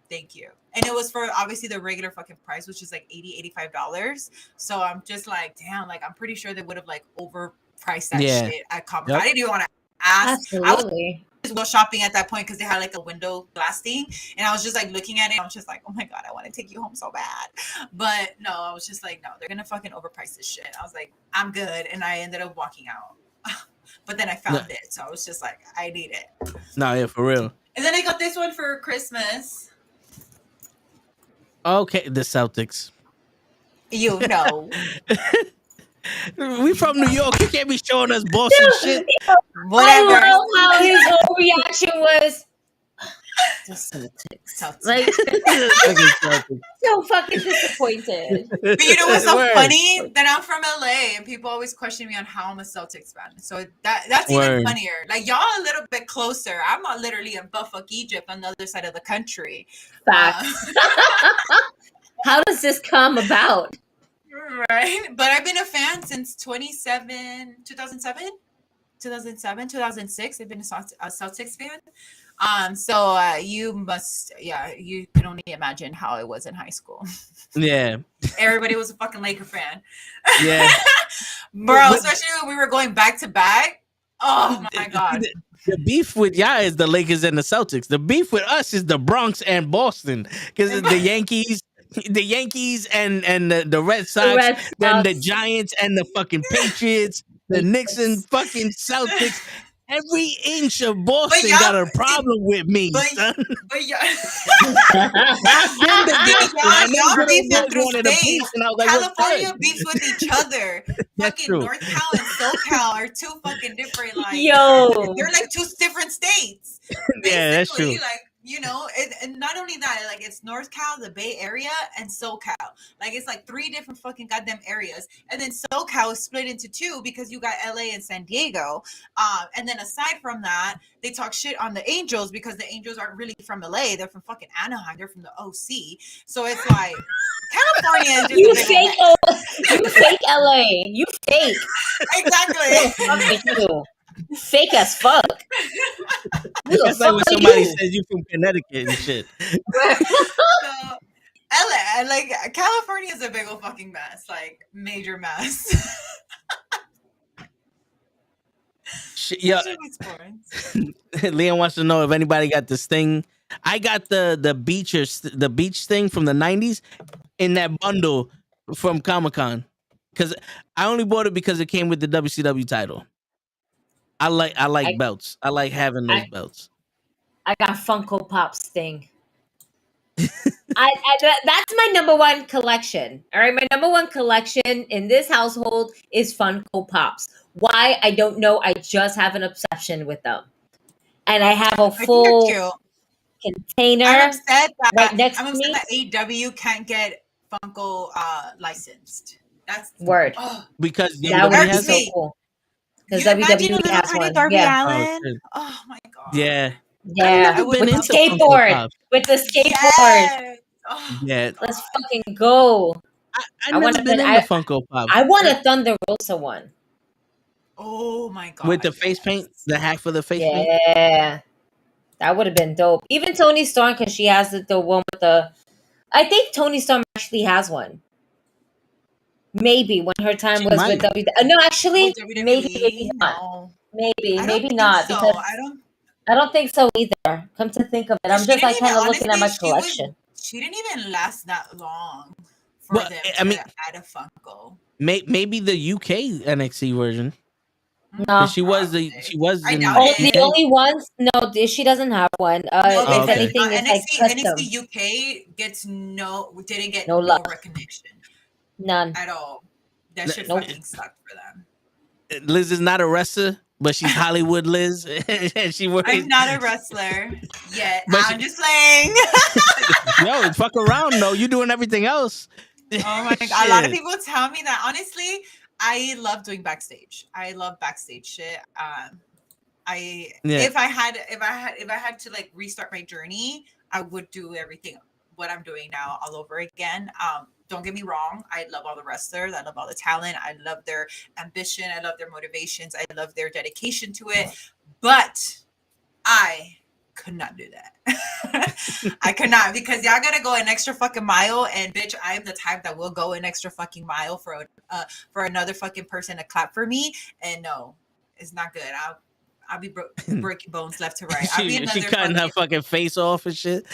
thank you. And it was for obviously the regular fucking price, which is like $80, $85. So I'm just like, damn, like I'm pretty sure they would have like overpriced that shit at Comic-Con. I didn't even want to ask. Absolutely. I was go shopping at that point because they had like a window glass thing, and I was just like looking at it. I was just like, oh my god, I want to take you home so bad. But no, I was just like, no, they're gonna fucking overprice this shit. I was like, I'm good, and I ended up walking out. But then I found it, so I was just like, I need it. No, yeah, for real. And then I got this one for Christmas. Okay, the Celtics. You know. We from New York. You can't be showing us Boston shit. Whatever. I love how his whole reaction was the Celtics. Like, so fucking disappointed. But you know what's so funny? That I'm from LA and people always question me on how I'm a Celtics fan. So that's even funnier. Like, y'all a little bit closer. I'm not literally in Buffalo, Egypt, on the other side of the country. Facts. How does this come about? Right. But I've been a fan since 2007, 2006. I've been a Celtics fan. So you can only imagine how it was in high school. Yeah. Everybody was a fucking Laker fan. Yeah. Bro, especially when we were going back to back. Oh my God. The beef with y'all is the Lakers and the Celtics. The beef with us is the Bronx and Boston. Because the Yankees and the Red Sox, then the Giants and the fucking Patriots, the Knicks and fucking Celtics. Every inch of Boston got a problem with me, son. But y'all beefing through states. California beefs with each other. Fucking North Cal and SoCal are two fucking different, like, they're like two different states. Yeah, that's true. Like, You know, and not only that, like it's North Cal, the Bay Area, and SoCal. Like it's like 3 different fucking goddamn areas. And then SoCal is split into 2 because you got LA and San Diego. And then aside from that, they talk shit on the Angels because the Angels aren't really from LA. They're from fucking Anaheim. They're from the OC. So it's like California is just You a big fake, you fake LA. You fake. Exactly. Fuck with you. Fake as fuck. Who the That's like fuck when are somebody you? says you from Connecticut and shit. So LA, like California is a big old fucking mess, like major mess. Yeah, Especially with sports. Leon wants to know if anybody got this thing. I got the beach thing from the 90s in that bundle from Comic-Con. Because I only bought it because it came with the WCW title. I like belts. I like having those belts. I got Funko Pop's thing. That's my number one collection. All right, my number one collection in this household is Funko Pops. Why? I don't know. I just have an obsession with them, and I have a I think they're full cute. container I'm upset that right next to I'm me. upset that AW can't get Funko licensed. That's Word. Because That WWE would be has so it? cool. Because You imagine a WWE little has tiny one. Darby Yeah. Allen. shit. Oh my god. Yeah. Yeah. never been With the into Funko skateboard. Pops. With the skateboard. Yes. Oh, Yeah. Let's fucking go. I want never been into Funko Pops. I want a Thunder Rosa one. oh my god. With the face paint, the half of the face paint. Yeah. That would have been dope. Even Tony Storm, because she has the one with the. I think Tony Storm actually has one. Maybe when her time She was might. with WWE. No, actually, With WWE, maybe not. no. Maybe, I don't maybe think not. so. Because I don't don't think so either. Come to think of it, I'm she just didn't like even kind of looking at my honestly collection. she didn't even last that long for Well, them I to mean, add a Funko. maybe the UK NXT version. No. Because she was Probably. I in doubt Oh, it. the only ones? No, she doesn't have one. No, Oh, If because okay. anything, it's like NXT custom. UK didn't get No no love. recognition None. at all. That shit Nope. fucking sucked for them. Liz is not a wrestler, but she's Hollywood Liz. And she works. I'm not a wrestler yet. But I'm just playing. Yo, fuck around though. You doing everything else. Oh my god! A lot of Shit. people tell me that. Honestly, I love doing backstage. I love backstage shit. Yeah. If I had to like restart my journey, I would do everything what I'm doing now all over again. Don't get me wrong. I love all the wrestlers. I love all the talent. I love their ambition. I love their motivations. I love their dedication to it. But I could not do that. I could not, because y'all gotta go an extra fucking mile, and bitch, I'm the type that will go an extra fucking mile for another fucking person to clap for me. And no, it's not good. I'll be breaking bones left to right. I'll be she cutting her fucking face off and shit.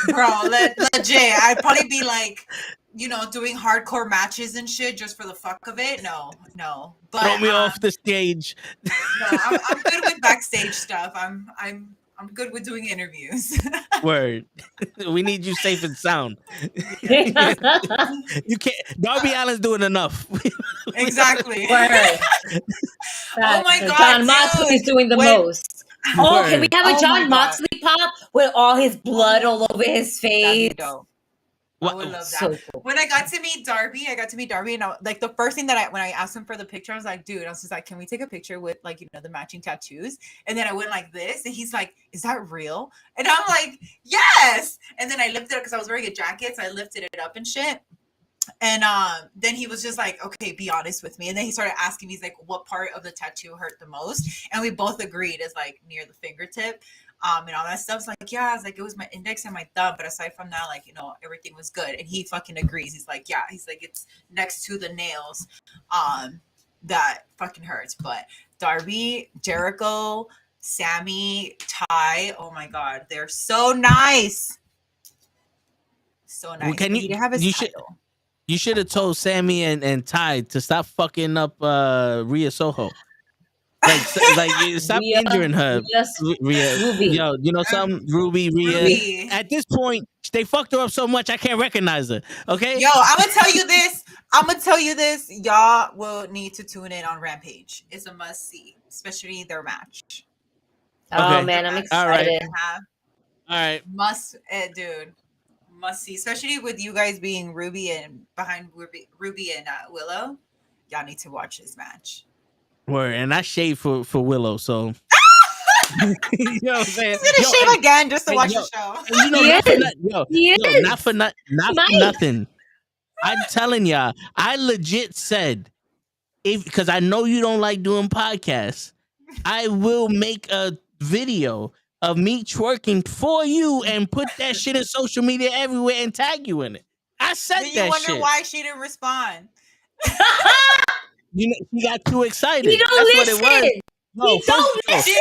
bro. Legit, I'd probably be like, doing hardcore matches and shit just for the fuck of it. No. But Throw me off the stage. No, I'm good with backstage stuff. I'm good with doing interviews. Word. We need you safe and sound. Word. You can't. Darby Allin's doing enough. Exactly. Oh my God, John dude. Moxley's doing the most. Oh, can we Word. have a Oh John my God. Moxley pop with all his blood all over his That'd face? be dope. I What- would love that. So cool. When I got to meet Darby, and like the first thing that when I asked him for the picture, I was like, dude, I was just like, can we take a picture with like, the matching tattoos? And then I went like this, and he's like, is that real? And I'm like, yes. And then I lifted it because I was wearing a jacket, so I lifted it up and shit. And then he was just like, okay, be honest with me. And then he started asking me, he's like, what part of the tattoo hurt the most? And we both agreed it's like near the fingertip. And all that stuff's like, yeah, it's like it was my index and my thumb, but aside from that, like, everything was good. And he fucking agrees. He's like, yeah, he's like, it's next to the nails that fucking hurts. But Darby, Jericho, Sammy, Ty, oh my god, they're so nice. So nice. Well, can But he you- didn't have his you should- title. You should have told Sammy and Ty to stop fucking up Rhea Soho. Like stop Rhea- injuring her. Rhea. Ruby. Yo, you know something? Ruby, Rhea. Ruby. At this point, they fucked her up so much I can't recognize her. Okay? Yo, I'm gonna tell you this. Y'all will need to tune in on Rampage. It's a must see, especially their match. Oh Okay. man, I'm Their match All right. excited. that they have. All right. Dude. Must see, especially with you guys being Ruby and behind Ruby and Willow. Y'all need to watch this match. Word. And I shade for Willow, so you know what I'm saying? He's gonna shave again just to watch yo, the show. and you know, He not for is. nothing. He Yo, is. not for Mike. nothing. I'm telling y'all, I legit said, because I know you don't like doing podcasts, I will make a video of me twerking for you and put that shit in social media everywhere and tag you in it. I said Then you that wonder shit. why she didn't respond. You know, she got too excited. He don't That's listen. what it was. No, He don't listen.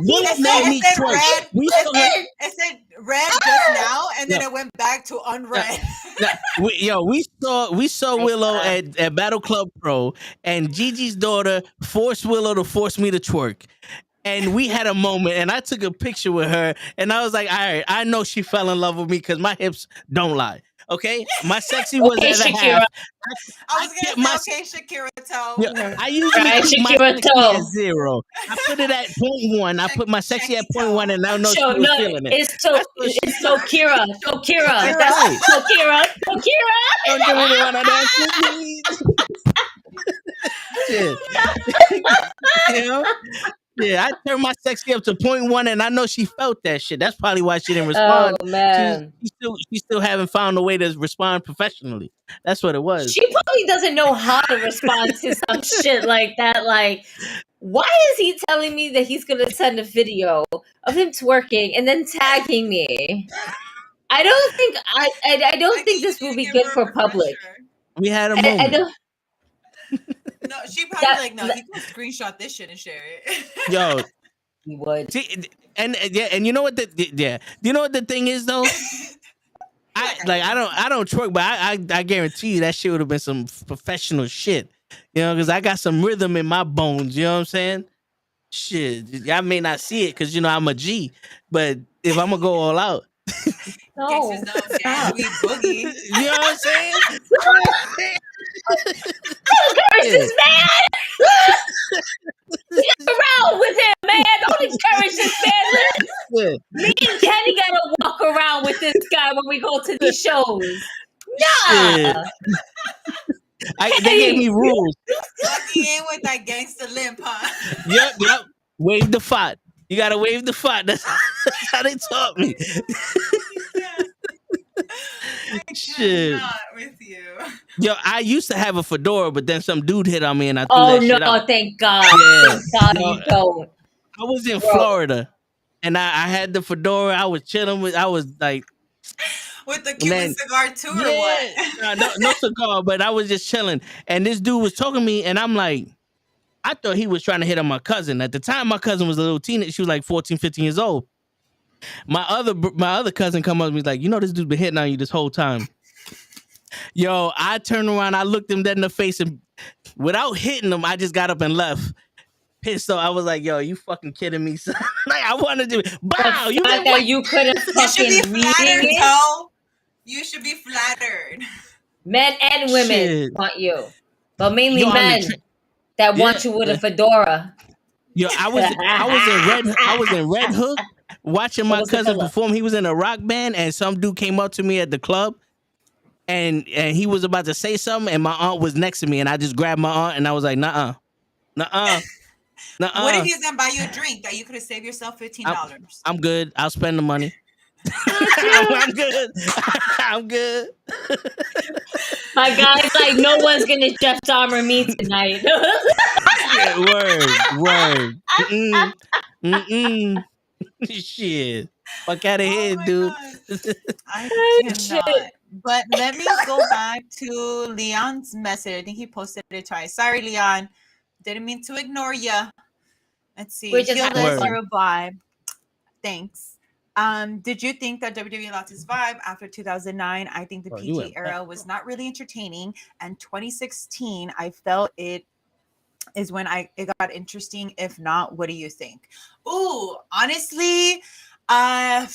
Willow made me twerk. It said red just now, and then it went back to unread. We saw Willow at Battle Club Pro, and Gigi's daughter forced Willow to force me to twerk. And we had a moment, and I took a picture with her, and I was like, all right, I know she fell in love with me because my hips don't lie. Okay? My sexy was Okay, at a Shakira. half. I was gonna say, okay, Shakira toe. Yeah, I usually Right, keep my Shakira sexy toe. at 0. I put it at 0.1. I put my sexy at 0.1, and I know she So, was no, feeling it. it's Tokira. Tokira. That's That's right. Tokira. Don't give me the one of that. Shit. You know? Yeah, I turned my sexy up to 0.1, and I know she felt that shit. That's probably why she didn't respond. Oh man, She still haven't found a way to respond professionally. That's what it was. she probably doesn't know how to respond to some shit like that. Like, why is he telling me that he's gonna send a video of him twerking and then tagging me? I don't think I don't think this will be good for public. We had a I moment. don't. No, she probably he can screenshot this shit and share it. Yo, he would. See, and you know what you know what the thing is though? I don't twerk, but I guarantee you that shit would have been some professional shit. You know, because I got some rhythm in my bones. You know what I'm saying? Shit, I may not see it because you know I'm a G, but if I'm gonna go all out, No, stop. We boogie. you know what I'm saying? Encourage this man. Get around with him, man. Don't encourage this man. Yeah. Me and Kenny gotta walk around with this guy when we go to these shows. Shit. Nah. They gave me rules. Walking in with that gangster limp, huh? Yep. Wave the fart. You gotta wave the fart. That's how they taught me. Shit. With you. Yo, I used to have a fedora, but then some dude hit on me and I threw Oh that shit no! out. Thank God. Yeah. Thank God No, you don't. I was in Bro. Florida and I had the fedora. I was chilling I was like with the Cuban cigar too, or what? No cigar, but I was just chilling. And this dude was talking to me, and I'm like, I thought he was trying to hit on my cousin. At the time, my cousin was a little teenager. She was like 14, 15 years old. My other cousin come up to me like, you know, this dude's been hitting on you this whole time. Yo, I turned around, I looked him dead in the face, and without hitting him, I just got up and left. Pissed off. I was like, yo, you fucking kidding me, son? Like, I wanted to bow. The fact that you couldn't fucking you should be flattered, read it. Toe. You should be flattered. Men and women Shit. want you, but mainly Yo, men that want you with a fedora. Yo, I was in Red Hook watching my cousin perform. He was in a rock band, and some dude came up to me at the club, and he was about to say something, and my aunt was next to me, and I just grabbed my aunt, and I was like, nuh-uh. What if he's gonna buy you a drink that you could have saved yourself $15? I'm good. I'll spend the money. I'm good. I'm good. My guy's like, no one's gonna Jeff Dahmer me tonight. Yeah, word. Shit. Fuck out of here, dude. I cannot. But let me go back to Leon's message. I think he posted it twice. Sorry, Leon. Didn't mean to ignore you. Let's see. We just Feel had this word. zero vibe. Thanks. Did you think that WWE lost its vibe after 2009? I think the PG era was not really entertaining, and 2016, I felt it is when it got interesting. If not, what do you think? Ooh, honestly, I'm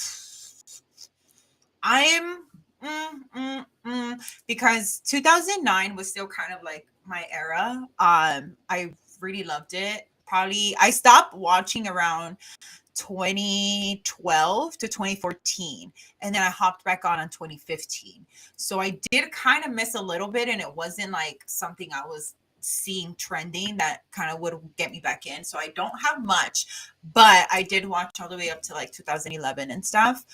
because 2009 was still kind of like my era. I really loved it. probably I stopped watching around 2012 to 2014, and then I hopped back on 2015. So I did kind of miss a little bit, and it wasn't like something I was seeing trending that kind of would get me back in. So I don't have much, but I did watch all the way up to like 2011 and stuff.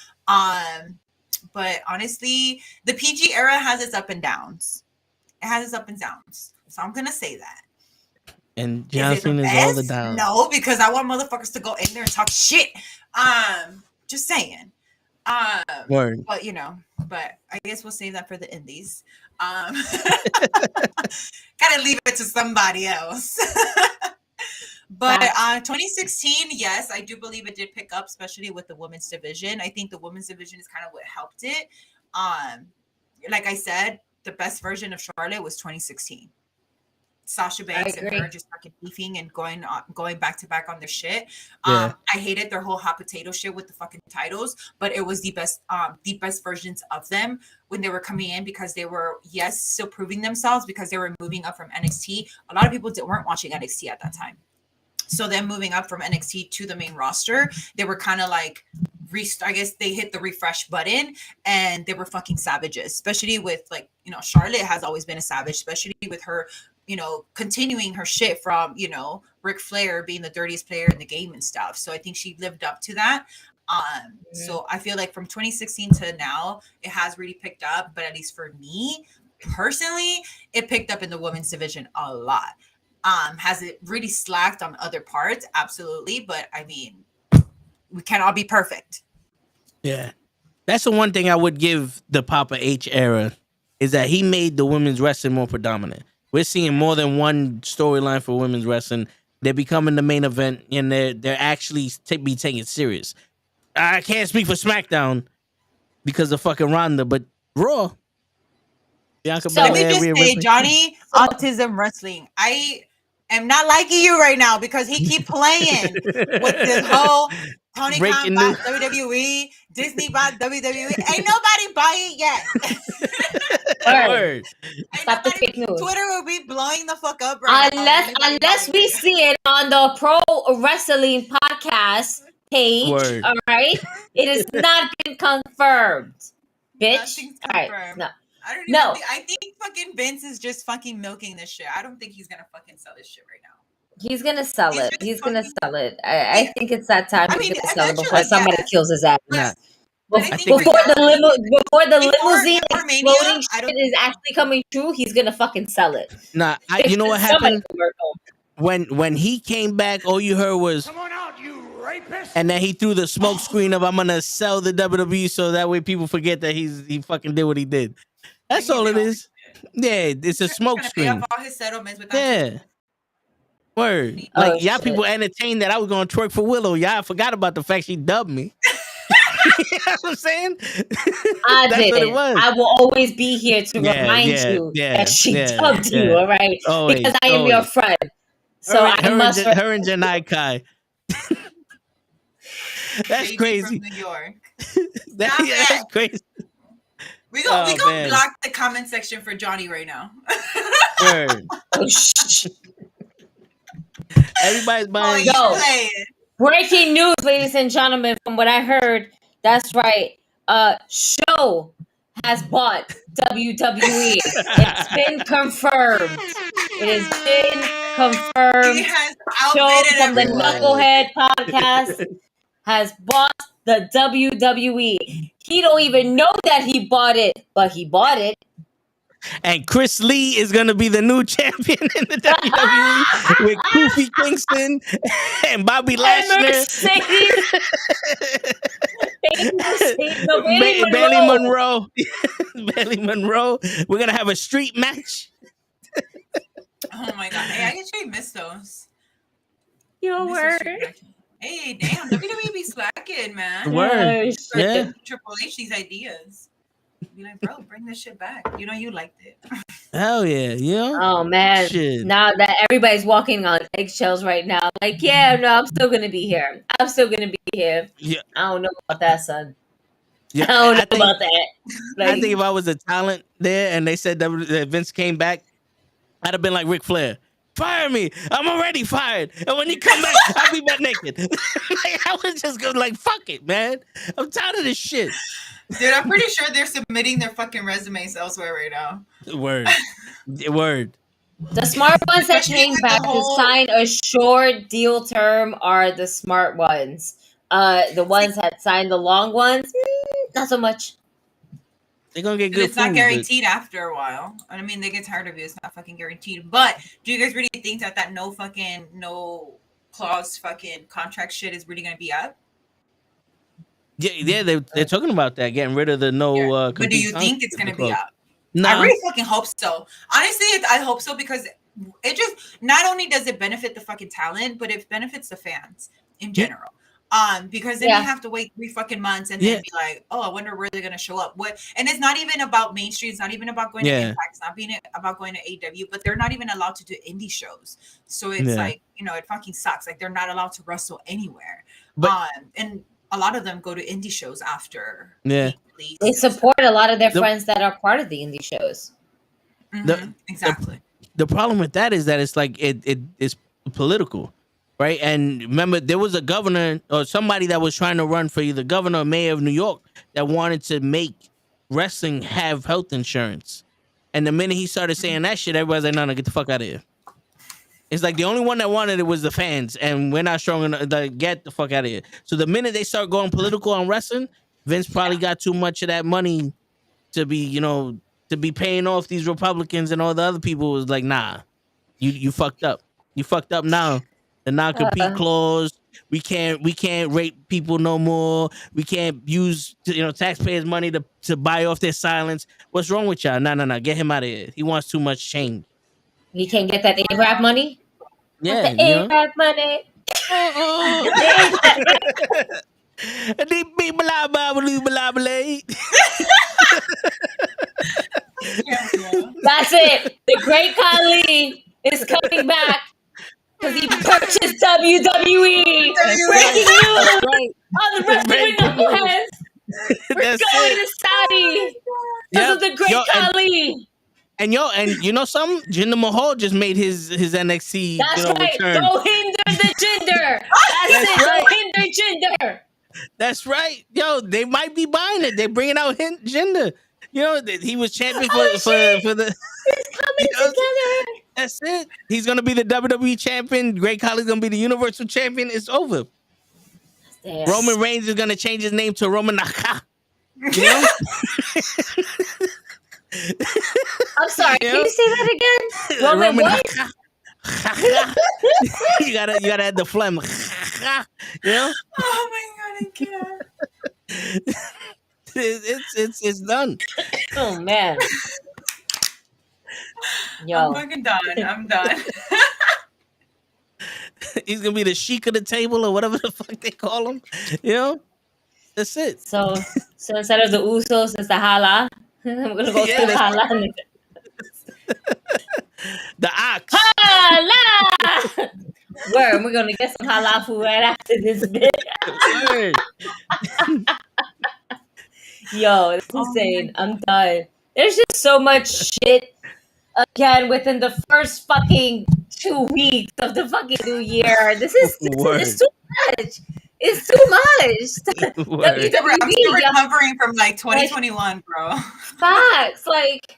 But honestly, the PG era has its up and downs. It has its up and downs. So I'm gonna say that. And Is it the Johnson is all the best? down. No, because I want motherfuckers to go in there and talk shit. Just saying. Word. But but I guess we'll save that for the indies. Gotta leave it to somebody else. But 2016, yes, I do believe it did pick up, especially with the women's division. I think the women's division is kind of what helped it. Like I said, the best version of Charlotte was 2016. Sasha Banks and her just fucking beefing and going back to back on their shit. I hated their whole hot potato shit with the fucking titles, but it was the best versions of them when they were coming in, because they were still proving themselves, because they were moving up from NXT. A lot of people weren't watching NXT at that time. So them moving up from NXT to the main roster, they were kind of like, I guess they hit the refresh button, and they were fucking savages, especially with Charlotte has always been a savage, especially with her, continuing her shit from, Ric Flair being the dirtiest player in the game and stuff. So I think she lived up to that. So I feel like from 2016 to now, it has really picked up, but at least for me personally, it picked up in the women's division a lot. Has it really slacked on other parts? Absolutely. But I mean, we can't all be perfect. Yeah. That's the one thing I would give the Papa H era, is that he made the women's wrestling more predominant. We're seeing more than one storyline for women's wrestling. They're becoming the main event, and they're actually be taken serious. I can't speak for SmackDown because of fucking Ronda, but Raw. Let me just say, Johnny, Autism Wrestling. I am not liking you right now because he keep playing with this whole Tony Khan bought WWE, Disney bought WWE. Ain't nobody buy it yet. Word. Stop the fake news. Twitter will be blowing the fuck up right now. Unless we see it on the Pro Wrestling Podcast page. Word. All right. It has not been confirmed. Bitch. All right. No. I think fucking Vince is just fucking milking this shit. I don't think he's gonna fucking sell this shit right now. He's gonna sell it. He's gonna sell it. I think it's that time. He's gonna sell it before somebody kills his ass. Before the limousine exploding shit is actually coming true, he's gonna fucking sell it. Nah, you know what happened? When he came back, all you heard was, "Come on out, you rapist!" And then he threw the smoke screen of, "I'm gonna sell the WWE so that way people forget that he fucking did what he did." That's all it is. Yeah, it's a smoke screen. Pay off all his settlements with that. Yeah. Word. Like, y'all people entertained that I was going to twerk for Willow. Y'all forgot about the fact she dubbed me. You know what I'm saying? That's what it was. I will always be here to remind you that she dubbed you, all right? Always, because I am your friend. So I must... Her and Janai Kai. That's crazy. From New York. That's crazy. We gonna block the comment section for Johnny right now. Word. Everybody's buying. Breaking news, ladies and gentlemen. From what I heard, that's right. Show has bought WWE. It's been confirmed. It has been confirmed. Show from the Knucklehead podcast has bought the WWE. He don't even know that he bought it, but he bought it. And Chris Lee is going to be the new champion in the WWE with Kofi Kingston and Bobby Lashley. Bailey Monroe. Bailey Monroe. We're going to have a street match. Oh my God. Hey, I actually missed those. Your word. Hey, damn. WWE be slacking, man. Word. Yeah. Triple H these ideas. Be like, bro, bring this shit back. You know you liked it. Hell yeah, yeah. Oh man. Shit. Now that everybody's walking on eggshells right now, like, yeah, no, I'm still gonna be here. I'm still gonna be here. Yeah. I don't know about that, son. Yeah. I don't know about that. Like, I think if I was a talent there and they said that Vince came back, I'd have been like Ric Flair. fire me. I'm already fired. And when you come back, I'll be butt naked. Like, I was just going like, fuck it, man. I'm tired of this shit. Dude, I'm pretty sure they're submitting their fucking resumes elsewhere right now. Word. Word. The smart ones that Especially came with back the to whole- sign a short deal term are the smart ones. The ones that signed the long ones, not so much. They're going to get But good it's not food, guaranteed after a while. I mean, they get tired of it. It's not fucking guaranteed. But do you guys really think that no clause fucking contract shit is really gonna be up? Yeah, they're talking about that, getting rid of the no. But do you think it's gonna be up? Nah. I really fucking hope so. Honestly, I hope so because it just not only does it benefit the fucking talent, but it benefits the fans in general. Because then you have to wait 3 fucking months and then be like, oh, I wonder where they're gonna show up. What? And it's not even about mainstream. It's not even about going to Impact. It's not being about going to AW. But they're not even allowed to do indie shows. So it's like, you know, it fucking sucks. Like they're not allowed to wrestle anywhere. But and a lot of them go to indie shows after. Yeah. They support a lot of their friends that are part of the indie shows. Exactly. The problem with that is that it's like it's political. Right. And remember, there was a governor or somebody that was trying to run for either governor or mayor of New York that wanted to make wrestling have health insurance. And the minute he started saying that shit, everybody's like, no, get the fuck out of here. It's like the only one that wanted it was the fans. And we're not strong enough to get the fuck out of here. So the minute they start going political on wrestling, Vince probably got too much of that money to be, you know, to be paying off these Republicans and all the other people. Was like, nah, you fucked up. You fucked up now. The non-compete clause. We can't rape people no more. We can't use taxpayers' money to buy off their silence. What's wrong with y'all? No. Get him out of here. He wants too much change. He can't get that A-Rap money? Yeah. The A-Rap money. That's it. The Great Khali is coming back. Because he purchased WWE. Breaking news on the Wrestling with Knuckleheads. We're going to Saudi because of the Great Khali. And you know something? Jinder Mahal just made his NXT return. Don't hinder the Jinder. That's it. Right. Don't hinder Jinder. That's right. Yo, they might be buying it. They're bringing out Jinder. You know, he was champion for the. It's coming together. That's it. He's gonna be the WWE champion. Great Khali's gonna be the Universal champion. It's over. Yes. Roman Reigns is gonna change his name to Roman NuKKle. You know? I'm sorry. Can you say that again? Roman what? you gotta add the phlegm. You know? Oh my god, I can't. It's done. Oh man. Yo. I'm fucking done. I'm done. He's gonna be the sheik of the table or whatever the fuck they call him. You know? That's it. So instead of the Usos, it's the Hala. I'm gonna go to the Hala. The Ox. Hala! Word, we're gonna get some Hala food right after this bit. Yo, it's insane. I'm done. There's just so much shit again within the first fucking 2 weeks of the fucking new year. This is too much. It's too much. I'm still recovering from like 2021, bro. Facts. Like,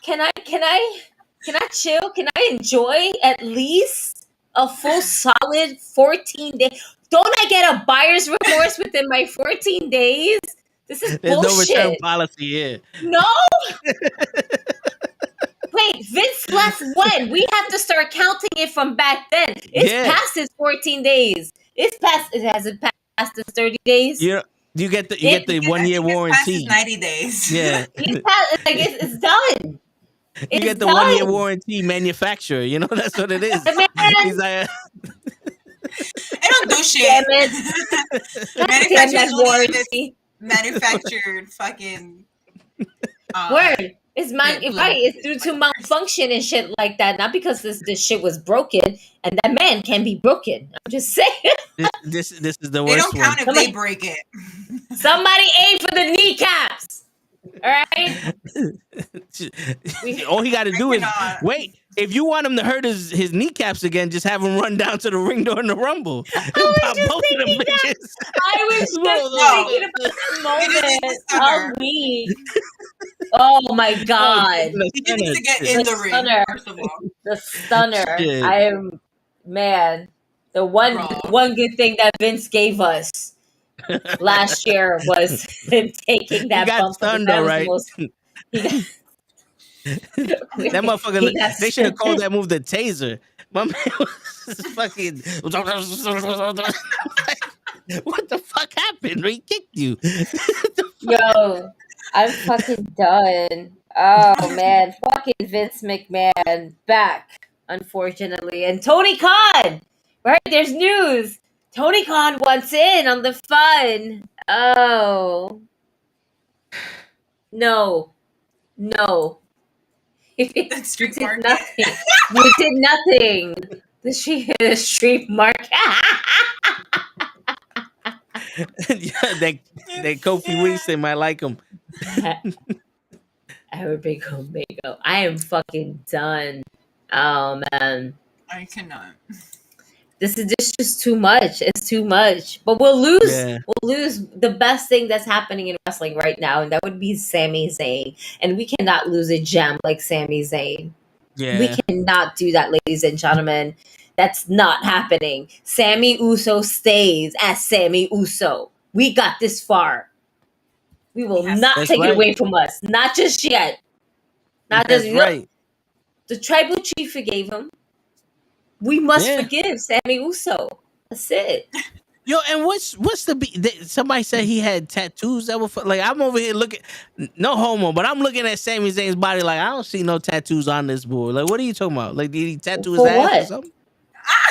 can I chill? Can I enjoy at least a full solid 14 days? Don't I get a buyer's remorse within my 14 days? This is There's bullshit. no return policy here. No. Wait, Vince left when? We have to start counting it from back then. It's past his 14 days. It's past. It hasn't passed his 30 days. Yeah, you get the 1 year warranty. 90 days. Yeah, it's done. You get the 1 year warranty manufacturer. You know that's what it is. He's like, I don't do shit. Manufacturer's warranty. Manufactured fucking. Word. It's right. It's due to malfunction and shit like that. Not because this shit was broken, and that man can be broken. I'm just saying. This is the worst one. They don't count if they break it. Somebody aim for the kneecaps. All right. All he got to do is If you want him to hurt his kneecaps again, just have him run down to the ring during the Rumble. I was Pop just both of them thinking that. bitches. I was just Whoa. thinking about that He just needs moment. a How stunner. weak. Oh my god. He just needs to get Shit. in The the ring, stunner. first of all. The stunner. Shit. I am, man. The one good thing that Vince gave us last year was him taking that got bump. stunned, That though, was right? the most. He got, That motherfucker. he got They should have called that move the taser. My man was fucking. What the fuck happened? He kicked you. Yo, I'm fucking done. Oh man, fucking Vince McMahon back, unfortunately. And Tony Khan, right? There's news. Tony Khan wants in on the fun. Oh. No. You The street did market. nothing. You did nothing. The street market. Yeah, that Kofi Winston might like him. I would be Omega. I am fucking done. Oh man. I cannot. This is just too much. It's too much. But we'll lose. Yeah. We'll lose the best thing that's happening in wrestling right now, and that would be Sami Zayn. And we cannot lose a gem like Sami Zayn. Yeah. We cannot do that, ladies and gentlemen. That's not happening. Sami Uso stays as Sami Uso. We got this far. We will not That's take right. it away from us. Not just yet. Not That's just right. The tribal chief forgave him. We must Yeah. forgive Sami Uso. That's it. Yo, and what's somebody said he had tattoos that were like, I'm over here looking, no homo, but I'm looking at Sami Zayn's body like I don't see no tattoos on this boy. Like, what are you talking about? Like, did he tattoo his For ass or what? something?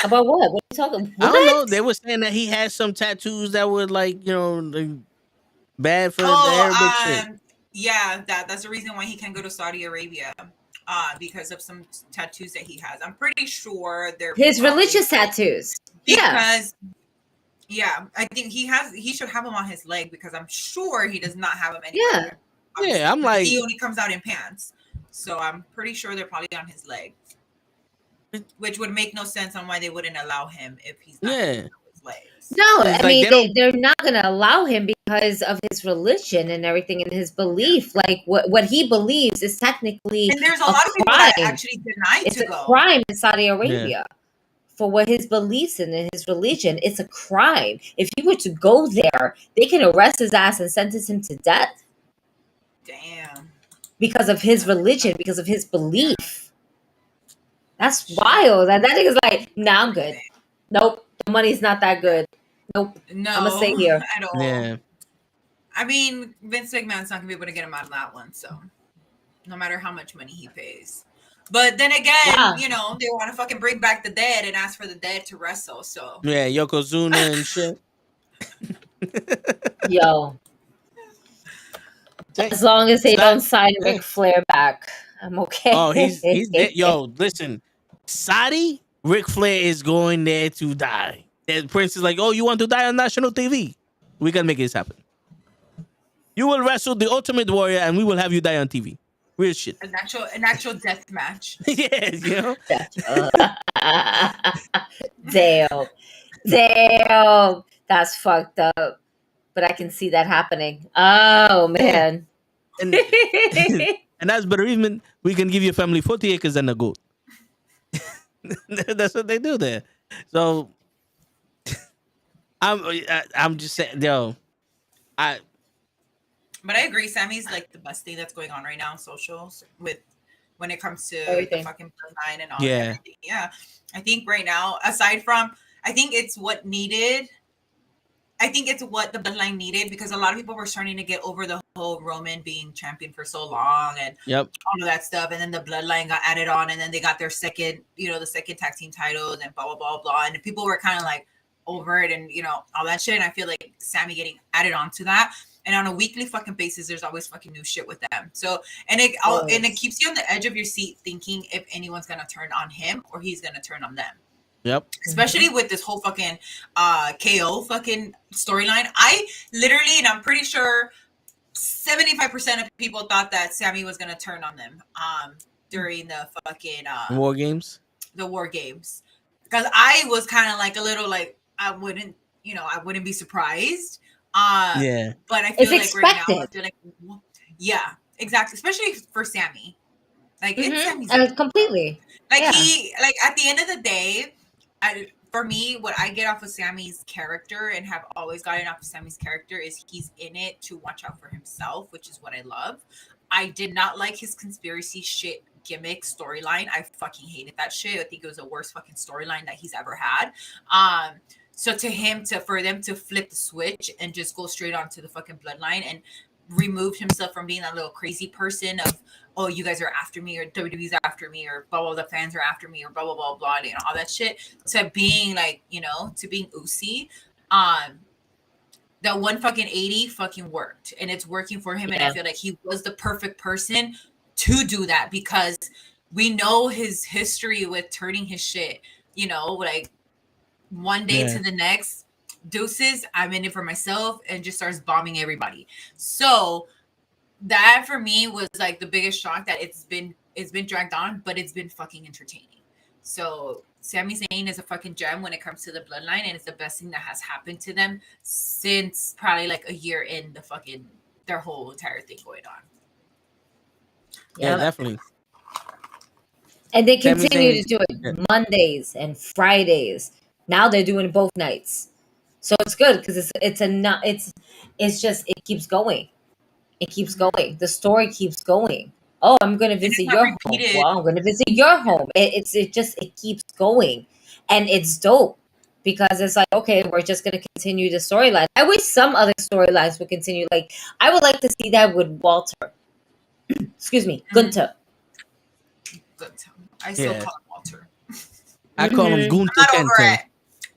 About what? What are you talking? I don't know. What? They were saying that he had some tattoos that were like, like, bad for the Arabic shit. Yeah, that's the reason why he can't go to Saudi Arabia. Because of some tattoos that he has. I'm pretty sure they're His probably- religious tattoos. Yeah. Because I think he should have them on his leg because I'm sure he does not have them anywhere. Yeah, I'm like, he only comes out in pants. So I'm pretty sure they're probably on his leg. Which would make no sense on why they wouldn't allow him if he's not on his legs. No, It's I like mean they're not going to allow him because of his religion and everything and his belief. Like what he believes is technically And there's a lot of people that actually deny it's to a go. crime in Saudi Arabia for what his beliefs in his religion. It's a crime. If you were to go there, they can arrest his ass and sentence him to death. Damn. Because of his religion, because of his belief. That's wild. That nigga's like, nah, I'm good. Nope, the money's not that good. Nope. No, I'm gonna stay here. At all. Yeah. I mean, Vince McMahon's not gonna be able to get him out of that one, so no matter how much money he pays. But then again, they want to fucking bring back the dead and ask for the dead to wrestle. So Yeah, Yokozuna and shit. Yo. As long as they don't sign Ric Flair back, I'm okay. Oh, he's dead. Yo, listen, Saudi Ric Flair is going there to die. And Prince is like, oh, you want to die on national TV? We can make this happen. You will wrestle the Ultimate Warrior, and we will have you die on TV. Real shit. an actual death match. Yeah, you know. Damn, that's fucked up. But I can see that happening. Oh man. And as bereavement, we can give your family 40 acres and a goat. That's what they do there. So I'm just saying, yo, But I agree, Sammy's like the best thing that's going on right now on socials when it comes to Everything. the fucking bloodline and all Yeah. everything. Yeah. I think right now, aside from I think it's what needed. I think it's what the bloodline needed because a lot of people were starting to get over the whole Roman being champion for so long and all of that stuff. And then the bloodline got added on and then they got their second, the second tag team titles and blah, blah, blah, blah. And people were kind of like over it and, all that shit. And I feel like Sammy getting added on to that. And on a weekly fucking basis, there's always fucking new shit with them. So, and it keeps you on the edge of your seat thinking if anyone's going to turn on him or he's going to turn on them. Yep. Especially with this whole fucking KO fucking storyline. I literally, and I'm pretty sure 75% of people thought that Sammy was going to turn on them. during the fucking War games. the war games, because I was kind of like a little like I wouldn't be surprised. Yeah. But I feel It's like right now I expected. feel like yeah, exactly, especially for Sammy. Like it's Sammy's Completely. like Yeah. he like at the end of the day, for me, what I get off of Sammy's character and have always gotten off of Sammy's character is he's in it to watch out for himself, which is what I love. I did not like his conspiracy shit gimmick storyline. I fucking hated that shit. I think it was the worst fucking storyline that he's ever had. So for them to flip the switch and just go straight onto the fucking bloodline and remove himself from being that little crazy person of, oh, you guys are after me, or WWE's after me, or blah blah, the fans are after me, or blah blah blah blah, and all that shit, to being like, to being Uzi. That one fucking 80 fucking worked, and it's working for him. And I feel like he was the perfect person to do that, because we know his history with turning his shit, like one day to the next, deuces, I'm in it for myself, and just starts bombing everybody. So that for me was like the biggest shock, that it's been dragged on, but it's been fucking entertaining. So Sami Zayn is a fucking gem when it comes to the bloodline, and it's the best thing that has happened to them since probably like a year in the fucking their whole entire thing going on. Yeah, definitely. And they continue to do it Mondays and Fridays. Now they're doing it both nights, so it's good, because it's just, it keeps going. It keeps going. The story keeps going. Oh, I'm going to visit your home. Well, I'm going to visit your home. It keeps going, and it's dope, because it's like, okay, we're just going to continue the storyline. I wish some other storylines would continue. Like, I would like to see that with Walter. Excuse me, Gunther. I still call him Walter. I call him Gunther. I'm not over it.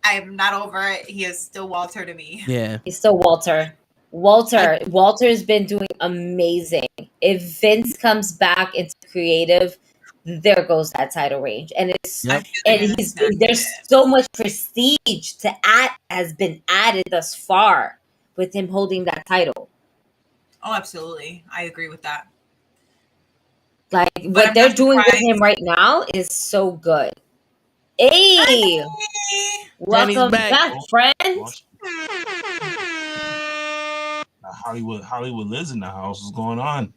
I'm not over it. He is still Walter to me. Yeah, he's still Walter. Walter's been doing amazing. If Vince comes back into creative, there goes that title range, and there's so much prestige has been added thus far with him holding that title. Oh, absolutely, I agree with that. Like, what they're doing with him right now is so good. Hey, welcome back, friend. Hollywood Liz in the house. What's going on?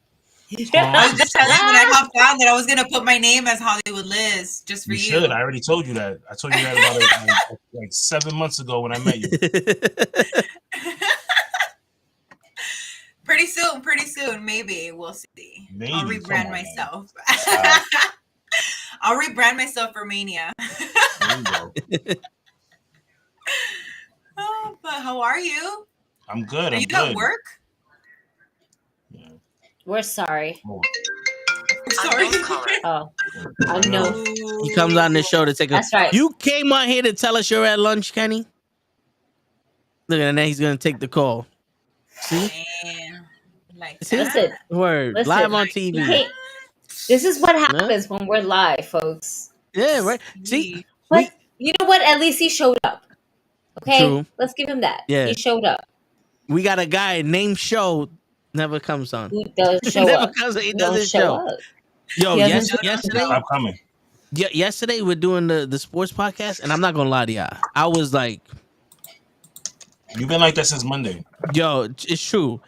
I was just telling you when I hopped on that I was gonna put my name as Hollywood Liz just for you. You should. I already told you that. I told you that about like 7 months ago when I met you. Pretty soon, maybe we'll see. Maybe. I'll rebrand myself. I'll rebrand myself for Mania. There you go. Oh, but how are you? I'm good. Are you at work? Yeah. We're sorry. Oh. Sorry. Oh, I know. He comes on the show to take a. That's right. You came on here to tell us you're at lunch, Kenny. Look at that. He's gonna take the call. See? Man, like listen, word live on TV. Hey, this is what happens when we're live, folks. Yeah, right. See, but you know what? At least he showed up. Okay, True. Let's give him that. Yeah, he showed up. We got a guy named Show, never comes on. Who does show up? He doesn't show up. Yo, yesterday. Stop coming. Yeah, yesterday we're doing the sports podcast, and I'm not gonna lie to y'all. I was like, you've been like that since Monday. Yo, it's true.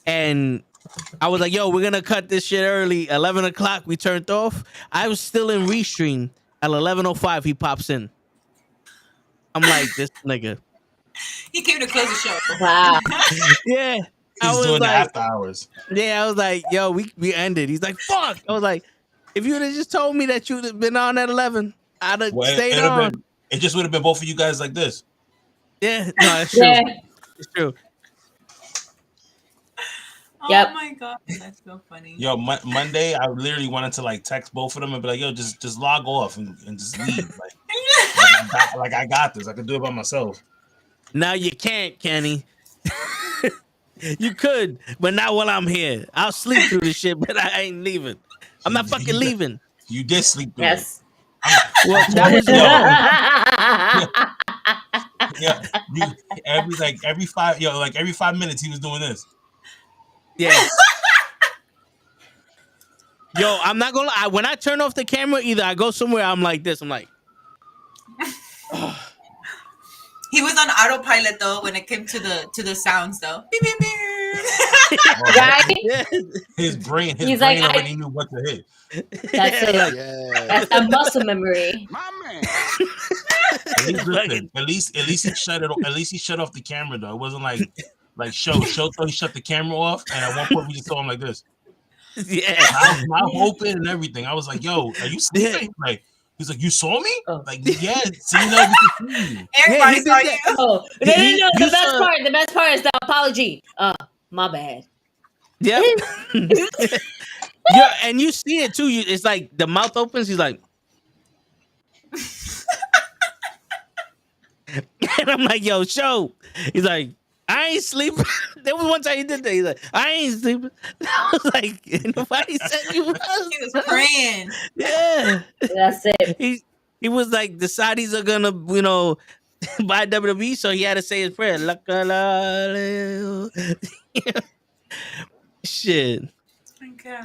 And I was like, yo, we're gonna cut this shit early. 11 o'clock, we turned off. I was still in restream. At 11:05, he pops in. I'm like, this nigga. He came to close the show. Wow. Yeah. He's doing the after hours. Yeah, I was like, yo, we ended. He's like, fuck. I was like, if you would have just told me that you'd have been on at 11, I'd have stayed on. It just would have been both of you guys like this. Yeah, no, it's true. Yeah. It's true. Oh my god, that's so funny. Yo, Monday, I literally wanted to like text both of them and be like, yo, just log off and just leave. Like I got this. I can do it by myself. No, you can't, Kenny. You could, but not while I'm here. I'll sleep through this shit, but I ain't leaving. I'm not fucking leaving. You did sleep through it. Well, that was yeah. Every 5 minutes he was doing this. Yeah. Yo, I'm not gonna lie. When I turn off the camera, either I go somewhere, I'm like this. I'm like, He was on autopilot though when it came to the sounds though. Beep, beep, beep. Right? yeah. His brain He's like, already knew what to hit. That's it. Yeah. That's a muscle memory. My man. At least he shut it. At least he shut off the camera though. It wasn't like show thought he shut the camera off, and at one point we just saw him like this. Yeah. Mouth open and everything. I was like, "Yo, are you sleeping?" Like, he's like, "You saw me?" Oh. Like, yeah, see now you can see me. Everybody he saw did you. that. Oh, no. You The saw- best part is the apology. My bad. Yep. Yeah, and you see it too. It's like the mouth opens. He's like, and I'm like, "Yo, show." He's like, "I ain't sleeping." There was one time he did that. He's like, "I ain't sleeping." I was like, "Nobody said you was." He was praying. Yeah. That's it. He was like, the Saudis are gonna, buy WWE, so he had to say his prayer. Shit. Okay.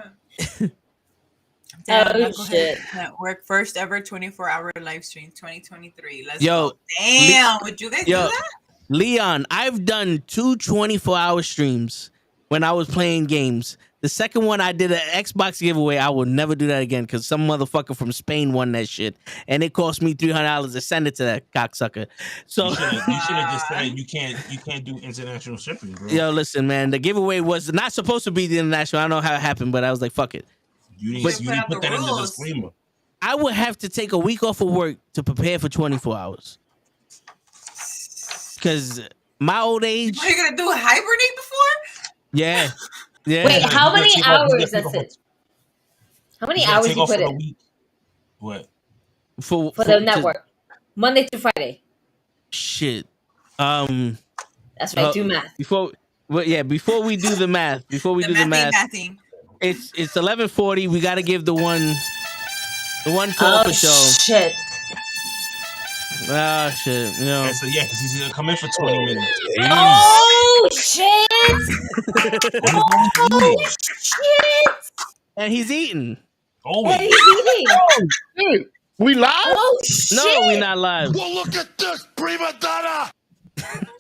Oh, shit. Network first ever 24-hour live stream 2023. Let's Yo, go. Damn, would you guys do that? Leon, I've done 2 24-hour streams when I was playing games. The second one, I did an Xbox giveaway. I will never do that again because some motherfucker from Spain won that shit, and it cost me $300 to send it to that cocksucker. So You should have just said you can't do international shipping, bro. yo, listen, man, the giveaway was not supposed to be the international. I don't know how it happened, but I was like, fuck it. You didn't But- put that in the rules. disclaimer. I would have to take a week off of work to prepare for 24 hours. Because my old age, Are you gonna do a hibernate before? yeah. Wait, how You gotta many take off- you hours gotta is take off- it? How many you gotta hours take you off put for a in week. What? for the network? Monday through Friday. Shit. That's right. Do math. Before we do the math, Mathing. it's 11:40. We got to give the one call Oh for show. shit! Ah, shit. You know. And so yeah, because he's gonna come in for 20 minutes. Oh shit! Oh shit! And he's eating. Oh, And he's eating. Hey, we live? Oh shit! No, we're not live. Well, look at this, prima donna.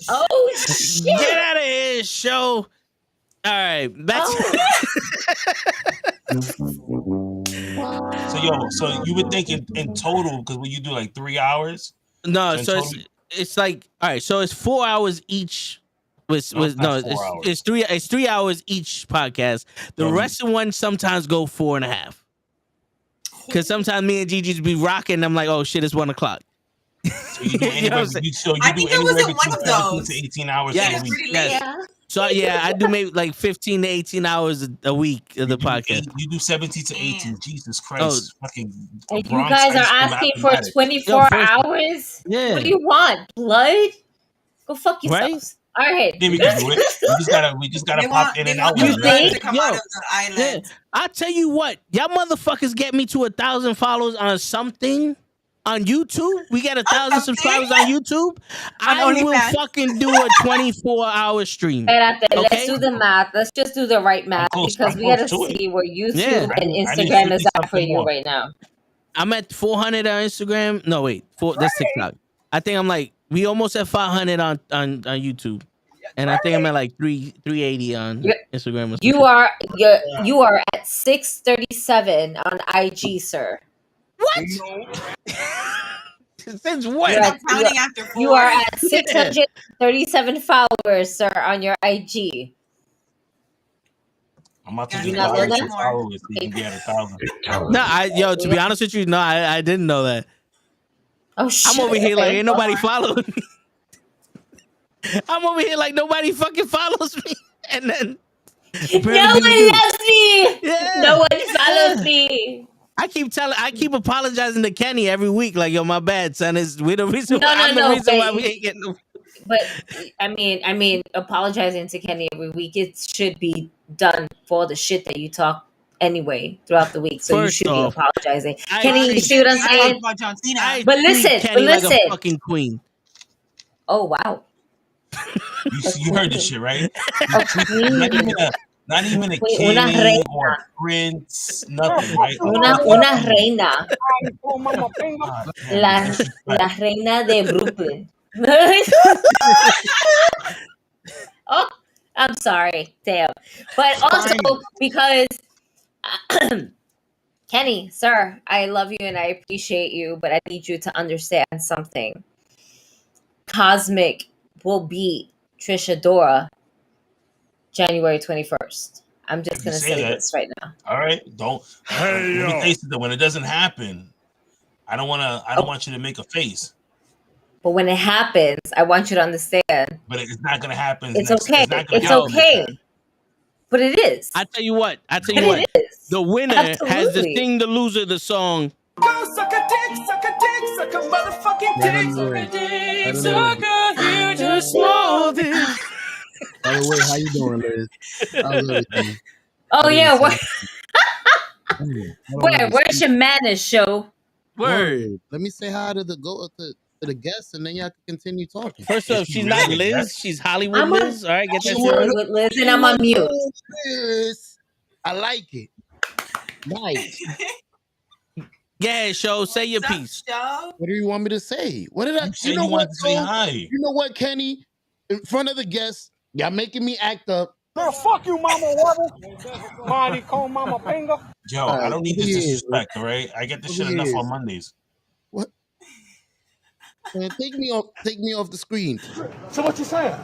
Oh shit! Get out of here, show. All right, back Oh. so you would think in total, because when you do like 3 hours, No, So in so total- it's like, all right, so it's 4 hours each. No, it's not 4 hours. It's 3 hours each podcast. The rest of one sometimes go 4.5. Because sometimes me and Gigi's be rocking. I'm like, oh shit, it's 1:00. so you do You know what I'm anywhere, saying? I think it was in one of 17 those. to 18 hours Yes. a It's week. pretty late. Yeah. So yeah, I do maybe like 15 to 18 hours a week of the podcast. You do 17 to 18. Jesus Christ. Fucking And you Bronx guys high are school asking for mathematics. 24 Yo, first- hours? Yeah. What do you want? Blood? Go fuck Right? yourselves. All right. Then we can do it. We just gotta pop in and out. You with it. think? To come Yo. out of the island. Yeah. I'll tell you what, y'all motherfuckers get me to 1,000 followers on something on YouTube. We get 1,000 something? subscribers on YouTube. I will OnlyFans. fucking do a 24-hour stream. Espérate, let's Okay. do the math. Let's just do the right math close- because I'm we gotta close to it. see where YouTube Yeah. and I need Instagram is at for 50-something you more. right now. I'm at 400 on Instagram. No, wait, that's TikTok. I think I'm like, we almost at 500 on YouTube. And I think I'm at like 380 on Yeah. Instagram. or You something. you are at 637 on IG, sir. Since when? You're I'm counting after 4. You are at 637 followers, sir, on your IG. I'm about to You just not follow know you that? followers so you can get 1,000. No, to be honest with you, no, I didn't know that. Oh shit! I'm over here like ain't nobody Okay. following me. I'm over here like nobody fucking follows me. And then No one loves me. Yeah. No one follows me. I keep apologizing to Kenny every week, like, yo, my bad, son. We're the reason No, why no, I'm no, the reason why but- we ain't getting no. But I mean, apologizing to Kenny every week, it should be done for the shit that you talk anyway throughout the week. So First you should off, be apologizing. I Kenny, you treat- see what I'm I saying? talk about John Cena. I But treat listen, Kenny but like listen. a fucking queen. Oh wow. You heard this shit, right? A queen. Not even a Una king reina. or a prince, nothing, right? Una reina. God, La, man, disrespect. la reina de Brooklyn. Oh, I'm sorry. Damn. But also because Kenny, sir, I love you and I appreciate you, but I need you to understand something. Cosmic will beat Trisha Dora January 21st. I'm just If you gonna say say that. this right now. All right, don't. Hey, Let me yo. tell you something. When it doesn't happen, I don't want you to make a face. But when it happens, I want you to understand. But it's not gonna happen. It's okay. It's not gonna It's happen. okay. But it is. I tell you what. But it is. The winner has to Absolutely. sing the loser the song. Go suck a dick, suck a dick, suck a motherfucking dick, suck a dick, suck a huge small dick. By the way, how you doing, Liz? How's everything? Oh yeah, Where? where's your manners show? Word. Let me say hi to the guests, and then y'all can continue talking. First off, she's not Liz. She's Hollywood I'm on- Liz. All right, get that She's straight. Hollywood Liz, and I'm on mute. Liz. I like it. Nice. Yeah, show. Say your piece. What do you want me to say? What did I? You know what? Say hi. You know what, Kenny? In front of the guests, y'all making me act up. Girl, fuck you, mama wobble. Mighty call mama finger. Yo, I don't need this disrespect, all right? I get this shit enough on Mondays. What? Man, take me off the screen. So what you saying?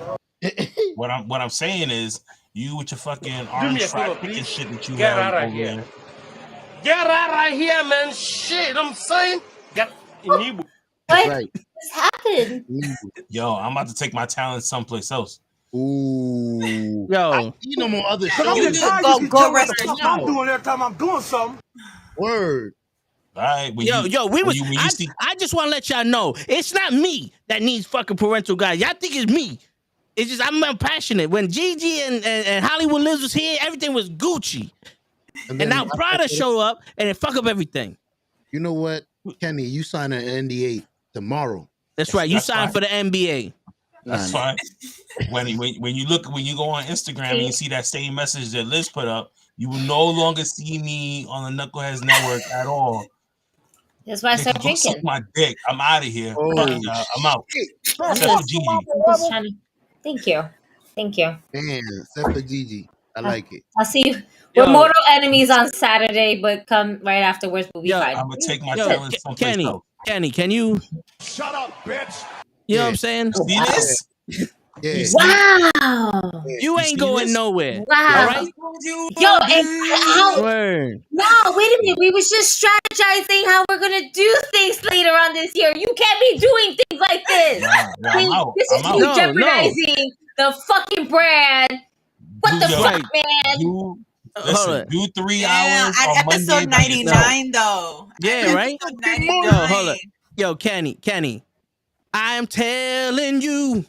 What I'm saying is, you with your fucking orange fried chicken shit that you Get have out of over here. there. Get out of here, man. Shit, I'm saying. Get in What Right. just happened? Yo, I'm about to take my talent someplace else. Ooh. Yo. You know more other But I'm shows. just tired of you telling me the stuff I'm doing every time I'm doing something. Word. All right. I just want to let y'all know it's not me that needs fucking parental guidance. Y'all think it's me. It's just I'm passionate. When Gigi and Hollywood Liz was here, everything was Gucci. And now Prada show up and it fuck up everything. You know what, Kenny? You sign an NDA tomorrow. That's right. You signed for the NBA. That's fine. When you go on Instagram and you see that same message that Liz put up, you will no longer see me on the Knuckleheads Network at all. That's why I started Go suck drinking. my dick. I'm out of here. Oh, Fuck it, I'm out. I'm Except for just- Gigi. I'm just trying to- Thank you. Thank you. Man, except for Gigi. I like it. I'll see you. We're mortal enemies on Saturday, but come right afterwards, we'll be fine. I'm gonna take my talent someplace else. Kenny, can you? Shut up, bitch. You know what I'm saying? See this? Yeah. Wow. You ain't going nowhere. Wow. All right? Yo, and Word. no, wait a minute. We was just strategizing how we're gonna do things later on this year. You can't be doing things like this. I'm out. This is you jeopardizing the fucking brand. What the fuck, man? Listen, do 3 hours at on episode Monday 99 though. Yeah, right? Episode 99. Yo, hold up. Yo, Kenny. I'm telling you,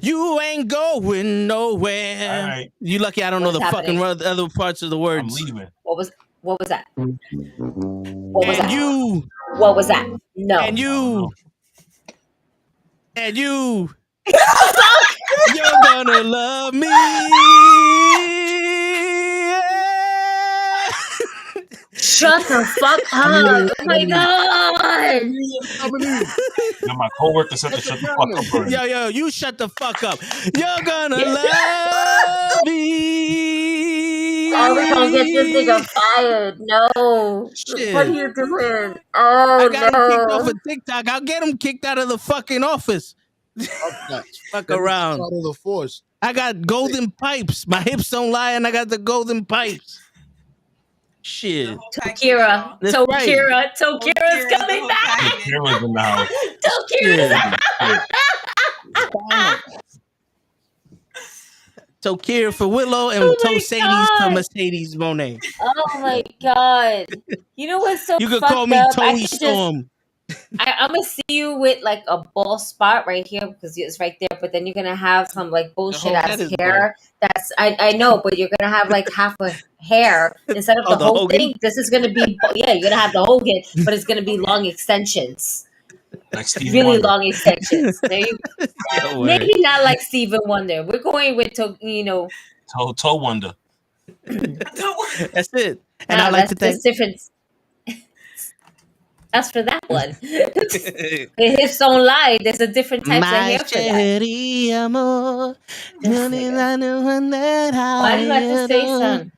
you ain't going nowhere. All right. You lucky I don't know the What's fucking other parts of the words. I'm leaving. What was that? What was And that? you. What was that? No. And you. You're gonna love me. Shut the fuck up. Oh my god. Now my coworker said to shut the fuck up already. Yo, you shut the fuck up. You're gonna love me. Oh, we're gonna get this nigga fired. No. Shit. What are you doing? Oh, I got him kicked no. off of TikTok. I'll get him kicked out of the fucking office. Fuck around. Out of the force. I got golden pipes. My hips don't lie, and I got the golden pipes. Shit. Tokira. That's right. Tokira's coming back. Kira's in the house. Tokira's Tokira for Willow and Tosadis to Mercedes Monet. Oh my god. You know what's so You could fucked call me up? Toey Storm. I'm gonna see you with like a ball spot right here because it's right there, but then you're gonna have some like bullshit head ass is hair. That's I know, but you're gonna have like half a hair instead of the whole Hogan? thing. This is gonna be you're gonna have the Hogan, but it's gonna be long extensions. Like Stevie Really Wonder. long extensions. There you No way. maybe not like Steven Wonder. We're going with Toe Wonder. That's it. And I like to thank. that's different. As for that one, hips don't lie. There's a different types of My hair for that. cherry amor. This nigga. Why do you have to say son?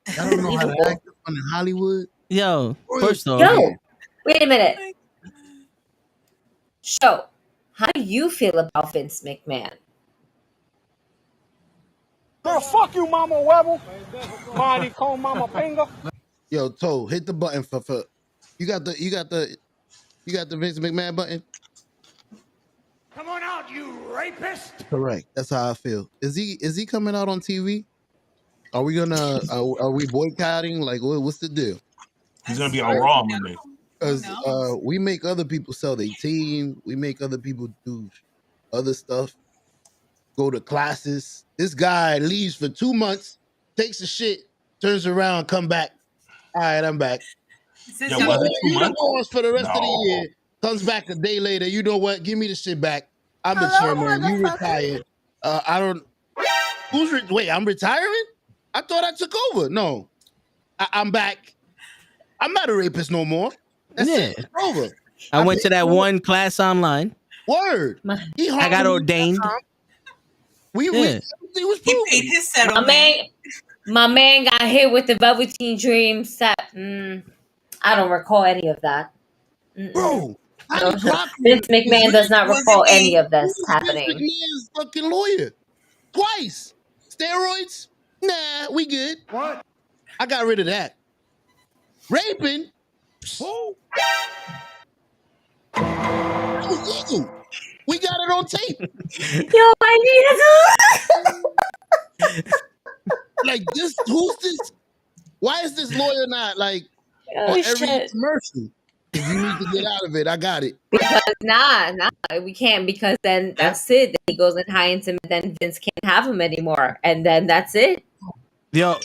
I don't know how to Unbelievable. act in Hollywood. Yo, first off, Yo, wait a minute. Show, how do you feel about Vince McMahon? Girl, fuck you, Mama Webble. Mighty Cone Mama Pinga. Yo, Toe, hit the button for you got the Vince McMahon button? Come on out, you rapist. Correct. That's how I feel. Is he coming out on TV? Are we gonna are we boycotting? Like what's the deal? He's gonna be on Raw Monday. Because we make other people sell their team. We make other people do other stuff. Go to classes. This guy leaves for 2 months, takes a shit, turns around, come back. All right, I'm back. Yo, was it 2 months? Goes for the rest of the year. Comes back a day later. You know what? Give me the shit back. I'm the chairman. You retired. I don't. Wait, I'm retiring? I thought I took over. No, I'm back. I'm not a rapist no more. That's it. It's over. I went to that one class online. Word. I got ordained. We he paid his settlement. My man got hit with the Velveteen Dream set. I don't recall any of that. Bro, Vince McMahon does not recall any of this happening. Vince McMahon's fucking lawyer. Twice. Steroids? Nah, we good. What? I got rid of that. Raping? Who? That was legal. We got it on tape. Yo, I need it. Like this, who's this? Why is this lawyer not like Oh, on every shit. commercial? If you need to get out of it, I got it. Because nah, we can't, because then that's it. Then he goes and hires him, and then Vince can't have him anymore, and then that's it. Yo,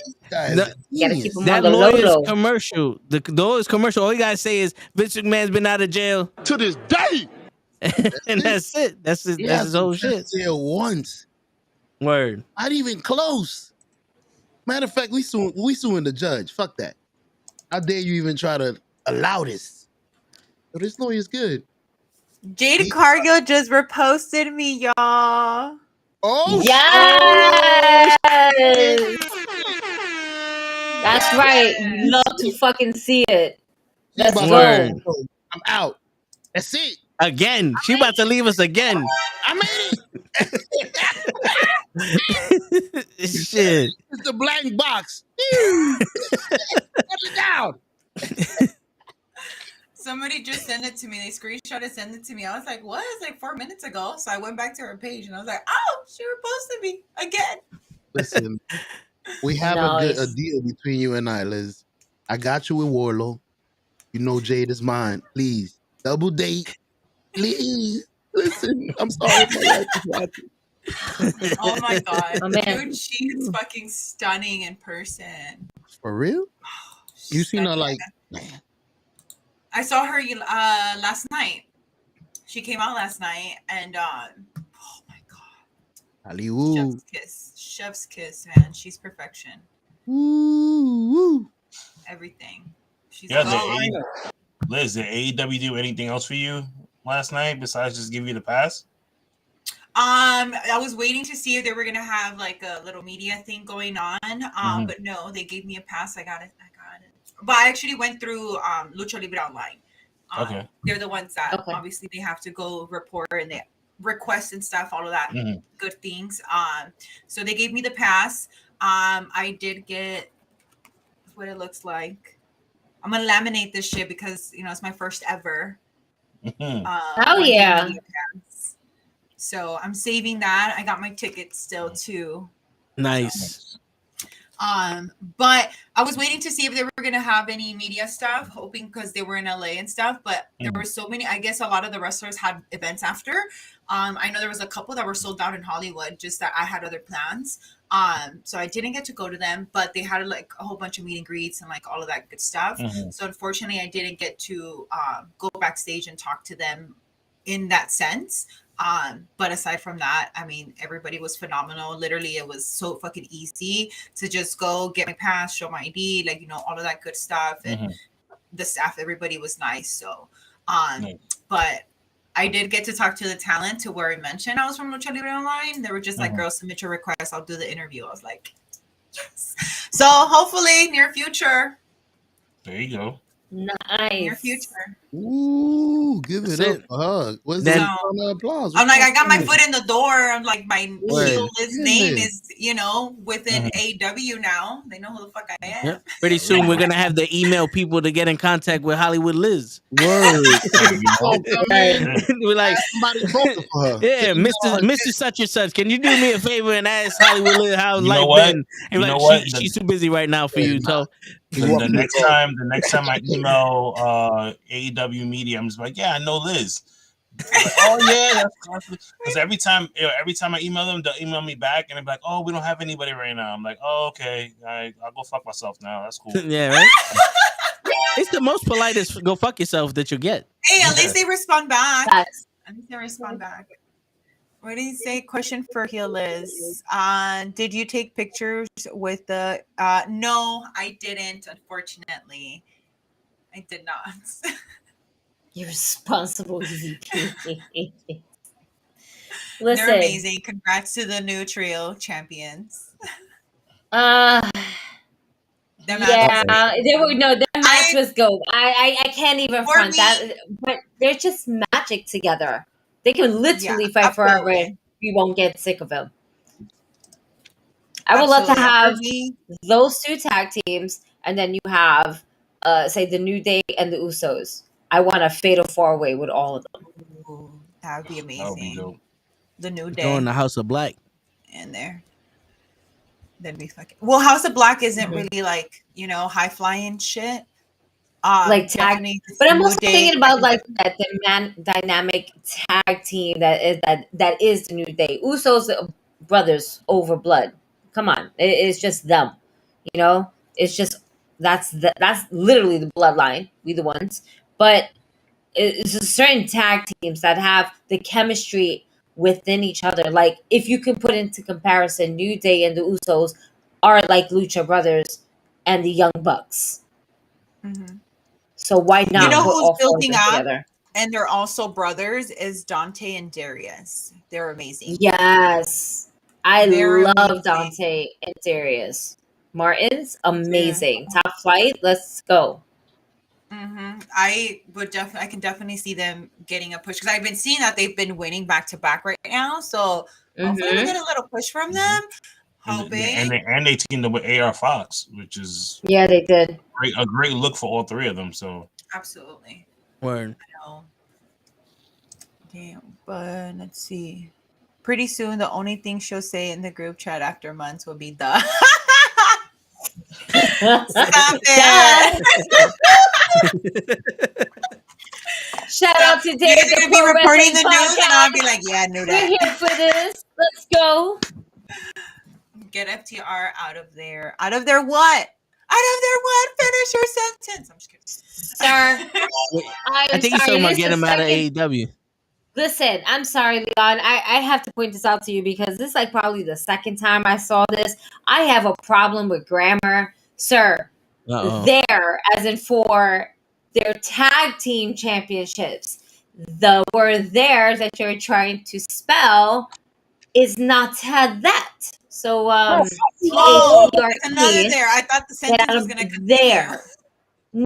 You gotta keep him that on the lawyer's low. commercial. The lawyer's commercial. All you gotta say is Vince McMahon's been out of jail to this day, and that's it. That's his whole shit. Jail once. Word. Not even close. Matter of fact, we suing the judge. Fuck that. How dare you even try to allow this? So this lawyer's good. Jade Cargill just reposted me, y'all. Oh, yes! That's right. You love to fucking see it. Let's go. I'm out. That's it. Again. She about to leave us again. I made it. Shit. It's the blank box. Put it down. Somebody just sent it to me. They screenshot it, sent it to me. I was like, what? It's like 4 minutes ago. So I went back to her page and I was like, oh, she reposted me again. Listen, we have a deal between you and I, Liz. I got you with Warlow. You know Jade is mine. Please, double date. Please. Listen, I'm sorry. Oh my God. Oh, man. Dude, she is fucking stunning in person. For real? You seen her like... I saw her last night. She came out last night, and oh my God, Hollywood. Chef's kiss, man. She's perfection. Woo. Everything. She's Liz, did AEW do anything else for you last night besides just give you the pass? I was waiting to see if they were gonna have like a little media thing going on. But no, they gave me a pass. I got it. But I actually went through Lucha Libre Online. Okay. They're the ones that obviously they have to go report and they request and stuff, all of that good things. So they gave me the pass. I did get what it looks like. I'm gonna laminate this shit because it's my first ever. Oh yeah. Pass. So I'm saving that. I got my tickets still too. Nice. But I was waiting to see if they were going to have any media stuff, hoping because they were in LA and stuff, but there were so many. I guess a lot of the wrestlers had events after. I know there was a couple that were sold out in Hollywood, just that I had other plans. So I didn't get to go to them, but they had like a whole bunch of meet and greets and like all of that good stuff. So unfortunately I didn't get to go backstage and talk to them in that sense. But aside from that, I mean, everybody was phenomenal. Literally, it was so fucking easy to just go get my pass, show my ID, like, you know, all of that good stuff. And the staff, everybody was nice. So, but I did get to talk to the talent to where I mentioned I was from Lucha Libre Online. They were just like, girls, submit your request. I'll do the interview. I was like, yes. So hopefully near future. There you go. Nice. Near future. Ooh, give it up for her. Where's the round of applause? I'm like, I got my foot in the door. I'm like, my Word. his name is, you know, within AW now. They know who the fuck I am. Yep. Pretty soon we're gonna have to email people to get in contact with Hollywood Liz. Word. We're like, somebody voted for her. yeah, Mr. Such and Such. Can you do me a favor and ask Hollywood Liz how's life been? And You like, know what? she's too busy right now for you. So the next time I email AEW media, I'm just like, yeah, I know Liz. Like, oh yeah, because every time I email them, they'll email me back and they're like, oh, we don't have anybody right now. I'm like, oh, okay, I'll go fuck myself now. That's cool. yeah, right. It's the most politest go fuck yourself that you get. Hey, at least they respond back. At least they respond back. What did he say? Question for Heel Liz. Did you take pictures with the no, I didn't, unfortunately. I did not. You're responsible. Listen. They're amazing. Congrats to the new trio champions. Yeah, their match was good. I can't even front that, but they're just magic together. They can literally fight forever and we won't get sick of them. I would love to have those two tag teams, and then you have, say, the New Day and the Usos. I want a fatal four-way with all of them. Ooh, that would be amazing. Dope. The New Day. Going the House of Black. In there. That'd be fucking. Well, House of Black isn't really like, you know, high flying shit. Like tag, but I'm also thinking about like that dynamic tag team that is the New Day. Usos brothers over blood. Come on, it's just them. You know, it's just that's literally the bloodline. We the ones, but it's a certain tag teams that have the chemistry within each other. Like if you can put into comparison, New Day and the Usos are like Lucha Brothers and the Young Bucks. Mm-hmm. So why not? You know who's building up together? And they're also brothers is Dante and Darius. They're amazing. Yes, they're love amazing. Dante and Darius. Martin's amazing. Yeah. Top Flight. Let's go. Mm-hmm. I can definitely see them getting a push because I've been seeing that they've been winning back to back right now. So hopefully we get a little push from them. Hoping. And they teamed up with AR Fox, which is they did a great look for all three of them. So absolutely. Word. I know. Damn, but let's see. Pretty soon, the only thing she'll say in the group chat after months will be the. Stop it. Shout out to David. You're gonna be reporting the news, and I'll be like, "Yeah, I knew that." We're here for this. Let's go. Get FTR out of there. Out of their what? Out of their what? Finish your sentence. I'm just kidding. Sir, I think he's talking about getting him out of AEW. Listen, I'm sorry, Leon. I have to point this out to you because this is like probably the second time I saw this. I have a problem with grammar. Sir, there, as in for their tag team championships, the word there that you're trying to spell is not that. So, another there. I thought the sentence was going to come there.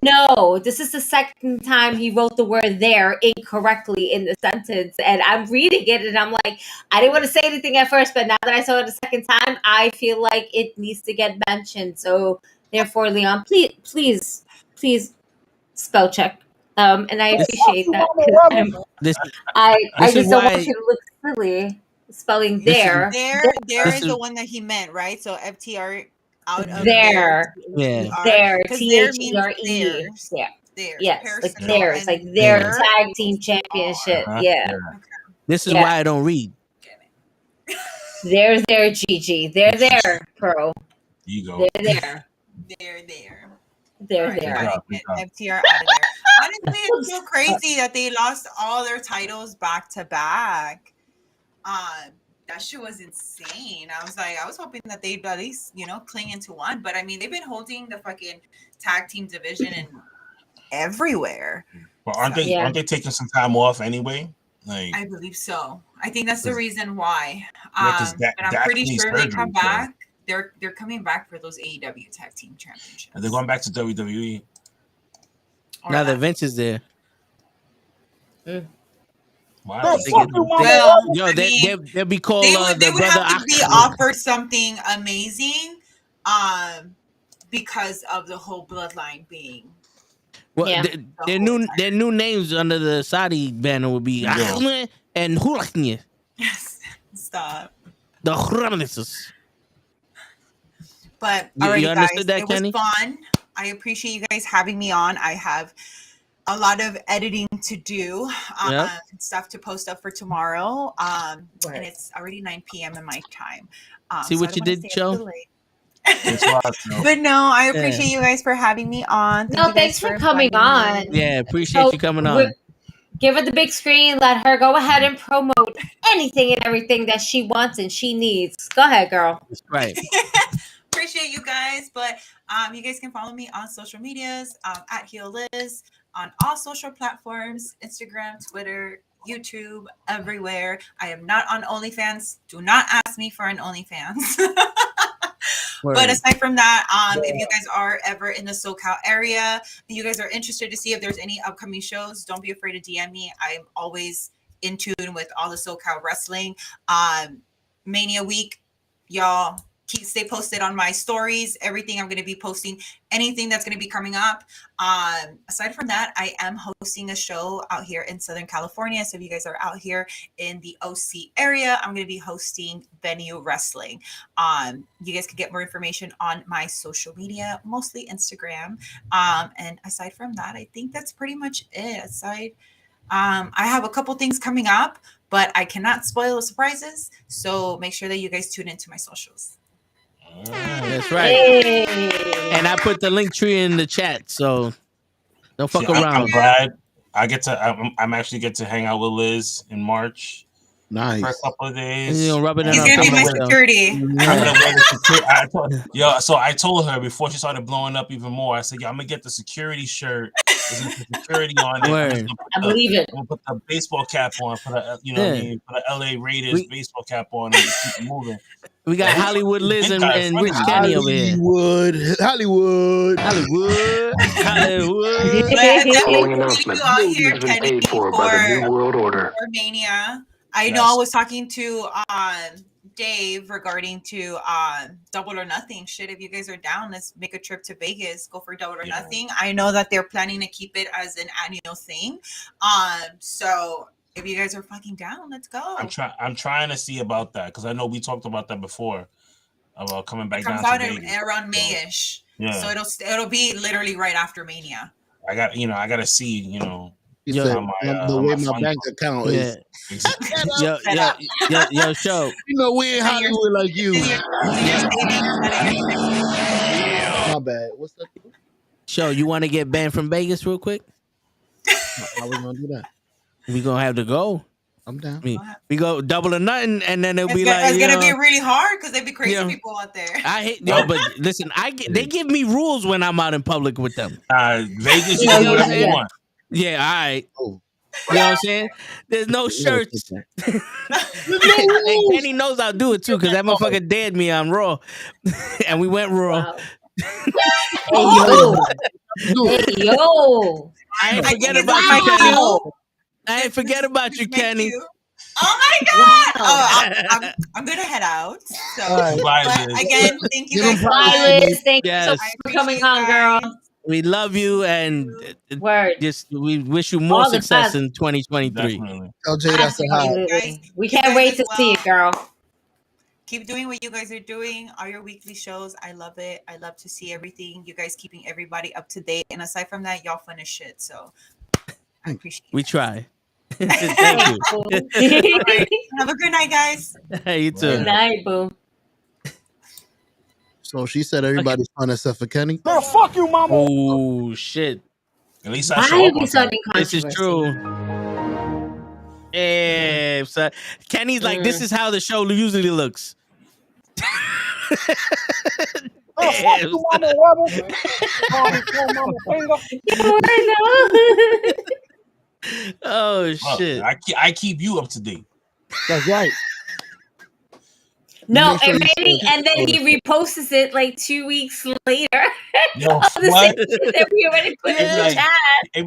No, this is the second time he wrote the word there incorrectly in the sentence. And I'm reading it and I'm like, I didn't want to say anything at first, but now that I saw it the second time, I feel like it needs to get mentioned. So therefore, Leon, please spell check. And I appreciate that. I just don't want you to look silly spelling there. There is the one that he meant, right? So FTR out of there. Yeah. There. THERE. There. Yes. Like there. It's like their tag team championship. Yeah. This is why I don't read. They're there, Gigi. They're there, Pro. You go. They're there. They're there. There Alright, they Good are. job. get Good job. FTR out of there. Honestly, it's so crazy that they lost all their titles back to back. That shit was insane. I was hoping that they'd at least, cling into one. But I mean, they've been holding the fucking tag team division and everywhere. But aren't So, they Yeah. aren't they taking some time off anyway? Like, I believe so. I think that's the reason why. yeah, because But I'm Dak pretty needs sure they surgery, come so- back. They're coming back for those AEW tag team championships. and they're going back to WWE. Or Now that that. Vince is there. Wow. Well, Yo, I they, mean, they'll be called they would the brother have to be Ox- offered something amazing, because of the whole bloodline being. Well, Yeah. their new names under the Saudi banner would be Yeah. Ahmed and Hulaknya. Yes, stop. The Hurranisses. But You already, guys, understood that, it was Kenny? fun. I appreciate you guys having me on. I have a lot of editing to do, Yep. stuff to post up for tomorrow. And Right. it's already 9 p.m. in my time. See so what I you don't wanna did, stay up Cho? too late. Thanks a lot, Cho. But no, I appreciate you guys for having me on. No, you guys thanks for coming inviting me. on. Yeah, appreciate So, you coming we- on. Give her the big screen. Let her go ahead and promote anything and everything that she wants and she needs. Go ahead, girl. That's right. Appreciate you guys, but you guys can follow me on social medias at HeelLiz on all social platforms: Instagram, Twitter, YouTube, everywhere. I am not on OnlyFans. Do not ask me for an OnlyFans. But aside from that, if you guys are ever in the SoCal area, you guys are interested to see if there's any upcoming shows, don't be afraid to DM me. I'm always in tune with all the SoCal wrestling. Mania week, y'all stay posted on my stories, everything I'm going to be posting, anything that's going to be coming up. Aside from that, I am hosting a show out here in Southern California. So if you guys are out here in the OC area, I'm going to be hosting Venue Wrestling. You guys can get more information on my social media, mostly Instagram. And aside from that, I think that's pretty much it. I have a couple things coming up, but I cannot spoil the surprises. So make sure that you guys tune into my socials. That's right. Hey. And I put the link tree in the chat, so don't fuck See, I'm around. glad I'm actually get to hang out with Liz in March Nice. for a couple of days. You know, rub it in He's our going to be face, my though. security. I'm gonna wear the security. So I told her before she started blowing up even more. I said, "Yo, I'm gonna get the security shirt. There's gonna put security on it. Word. I believe it. I'm gonna put the baseball cap on. Put a, you know, what I Yeah. mean, put a LA Raiders baseball cap on and just keep it moving." We got Hollywood Liz and Rich Kenny over here. Hollywood. Hollywood. Hollywood. But I definitely Following appreciate announcement. you out here, Has been Kenny, paid for by the New World Order. for Mania. I know I was talking to Dave regarding to Double or Nothing. Shit, if you guys are down, let's make a trip to Vegas. Go for Double or Nothing. I know that they're planning to keep it as an annual thing. So if you guys are fucking down, let's go. I'm trying to see about that because I know we talked about that before about coming back It comes down out to Vegas. around May-ish. Yeah. So it'll be literally right after Mania. I gotta see, you know, He Yo, said, on my, the on way my my fund. bank account Yeah. is. Yo, show. You know, we ain't So you're- Hollywood like you. So you're saving instead of your My bad. What's that? Show, you want to get banned from Vegas real quick? How we gonna do that? We gonna have to go. I'm down. We go Double or Nothing, and then it'll be It's like, gonna be really hard because they be crazy Yeah. people out there. I hate but listen, they give me rules when I'm out in public with them. Vegas, you can do whatever you want. Yeah, all right. Oh. You know what I'm saying? There's no shirts. And Kenny knows I'll do it too, because that motherfucker dared me on Raw. And we went Raw. Wow. Hey, yo. I ain't I forget think about it's you, my Kenny. fault. I ain't forget about you, Thank Kenny. you. Oh my god! Oh, I'm gonna head out. So, All right. but again, thank you Give guys. him Bye, Liz. Thank you so Yes. much for coming on, girl. We love you and Word. just we wish you more All the success best. in 2023. Definitely. Tell Jay that's a hi. Absolutely. We You can't guys wait as to see it, girl. Keep doing what you guys are doing. All your weekly shows. I love it. I love to see everything. You guys keeping everybody up to date. And aside from that, y'all fun as shit. So I appreciate it. We try. Thank you. All right. Have a good night, guys. Hey, you too. Good night, boo. So she said everybody's fun except for Kenny. Man, fuck you, mama. Oh shit! At least I Why show are up we on time. starting This is controversy? true. Yeah, so Kenny's like, this is how the show usually looks. Man, fuck you, mama, rebel. Mama, mama, finger. Oh Look, shit! I keep you up to date. That's right. No, Make sure and you maybe, stay- and then he reposts it like 2 weeks later. Yo, All the what? same shit that we already put in the chat. It'd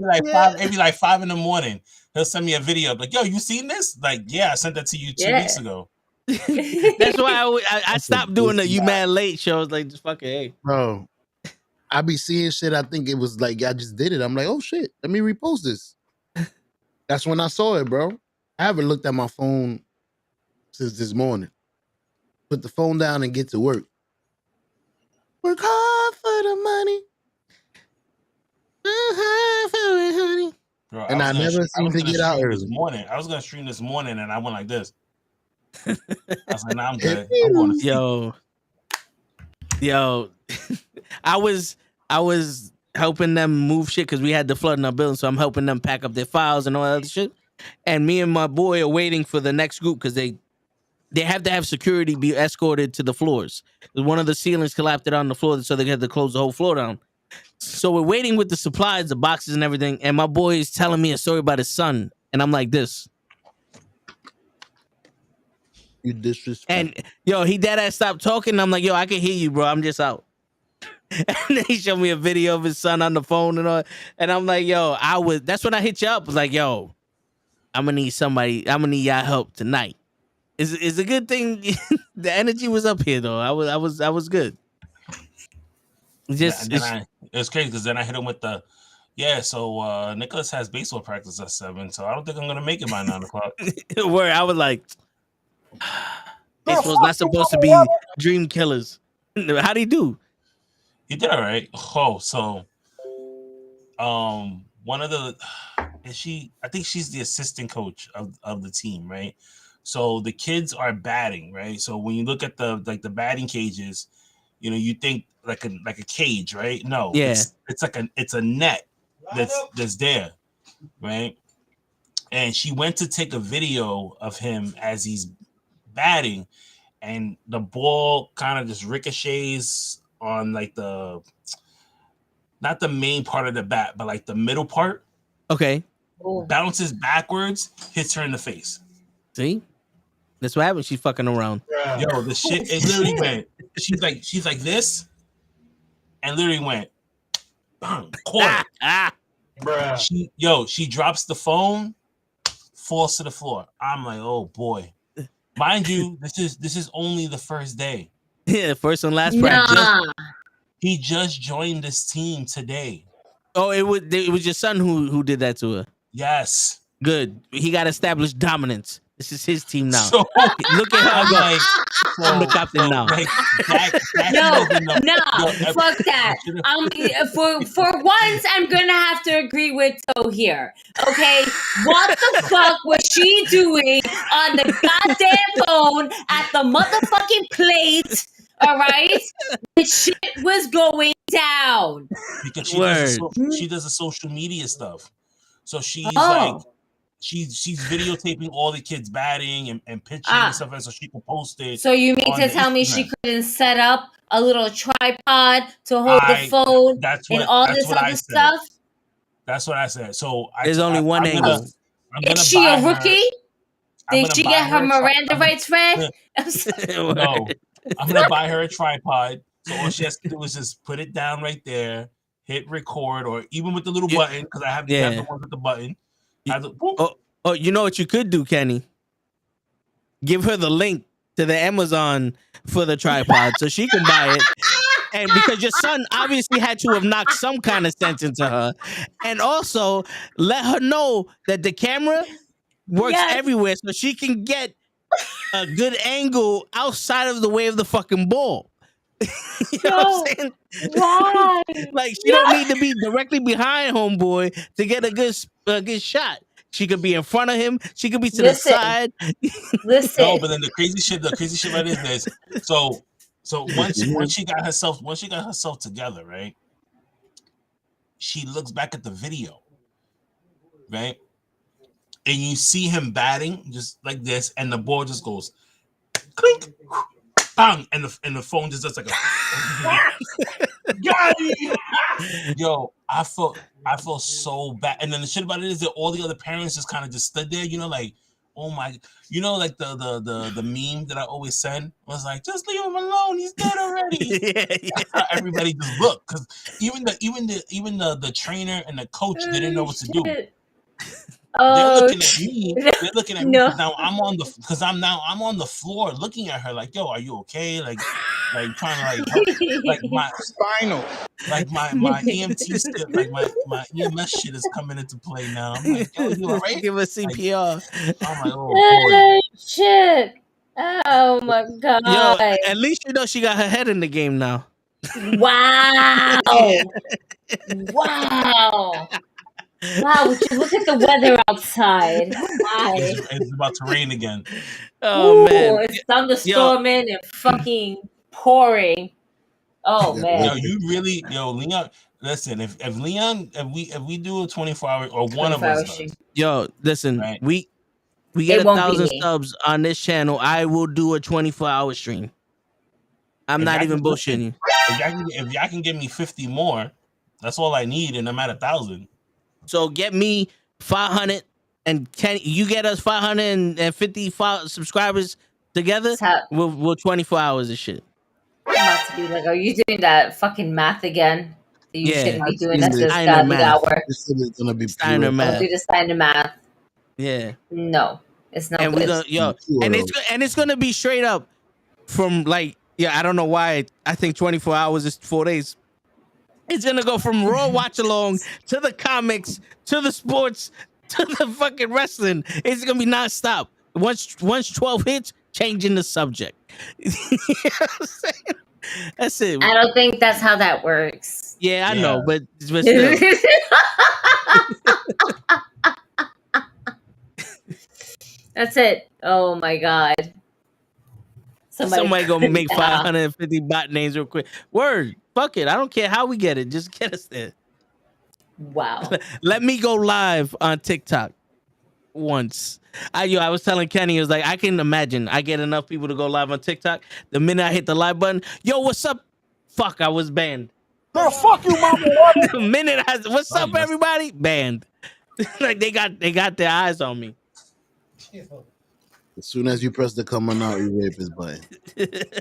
be like 5 in the morning. He'll send me a video like, "Yo, you seen this?" Like, yeah, I sent that to you 2 weeks ago. That's why I stopped doing the "You Mad Late" shows. Like, just fucking hey, Bro, I be seeing shit. I think it was like I just did it. I'm like, oh shit, let me repost this. That's when I saw it, bro. I haven't looked at my phone since this morning. Put the phone down and get to work. Work hard for the money. Work hard for it, honey. Bro, And I never seem to get out this early. morning. I was gonna stream this morning, and I went like this. I was like, "Nah, I'm good. I'm going to sleep." Yo, I was helping them move shit because we had the flood in our building, so I'm helping them pack up their files and all that other shit. And me and my boy are waiting for the next group because they have to have security be escorted to the floors. One of the ceilings collapsed on the floor, so they had to close the whole floor down. So we're waiting with the supplies, the boxes, and everything. And my boy is telling me a story about his son, and I'm like this. You disrespect. And yo, he dead ass stopped talking. And I'm like, yo, I can hear you, bro. I'm just out. And then he showed me a video of his son on the phone and all. And I'm like, yo, that's when I hit you up. I was like, yo, I'm gonna need somebody. I'm gonna need y'all help tonight. It's a good thing. The energy was up here though. I was good. It was crazy because then I hit him with the, so Nicholas has baseball practice at 7, so I don't think I'm gonna make it by 9 o'clock. Where I was like, baseball's not supposed to be dream killers. How'd he do? He did all right. Oh, so one of the I think she's the assistant coach of the team, right? So the kids are batting, right? So when you look at the batting cages, you think like a cage, right? No, yeah, it's a net that's there, right? And she went to take a video of him as he's batting, and the ball kind of just ricochets on like not the main part of the bat, but like the middle part. Okay. Bounces backwards, hits her in the face. See? That's what happened. She's fucking around. Yo, the shit, it literally went. She's like this, and literally went, bang, caught it. She drops the phone, falls to the floor. I'm like, oh boy. Mind you, this is only the first day. Yeah, first and last practice. He just joined this team today. Oh, it was your son who did that to her. Yes. Good. He got established dominance. This is his team now. So, look at her go. I'm the captain now. No, fuck that. For once, I'm gonna have to agree with Toe here. Okay, what the fuck was she doing on the goddamn phone at the motherfucking plate? All right, the shit was going down. Because she does the social media stuff. So she's like, she's videotaping all the kids batting and pitching and stuff, so she can post it. So you mean to tell me she couldn't set up a little tripod to hold the phone and all this other stuff? That's what I said. So there's only one angle. Is she a rookie? Did she get her Miranda rights read? No, I'm gonna buy her a tripod. So all she has to do is just put it down right there, hit record, or even with the little button, because I have the one with the button. You know what you could do, Kenny? Give her the link to the Amazon for the tripod so she can buy it. And because your son obviously had to have knocked some kind of sense into her. And also let her know that the camera works everywhere so she can get a good angle outside of the way of the fucking ball. You know what I'm saying? Why? Like she don't need to be directly behind homeboy to get a good shot. She could be in front of him. She could be to the side. Listen. No, but then the crazy shit right is this. So once she got herself together, right? She looks back at the video, right? And you see him batting just like this, and the ball just goes clink, bang, and the phone just does like a got it. Yo, I felt so bad. And then the shit about it is that all the other parents just kind of just stood there, like, oh my, like the meme that I always send was like, just leave him alone, he's dead already. Yeah. Everybody just looked, because even the trainer and the coach didn't know what to do. They're looking at me. They're looking at me. Now I'm on the floor looking at her like, yo, are you okay? Like trying to help, like my spinal, like my EMT shit, like my EMS shit is coming into play now. I'm like, yo, you all right? Give us CPR. I'm like, oh boy, shit. Oh my god. Yo, at least she got her head in the game now. Wow. Wow. Wow, would you look at the weather outside? Oh my. It's about to rain again. Oh man, it's thunderstorming and fucking pouring. Oh man. Yo, you really, Leon. Listen, if we do a 24-hour or one of us does, yo, listen, right? we get 1,000 subs on this channel, I will do a 24-hour stream. I'm not even bullshitting you. If y'all can give me 50 more, that's all I need, and I'm at 1,000. So get me 500, and you get us 550 subscribers together? We'll 24 hours of shit. I'm about to be like, are you doing that fucking math again? You shouldn't be doing that this godly hour. This is gonna be Steiner math. Don't do the Steiner math. Yeah. No, it's not. And we're gonna, and it's gonna be straight up from I don't know why I think 24 hours is 4 days. It's gonna go from Raw watch along to the comics to the sports to the fucking wrestling. It's gonna be nonstop. Once 12 hits, changing the subject. You know what I'm saying? That's it. I don't think that's how that works. Yeah, I know, but still. That's it. Oh my god. Somebody gonna make 550 bot names real quick. Word. Fuck it. I don't care how we get it. Just get us there. Wow. Let me go live on TikTok once. I was telling Kenny, it was like, I can imagine I get enough people to go live on TikTok. The minute I hit the live button, yo, what's up? Fuck, I was banned. Girl, fuck you, mama. The minute what's up, everybody? Banned. Like they got their eyes on me. As soon as you press the come on out, you rapist button.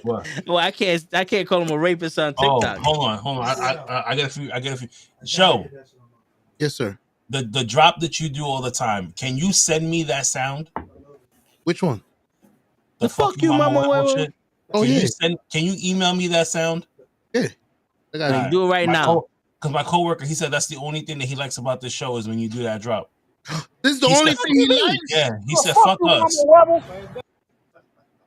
Well, I can't call him a rapist on TikTok. Oh, hold on. I got a few. Show. Yes, sir. The drop that you do all the time. Can you send me that sound? Which one? The fuck you, mama. Shit? Oh, Can you email me that sound? Yeah. I got it. Do it right now. Because my coworker, he said that's the only thing that he likes about this show is when you do that drop. This is the only thing he likes? Yeah, he said fuck us.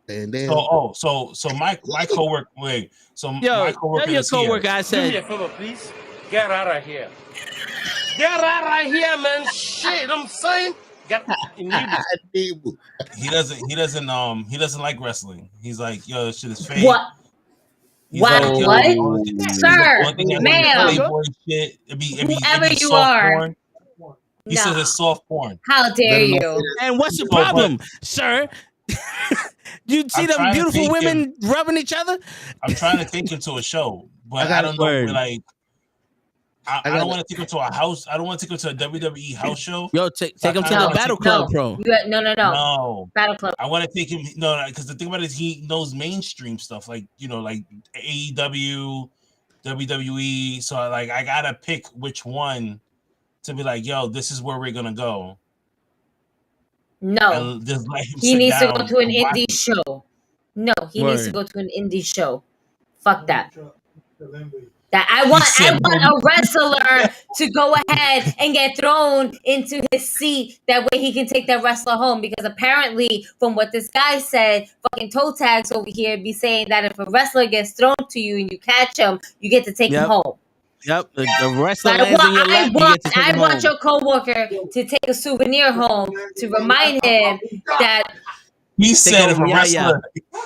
And then So my coworker, wait. So my coworker, your coworker, I said, do me a favor, please. Get out of here. Get out of here, man. Shit, I'm saying. He doesn't like wrestling. He's like, yo, this shit is fake. What? Wow, like, what? Sir, ma'am, whoever you are. He says it's soft porn. How dare you? And what's the problem, sir? You see them beautiful women rubbing each other? I'm trying to think into a show, but I don't know. Like, I don't want to take him to a house. I don't want to take him to a WWE house show. Yo, take him to the Battle Club, bro. No. Battle Club. I want to take him. No, because the thing about it is he knows mainstream stuff, like like AEW, WWE. So like, I gotta pick which one to be like, yo, this is where we're gonna go. No, he needs to go to an indie show. No, he needs to go to an indie show. Fuck that. That I want a wrestler to go ahead and get thrown into his seat. That way he can take that wrestler home. Because apparently, from what this guy said, fucking toe tags over here be saying that if a wrestler gets thrown to you and you catch him, you get to take him home. Yep, the wrestler lands in your lap, you get to take him home. I want your coworker to take a souvenir home to remind him that He said if over a Yaya. wrestler,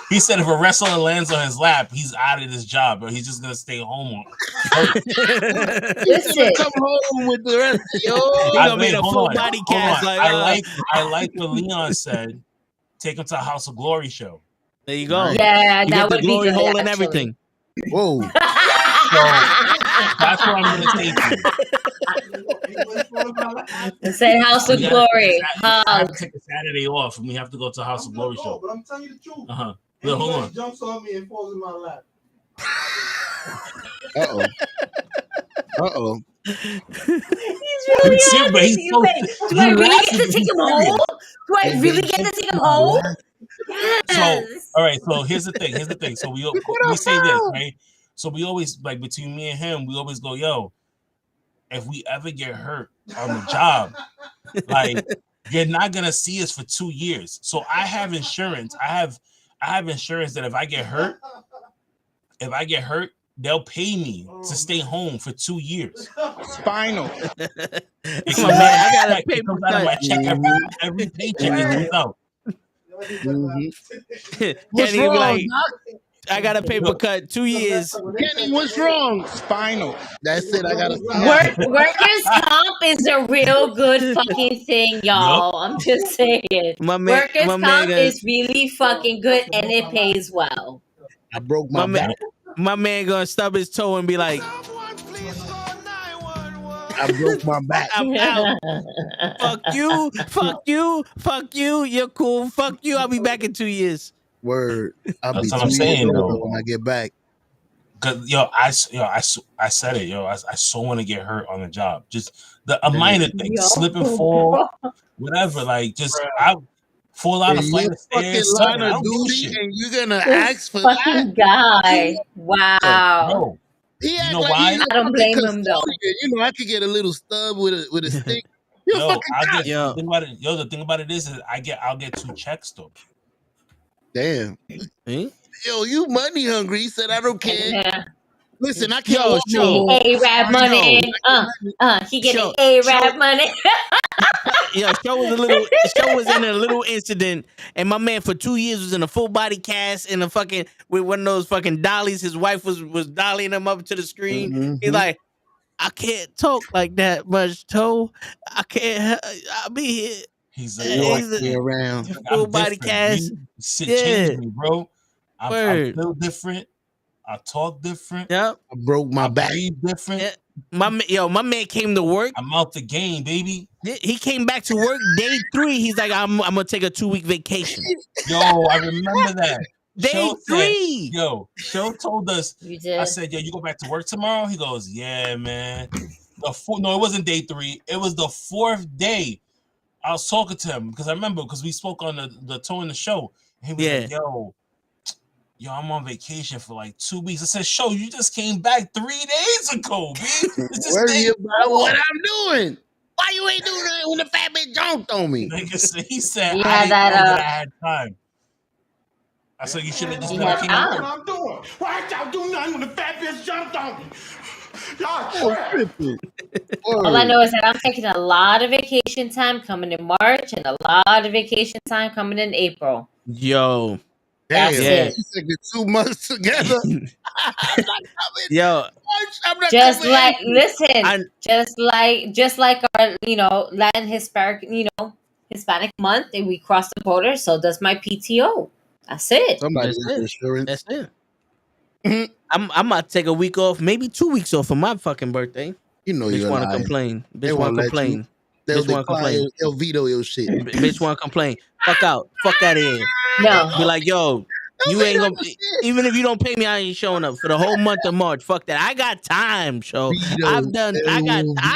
he said if a wrestler lands on his lap, he's out of his job, or he's just gonna stay home. He's gonna come home with the rest of He gonna be in a full body cast. Like, I like what Leon said. Take him to a House of Glory show. There you go. Yeah, you that get the would be glory good, hole and actually. everything. Whoa. So that's what I'm gonna take you. Say House of Glory. I have to take a Saturday off, and we have to go to a House of Glory show. But I'm telling you the truth. Look, hold on. Jumps on me and falls in my lap. Uh-oh. He's really Serious, but he's so- Do I really get to take him home? Do I really get to take him home? So, all right. So here's the thing. So we say this, right? So we always, like, between me and him, we always go, yo, if we ever get hurt on the job, like, you're not gonna see us for 2 years. So I have insurance. I have insurance that if I get hurt, they'll pay me to stay home for 2 years. Spinal. It comes out of my check every paycheck. It comes out. What's Kenny be wrong, like, Doc? I got a paper cut 2 years. Kenny, what's wrong? Spinal. That's it. I gotta Workers' comp is a real good fucking thing, y'all. I'm just saying. Workers' comp is really fucking good and it pays well. I broke my back. My man gonna stub his toe and be like, I broke my back. I'm out. Fuck you. You're cool. Fuck you. I'll be back in 2 years. Word. I'll That's be what I'm saying, though. when I get back. Cause I said it, I so want to get hurt on the job. Just a minor thing, slip and fall, whatever. Like, just I fall out of flight of stairs. Line of duty, and you're gonna ask for fucking that? guy. Wow. Bro, he you know why? I don't blame him though. You know, I could get a little stub with a stick. You're Yo, fucking the thing about it is I'll get 2 checks though. Damn. Eh? Yo, you money hungry. He said, I don't care. Yeah. Listen, I can't walk no more. A-Rab money. He getting A-Rab money. Yeah, show was in a little incident, and my man for 2 years was in a full body cast in a fucking with one of those fucking dollies. His wife was dollying him up to the screen. Mm-hmm. He's like, I can't talk like that much, Toe. I can't. I'll be here. He's like, around full body cast. Shit changed me, bro. I feel different. I talk different. Yep. I broke my back. Different. Yeah. My man came to work. I'm out the game, baby. He came back to work day 3. He's like, I'm gonna take a 2-week vacation. Yo, I remember that. Day 3. Show told us. I said, yo, you go back to work tomorrow? He goes, yeah, man. No, it wasn't day 3. It was the 4th day. I was talking to him because I remember we spoke on the toe in the show. And he was like, yo, I'm on vacation for like 2 weeks. I said, show, you just came back 3 days ago, B. Worry about what I'm doing. Why you ain't doing that when the fat bitch jumped on me? He said, You I had didn't that, know that I had time. I said, you should have just You been had king. time. What I'm doing? Why ain't y'all do nothing when the fat bitch jumped on me? Y'all tripping. All I know is that I'm taking a lot of vacation time coming in March and a lot of vacation time coming in April. Yo. Damn, That's it. you taking 2 months together. Yo. I'm not Just coming like in. listen, just like our Latin Hispanic month, and we cross the border, so does my PTO. That's it. Somebody's That's it. insurance. That's it. I'm about to take a week off, maybe 2 weeks off for my fucking birthday. You know Bitch you're want to lying. complain. They Bitch won't want to let complain. you. They'll Bitch want to complain. They'll veto your shit. Bitch want to complain. Fuck out. Fuck out of here. No. Be like, yo, you ain't gonna. Even if you don't pay me, I ain't showing up for the whole month of March. Fuck that. I got time, show. I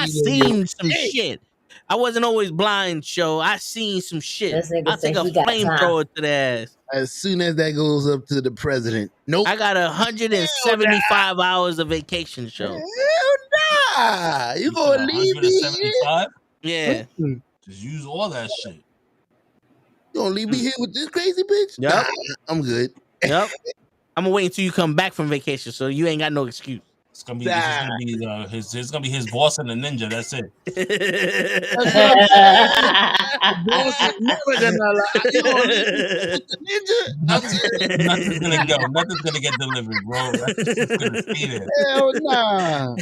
seen some shit. I wasn't always blind, show. I seen some shit. I'll take a flamethrower to the ass. As soon as that goes up to the president. Nope. I got 175 hours of vacation, show. Hell nah. You gonna leave me here? Yeah. Just use all that shit. You gonna leave me here with this crazy bitch? Yep. Nah, I'm good. Yep. I'm gonna wait until you come back from vacation, so you ain't got no excuse. It's gonna be it's gonna be his boss and the ninja. That's it. That's what I'm saying. Boss is never gonna lie. Yo, ninja. Nothing's gonna go. Nothing's gonna get delivered, bro. That's just gonna stay there. Hell nah.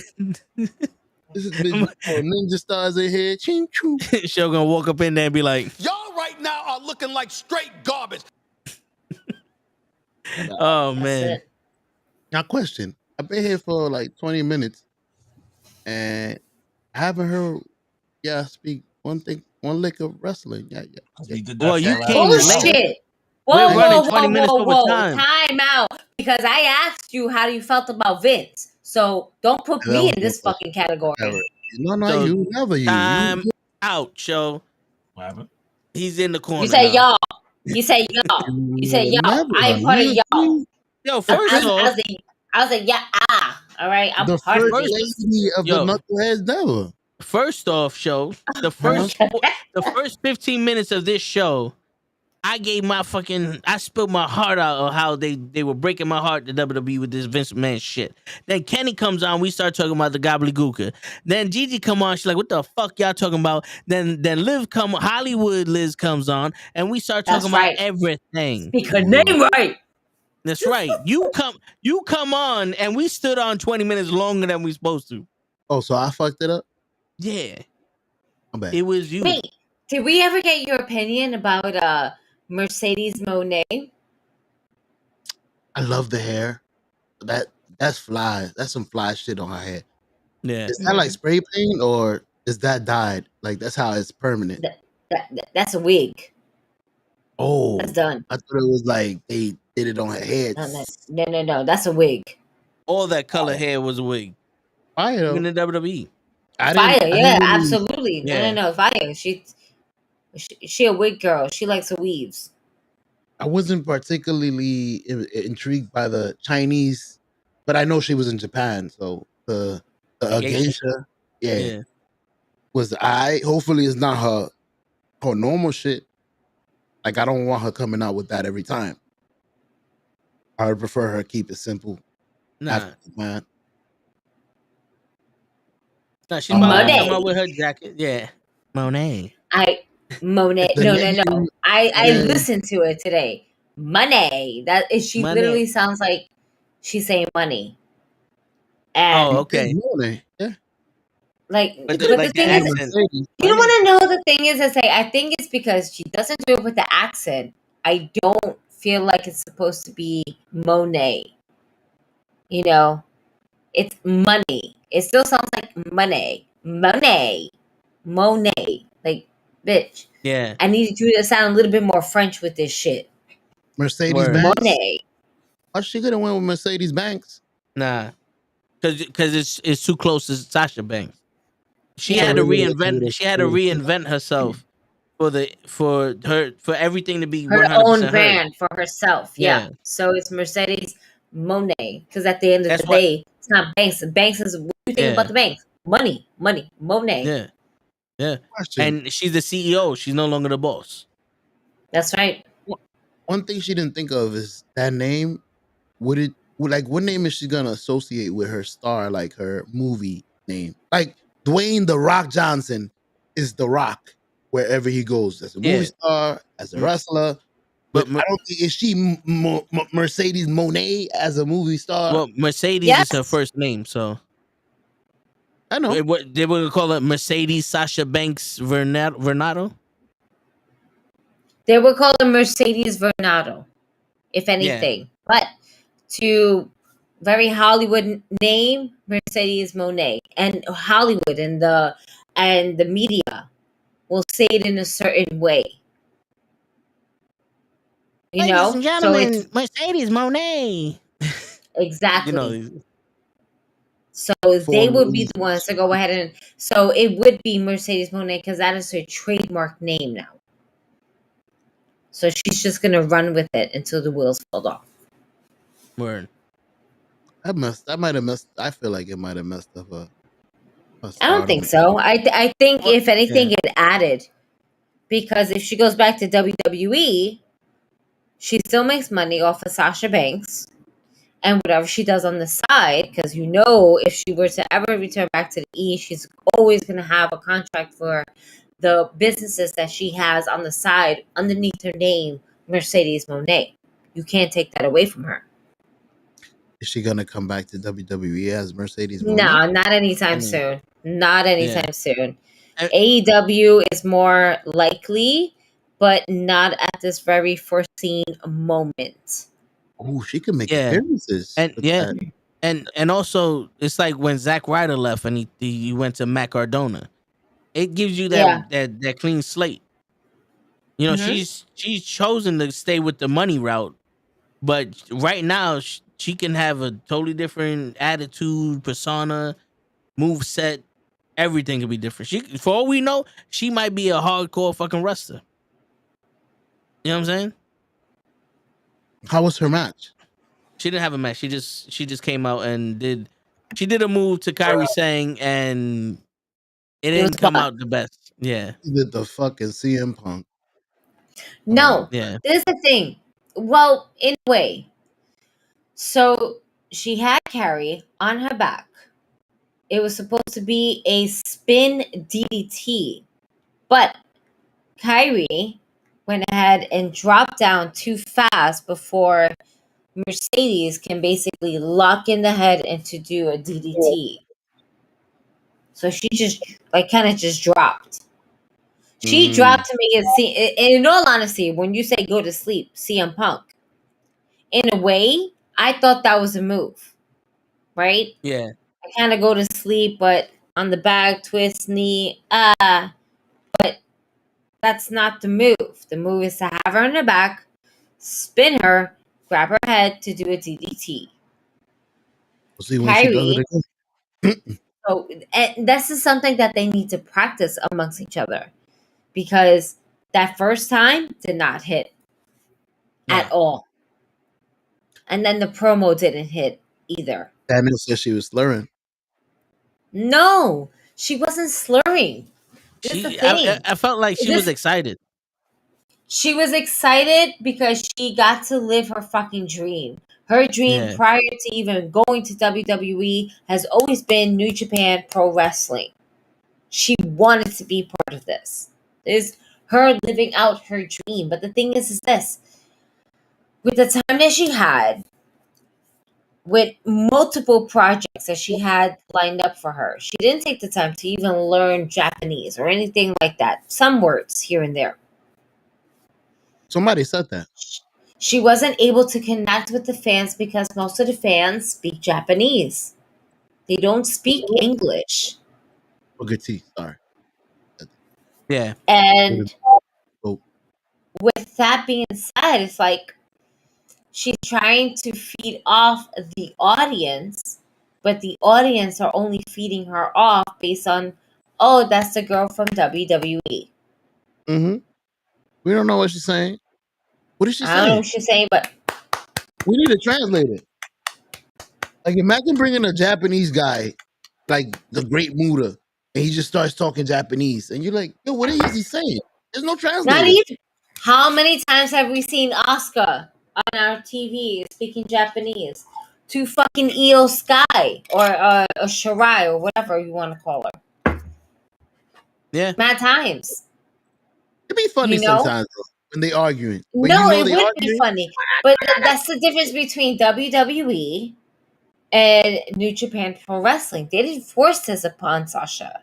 This is big ninja stars in here. Ching choo. Show gonna walk up in there and be like, Y'all right now are looking like straight garbage. "Oh man." Now, question. I've been here for like 20 minutes and I haven't heard speak one lick of wrestling. Yeah. Well, you came Bullshit. late. Whoa, We're running whoa, 20 whoa, minutes whoa, over whoa. time. Time out. Because I asked you how you felt about Vince. So don't put me in this fucking category. No, So, you never. Time out, show. What happened? He's in the corner. You say now. y'all. You say y'all. You say y'all. I ain't part of y'all. Yo, first off, I was like, yeah, all right. I'm the part of first it. lady of the knuckleheads never. First off, show the first 15 minutes of this show, I spilled my heart out of how they were breaking my heart, the WWE, with this Vince McMahon shit. Then Kenny comes on, we start talking about the gobbledygooker. Then Gigi come on, she's like, what the fuck y'all talking about? Then Hollywood Liz comes on, and we start talking about everything. Speak her name right. That's right. You come on, and we stood on 20 minutes longer than we supposed to. Oh, so I fucked it up? Yeah. I'm bad. It was you. Wait, did we ever get your opinion about Mercedes Moné? I love the hair. That's fly. That's some fly shit on her hair. Yeah. Is that like spray paint or is that dyed? Like that's how it's permanent. That's a wig. Oh, that's done. I thought it was like they did it on her head. No. That's a wig. All that color hair was a wig. Fire though. In the WWE. Fire, yeah, absolutely. Yeah. No, fire. She a wig girl. She likes her weaves. I wasn't particularly intrigued by the Chinese, but I know she was in Japan, so the geisha, yeah, was hopefully it's not her normal shit. Like I don't want her coming out with that every time. I would prefer her keep it simple. Nah, man. Nah, she's about to come out with her jacket. Yeah, Monet. Monet. No. I listened to it today. Money. She Money. literally sounds like she's saying money. And okay. Yeah. Like, but the thing is, you want to know the thing is, I think it's because she doesn't do it with the accent. I don't feel like it's supposed to be Monet. You know, it's money. It still sounds like money. Monet. Like, bitch. Yeah. I need you to sound a little bit more French with this shit. Mercedes Banks. Monet. Are she gonna win with Mercedes Banks? Nah, because it's too close to Sasha Banks. She had to reinvent. She had to reinvent herself for everything to be her 100% own brand for herself. Yeah. So it's Mercedes Monet. Because at the end of the day, it's not Banks. Banks is what do you think about the Banks? Money. Monet. Yeah. And she's the CEO. She's no longer the boss. That's right. One thing she didn't think of is that name. What name is she gonna associate with her star, like her movie name? Like Dwayne The Rock Johnson is The Rock wherever he goes, as a movie star, as a wrestler. But I don't think, is she Mercedes Monet as a movie star? Well, Mercedes is her first name, so I know. What they would call it, Mercedes Sasha Banks Vernado. They would call it Mercedes Vernado, if anything. But to very Hollywood name, Mercedes Monet, and Hollywood and the media will say it in a certain way. You know, Ladies and gentlemen, so Mercedes Monet. Exactly. So they would be the ones to go ahead and so it would be Mercedes Monet because that is her trademark name now. So she's just gonna run with it until the wheels fall off. Word. I might have messed. I feel like it might have messed up a I don't think so. I think if anything, it added because if she goes back to WWE, she still makes money off of Sasha Banks, And whatever she does on the side, because if she were to ever return back to the E, she's always going to have a contract for the businesses that she has on the side underneath her name, Mercedes Monet. You can't take that away from her. Is she gonna come back to WWE as Mercedes Moné? No, not anytime soon. Not anytime Yeah. soon. AEW is more likely, but not at this very foreseen moment. Oh, she can make Yeah. appearances. And with yeah. that. And also it's like when Zack Ryder left and he went to Matt Cardona. It gives you Yeah. that clean slate. You know, Mhm. she's chosen to stay with the money route, but right now she can have a totally different attitude, persona, move set. Everything can be different. She, for all we know, she might be a hardcore fucking wrestler. You know what I'm saying? How was her match? She didn't have a match. She just came out and did a move to Kyrie Sane and it It was didn't come fun. out the best. Yeah. She did the fucking CM Punk. No, Yeah. this is the thing. Well, in a way. So she had Carrie on her back. It was supposed to be a spin DDT, but Kyrie went ahead and dropped down too fast before Mercedes can basically lock in the head and to do a DDT. So she just kind of just dropped. She dropped to make it seem. In all honesty, when you say go to sleep, CM Punk, in a way, I thought that was a move, right? Yeah. I kind of go to sleep, but on the back, twist knee, but that's not the move. The move is to have her in the back, spin her, grab her head to do a DDT. We'll see when she does it again. So, and this is something that they need to practice amongst each other, because that first time did not hit at all, and then the promo didn't hit either. Daniel said she was slurring. No, she wasn't slurring. This is the thing. I felt like she was excited. She was excited because she got to live her fucking dream. Her dream Yeah. prior to even going to WWE has always been New Japan Pro Wrestling. She wanted to be part of this. This is her living out her dream. But the thing is this. With the time that she had, with multiple projects that she had lined up for her, she didn't take the time to even learn Japanese or anything like that. Some words here and there. Somebody said that. She wasn't able to connect with the fans because most of the fans speak Japanese. They don't speak English. Booker T, sorry. Yeah. And with that being said, it's like she's trying to feed off the audience, but the audience are only feeding her off based on, oh, that's the girl from WWE. Mm-hmm. We don't know what she's saying. What is she I don't know saying? what she's saying, but we need a translator. Like, imagine bringing a Japanese guy, like the Great Muda, and he just starts talking Japanese, and you're like, yo, what is he saying? There's no translator. not even. How many times have we seen Asuka on our TV speaking Japanese to fucking Io Sky or Shirai or whatever you want to call her? Yeah. Mad times. It'd be funny sometimes though, when they arguing. But No, you know it they would arguing. be funny. But that's the difference between WWE and New Japan Pro Wrestling. They didn't force this upon Sasha.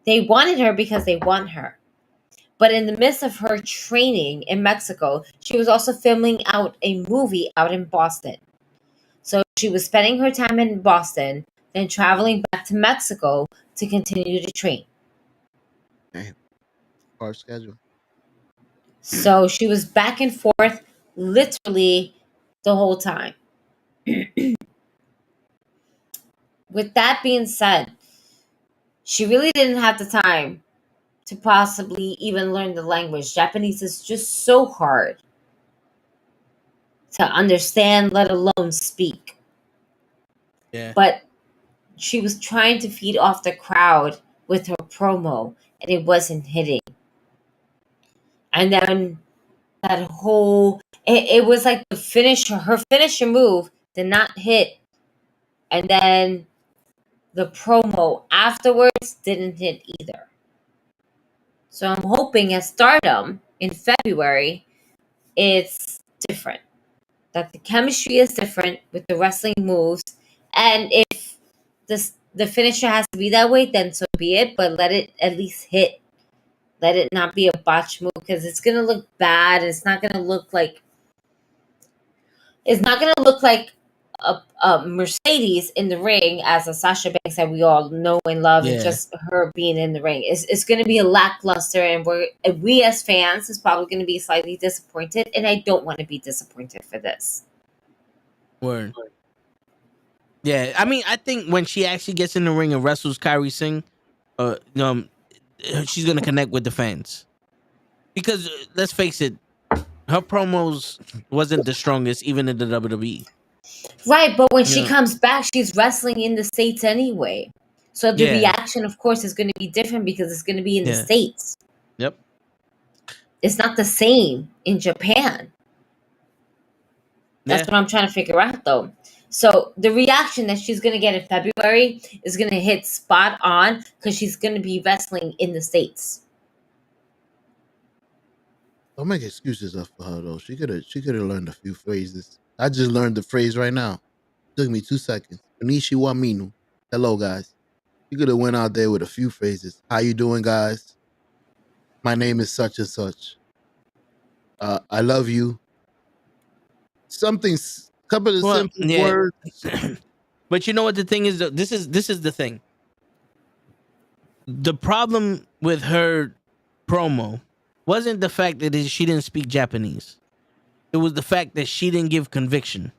They wanted her because they want her. But in the midst of her training in Mexico, she was also filming out a movie out in Boston. So she was spending her time in Boston, then traveling back to Mexico to continue to train. Damn. Hard schedule. So she was back and forth literally the whole time. With that being said, she really didn't have the time to possibly even learn the language. Japanese is just so hard to understand, let alone speak. Yeah. But she was trying to feed off the crowd with her promo, and it wasn't hitting. And then that whole, it was like her finisher move did not hit, and then the promo afterwards didn't hit either. So I'm hoping at Stardom in February, it's different. That the chemistry is different with the wrestling moves, and if the finisher has to be that way, then so be it. But let it at least hit. Let it not be a botch move, because it's gonna look bad. It's not gonna look like a Mercedes in the ring as a Sasha Banks that we all know and love, and Yeah. just her being in the ring. It's going to be a lackluster, and we as fans is probably going to be slightly disappointed, and I don't want to be disappointed for this. Word. Yeah, I mean, I think when she actually gets in the ring and wrestles Kyrie Singh, she's gonna connect with the fans. Because let's face it, her promos wasn't the strongest, even in the WWE. Right, but when she comes back, she's wrestling in the States anyway. So the reaction, of course, is going to be different because it's going to be in the States. Yep. It's not the same in Japan. That's what I'm trying to figure out, though. So the reaction that she's going to get in February is going to hit spot on because she's going to be wrestling in the States. Don't make excuses up for her though. She could have learned a few phrases. I just learned the phrase right now. Took me 2 seconds. Konnichiwa Minu. Hello guys. You could have went out there with a few phrases. How you doing, guys? My name is such and such. I love you. Couple of simple words. But you know what the thing is? This is the thing. The problem with her promo wasn't the fact that she didn't speak Japanese. It was the fact that she didn't give conviction.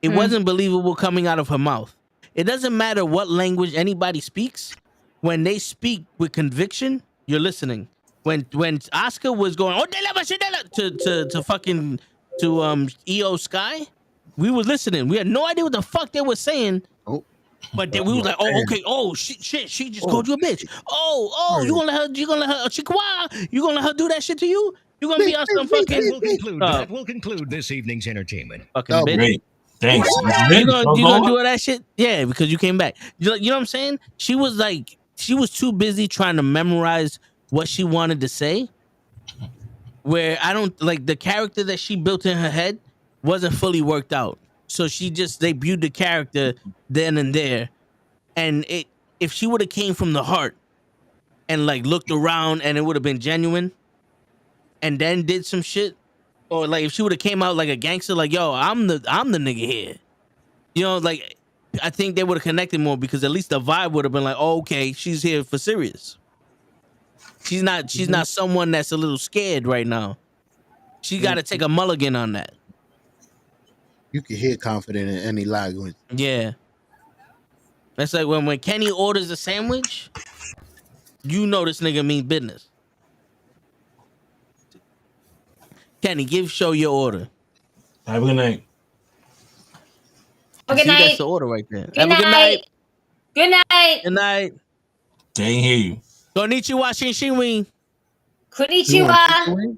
It wasn't believable coming out of her mouth. It doesn't matter what language anybody speaks. When they speak with conviction, you're listening. When Asuka was going to EO Sky, we were listening. We had no idea what the fuck they were saying. But then we was like, oh, okay, oh shit, she just called you a bitch. Oh, you gonna let her Chikwa? You gonna let her do that shit to you? You gonna be on some fucking? That will conclude this evening's entertainment. Fucking bitch. Great. Thanks. You gonna do all that shit? Yeah, because you came back. You know what I'm saying? She was too busy trying to memorize what she wanted to say. Where I don't like the character that she built in her head wasn't fully worked out. So she just debuted the character then and there. And if she would have came from the heart and like looked around and it would have been genuine and then did some shit, or like if she would have came out like a gangster, like, yo, I'm the nigga here. You know, like I think they would have connected more because at least the vibe would have been like, oh, okay, she's here for serious. She's not someone that's a little scared right now. She got to take a mulligan on that. You can hear confident in any language. Yeah. That's like when Kenny orders a sandwich, you know this nigga mean business. Kenny, give Show your order. Have a good night. Good night. That's the order right there. Good night. Good night. Good night. They ain't hear you. Konnichiwa Shinshinwi. Konnichiwa.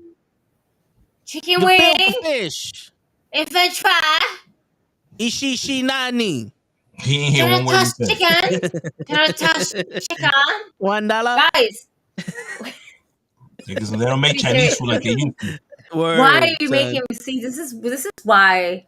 Chicken wing. Fish. And French fry. Ishishi nani. He ain't hear one word he said. Can I toss chicken? $1. Guys. Because they don't make Chinese food like they used to. Why are you making me see? This is why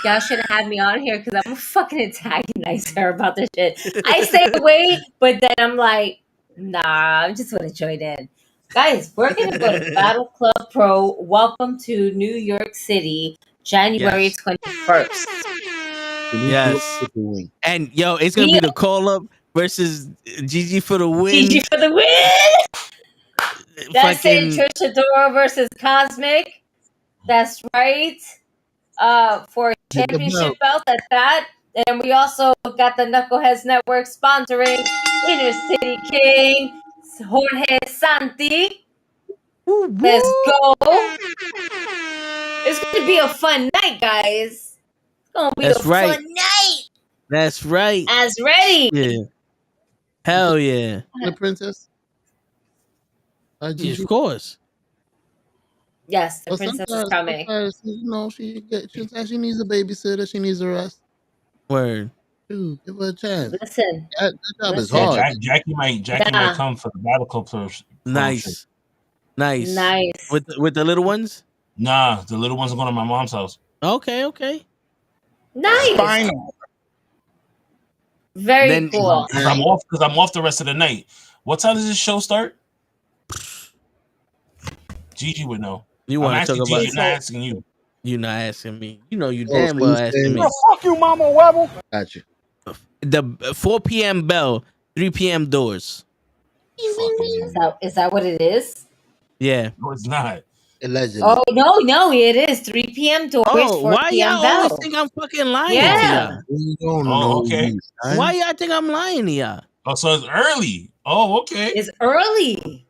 y'all shouldn't have me on here, because I'm a fucking antagonizer about this shit. I stay away, but then I'm like, nah, I just want to join in. Guys, we're going to go to Battle Club Pro. Welcome to New York City, January 21st. Yes. And yo, it's going to be the call-up versus Gigi for the win. Gigi for the win! That's it, Trish Adora versus Cosmic. That's right. For championship belt at that. And we also got the Knuckleheads Network sponsoring Inner City King, Jorge Santi. Let's go. It's going to be a fun night, guys. It's going to be a fun night. That's right. As ready. Yeah. Hell yeah. The princess? Yeah, of course. Yes, the But princess is coming. sometimes she needs a babysitter. She needs a rest. Word. Dude, give her a chance. Listen, That job is Yeah, hard. Jackie might Yeah. come for the battle club pro shit. Nice. Nice. With the little ones? Nah, the little ones are going to my mom's house. Okay. Nice. Spinal. Very Then- cool. Because I'm off the rest of the night. What time does this show start? Gigi would know. You I'm want to asking talk about? Gigi, not asking you. You're not asking me. You know you Oh, damn so well you asking saying- me. Well, fuck you, Mama Webble. Got you. The 4 p.m. bell, 3 p.m. doors. Is that what it is? Yeah. No, it's not. Allegedly. Oh no, it is 3 p.m. doors, Oh, 4 why p.m. y'all always bell. think I'm fucking lying Yeah. to y'all? We don't Oh, know okay. you, son. Why y'all think I'm lying to y'all? Oh, so it's early. Oh, okay. It's early.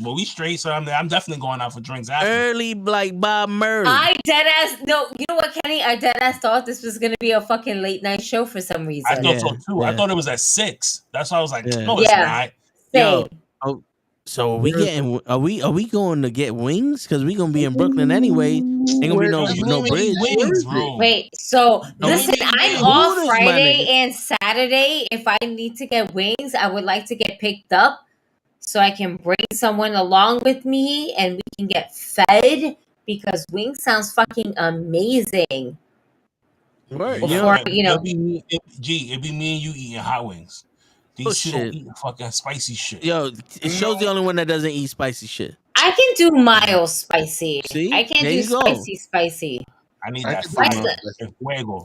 Well, we straight, so I'm definitely going out for drinks after. Early like Bob Murray. I dead ass no. You know what, Kenny? I dead ass thought this was gonna be a fucking late night show for some reason. I thought so Yeah, too. I yeah. thought it was at 6. That's why I was like, Yeah. no, it's Yeah. not. Same. Yo, so are we getting? Are we going to get wings? Because we gonna be in Brooklyn anyway. Ain't gonna be no bridge. Wings, bro. Wait, so No, listen, we I'm need off Hooters, my Friday nigga. and Saturday. If I need to get wings, I would like to get picked up so I can bring someone along with me and we can get fed because wings sounds fucking amazing. Word, Before, it'd be me and you eating hot wings. These two don't Bullshit. eat fucking spicy shit. Yo, Show's the only one that doesn't eat spicy shit. I can do mild spicy. See? I can't There do you go. spicy. I need I that can do fire. my- El fuego.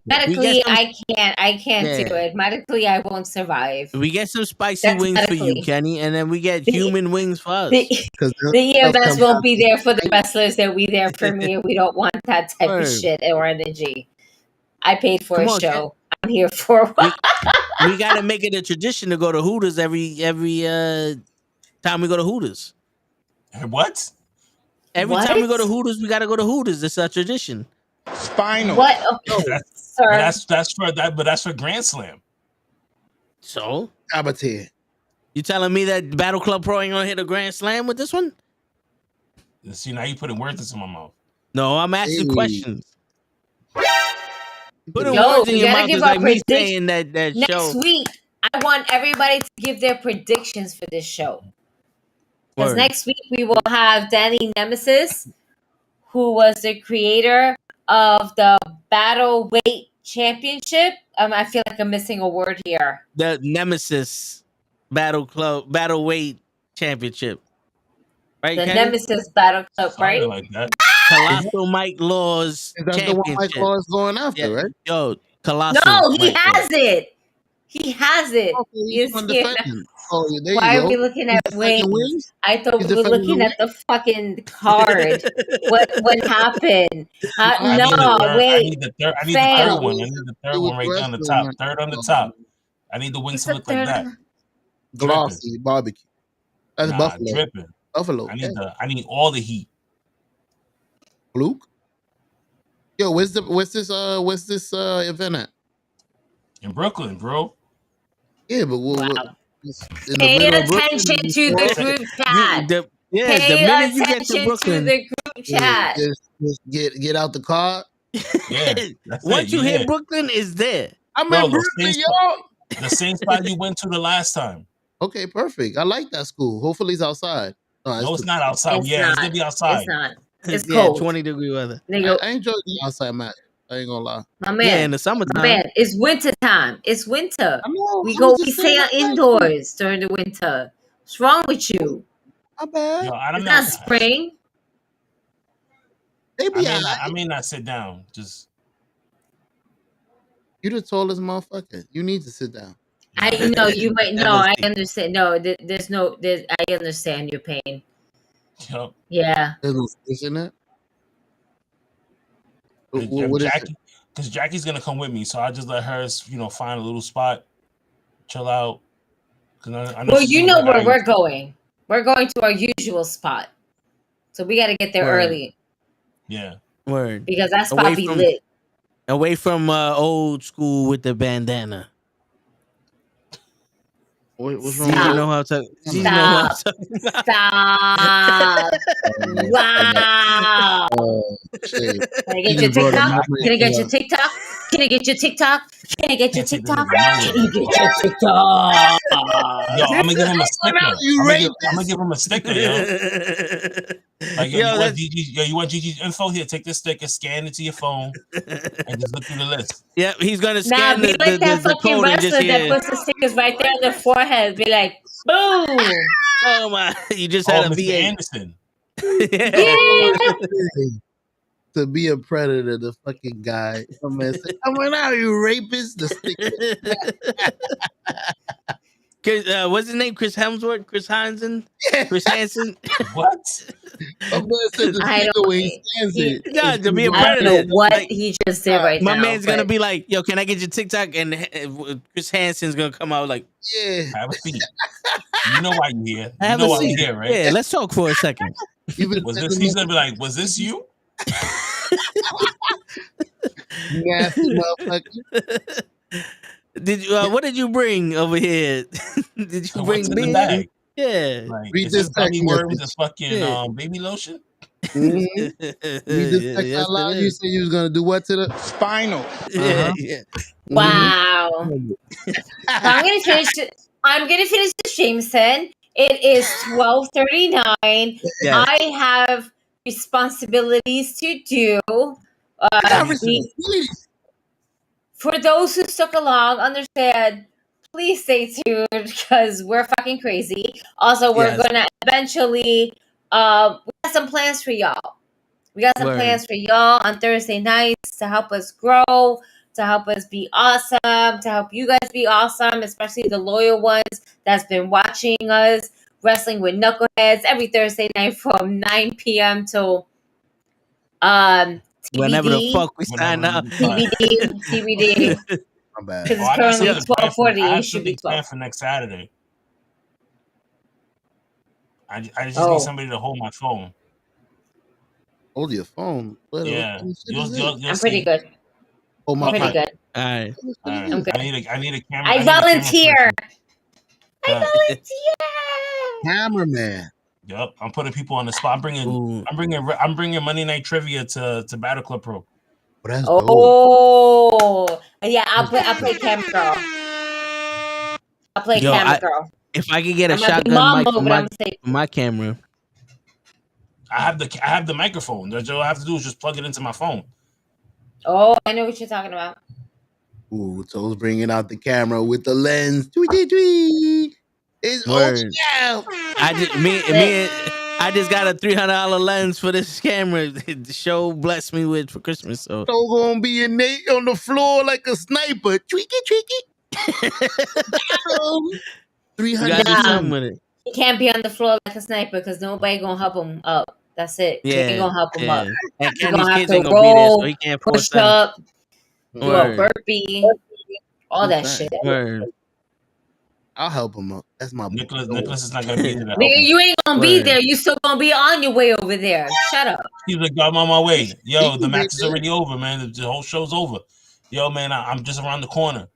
Medically get I can't Yeah. do it. Medically I won't survive. We get some spicy That's wings for you, medically. Kenny, and then we get human wings for us. The, Because the EMS won't be there for the wrestlers. They'll be there for me. We don't want that type of Word. shit or energy. I paid for Come a on, show. I'm here for We gotta make it a tradition to go to Hooters every time we go to Hooters. What? Every time we What? go to Hooters, we gotta go to Hooters. It's a tradition. Spinal. What? That's, Sir. but that's for Grand Slam. So Saboteur. you telling me that Battle Club Pro ain't gonna hit a grand slam with this one? See, now you putting words into my mouth. No, I'm asking Hey. questions. Putting Yo, words in we your gotta mouth give is our like me predict- saying that Next show. week, I want everybody to give their predictions for this show. Because Word. next week we will have Danny Nemesis, who was the creator of the Battle Weight Championship. I feel like I'm missing a word here. The Nemesis Battle Weight Championship. Right, The Kenny? Nemesis Battle Club, right? Something like that. Colossal Mike Law's Is that the one Mike championship. Law is going after, Yeah. right? Yo, Colossal. No, he Mike Law. has it. He has it. Okay, He is he's one here. defending. Oh, there you Why go. are we looking at He's defending wings? I thought He's we were defending looking the at the fucking card. What happened? I need the No, third. I wait. need the third. I need Fam. the third one. I need the third one right down the top. Third on the top. I need the wings to look like that. Glossy barbecue. That's Nah, buffalo. dripping. Buffalo. I need all the heat. Luke. Yo, where's this event at? In Brooklyn, bro. Yeah, but Pay attention to the group chat. The Pay minute you get attention to Brooklyn, the group chat. Just get out the car. Yeah. That's once it, you yeah. hit Brooklyn, is there. I'm Bro, in Brooklyn, the same spot you went to the last time. Okay, perfect. I like that school. Hopefully it's outside. No, it's not outside. It's it's not. gonna be outside. It's not. It's Yeah, cold. 20-degree weather. Nigga, I enjoy the outside match. I ain't gonna lie. my man. Yeah, in the summertime. My man, it's winter time. It's winter. I know. We stay indoors during the winter. What's wrong with you? My bad. Yo, I'm It's not. not spring. I may not sit down. Just You the tallest motherfucker. You need to sit down. I know you might. No, I understand. No, there's no. I understand your pain. yo, Yeah. There's no space in that. What is it? Jackie, because Jackie's gonna come with me, so I just let her, find a little spot, chill out. I know Well, she's you gonna know go where down. we're going. We're going to our usual spot, so we got to get there Word. early Yeah. Word. because that spot be lit. Away from old school with the bandana. What's wrong? Gigi Stop. know how to. Gigi know who I'm talking about. Stop. Wow. Oh shit! Can I You get your just brought a TikTok? memory Can I get to your us. TikTok? Can I get your TikTok? Can I get your Can't take this TikTok? nigga Can nowhere. you get your TikTok? Yo, I'm gonna give him a sticker. You I'm gonna rapist! give him a sticker, yo. Like, yo, Yo, you want that's Gigi? Yo, you want Gigi's info? Here, take this sticker, scan it to your phone, and just look through the list. yeah. He's gonna Nah, scan be like that the fucking code and just wrestler that hear. puts the stickers right there on their forehead. Be like, boom. Oh my! You just Oh, had a Mr. V8. Anderson. Yeah. To be a predator, the fucking guy. Oh man, say, come on out, you rapist! The sticker. What's his name? Chris Hemsworth? Chris Hansen? Chris Hansen? What? Oh man said the I sticker don't. when he scans He, it. Yeah, to be a I don't know predator. what Like, he just did right my now. man's gonna but be like, "Yo, can I get your TikTok?" And Chris Hansen's gonna come out like, Yeah. Have a seat. You know why you here. You "Have know a why we seat." here, right? Yeah, let's talk for a second. Was this? He's gonna be like, was this you? Nasty motherfucker. Did you? What did you bring over here? Did you What's bring in the beer? bag? Yeah. Like, Read is this this gummy text worms message. and fucking Yeah. baby lotion? Mhm. Read this text Yes, out loud. it You is. said you was gonna do what to the spinal? Yeah, yeah. wow. So I'm gonna finish. I'm gonna finish the Jameson. It is 12:39. Yes. I have responsibilities to do. I got We, responsibilities. for those who stuck along, understand. Please stay tuned because we're fucking crazy. Also, we're Yes. gonna eventually. We got some plans for y'all. We got some Word. plans for y'all on Thursday nights to help us grow, to help us be awesome, to help you guys be awesome, especially the loyal ones that's been watching us wrestling with knuckleheads every Thursday night from 9 p.m. till Whenever the TBD. fuck we sign up. TBD. My bad. Because Oh, it's I got currently something planned for. 12:40. I It have should be something 12. planned for next Saturday. I just Oh. need somebody to hold my phone. Hold your phone. What Yeah, kind of shit you'll is this? I'm pretty see. good. Oh my I'm pretty Okay. good. All right. All right. I'm good. I need a camera. I need a camera volunteer. person. I Yeah. volunteer. Cameraman. Yup. I'm putting people on the spot. Ooh. I'm bringing Monday Night Trivia to Battle Club Pro. Oh, that's dope. Oh, yeah. I'll play camera girl. I'll play Yo, camera girl. if I could get a I'm gonna be shotgun mom mic mode, for but I'm gonna say, my camera. I have the microphone. That's all I have to do is just plug it into my phone. oh, I know what you're talking about. Ooh, Toes bringing out the camera with the lens. Tweet, tweet. It's Word. yeah. I just got a $300 lens for this camera. The show blessed me with for Christmas. So So gonna be in Nate on the floor like a sniper. Tweaky. we 300 gotta do Nah. something with it. He can't be on the floor like a sniper because nobody gonna help him up. That's it. They ain't Yeah, gonna help him up. yeah. And You're Kenny's gonna have kids to ain't gonna be there, so roll, he can't force push them. up, do a Word. burpee, all that shit. Word. I'll help him up. That's my boy. Nicholas is not gonna be there. to help Nigga, him. you ain't gonna be Word. there. You still gonna be on your way over there. Shut up. He's like, yo, I'm on my way. Yo, He the can match be is there. already over, man. The whole show's over. Yo, man, I'm just around the corner.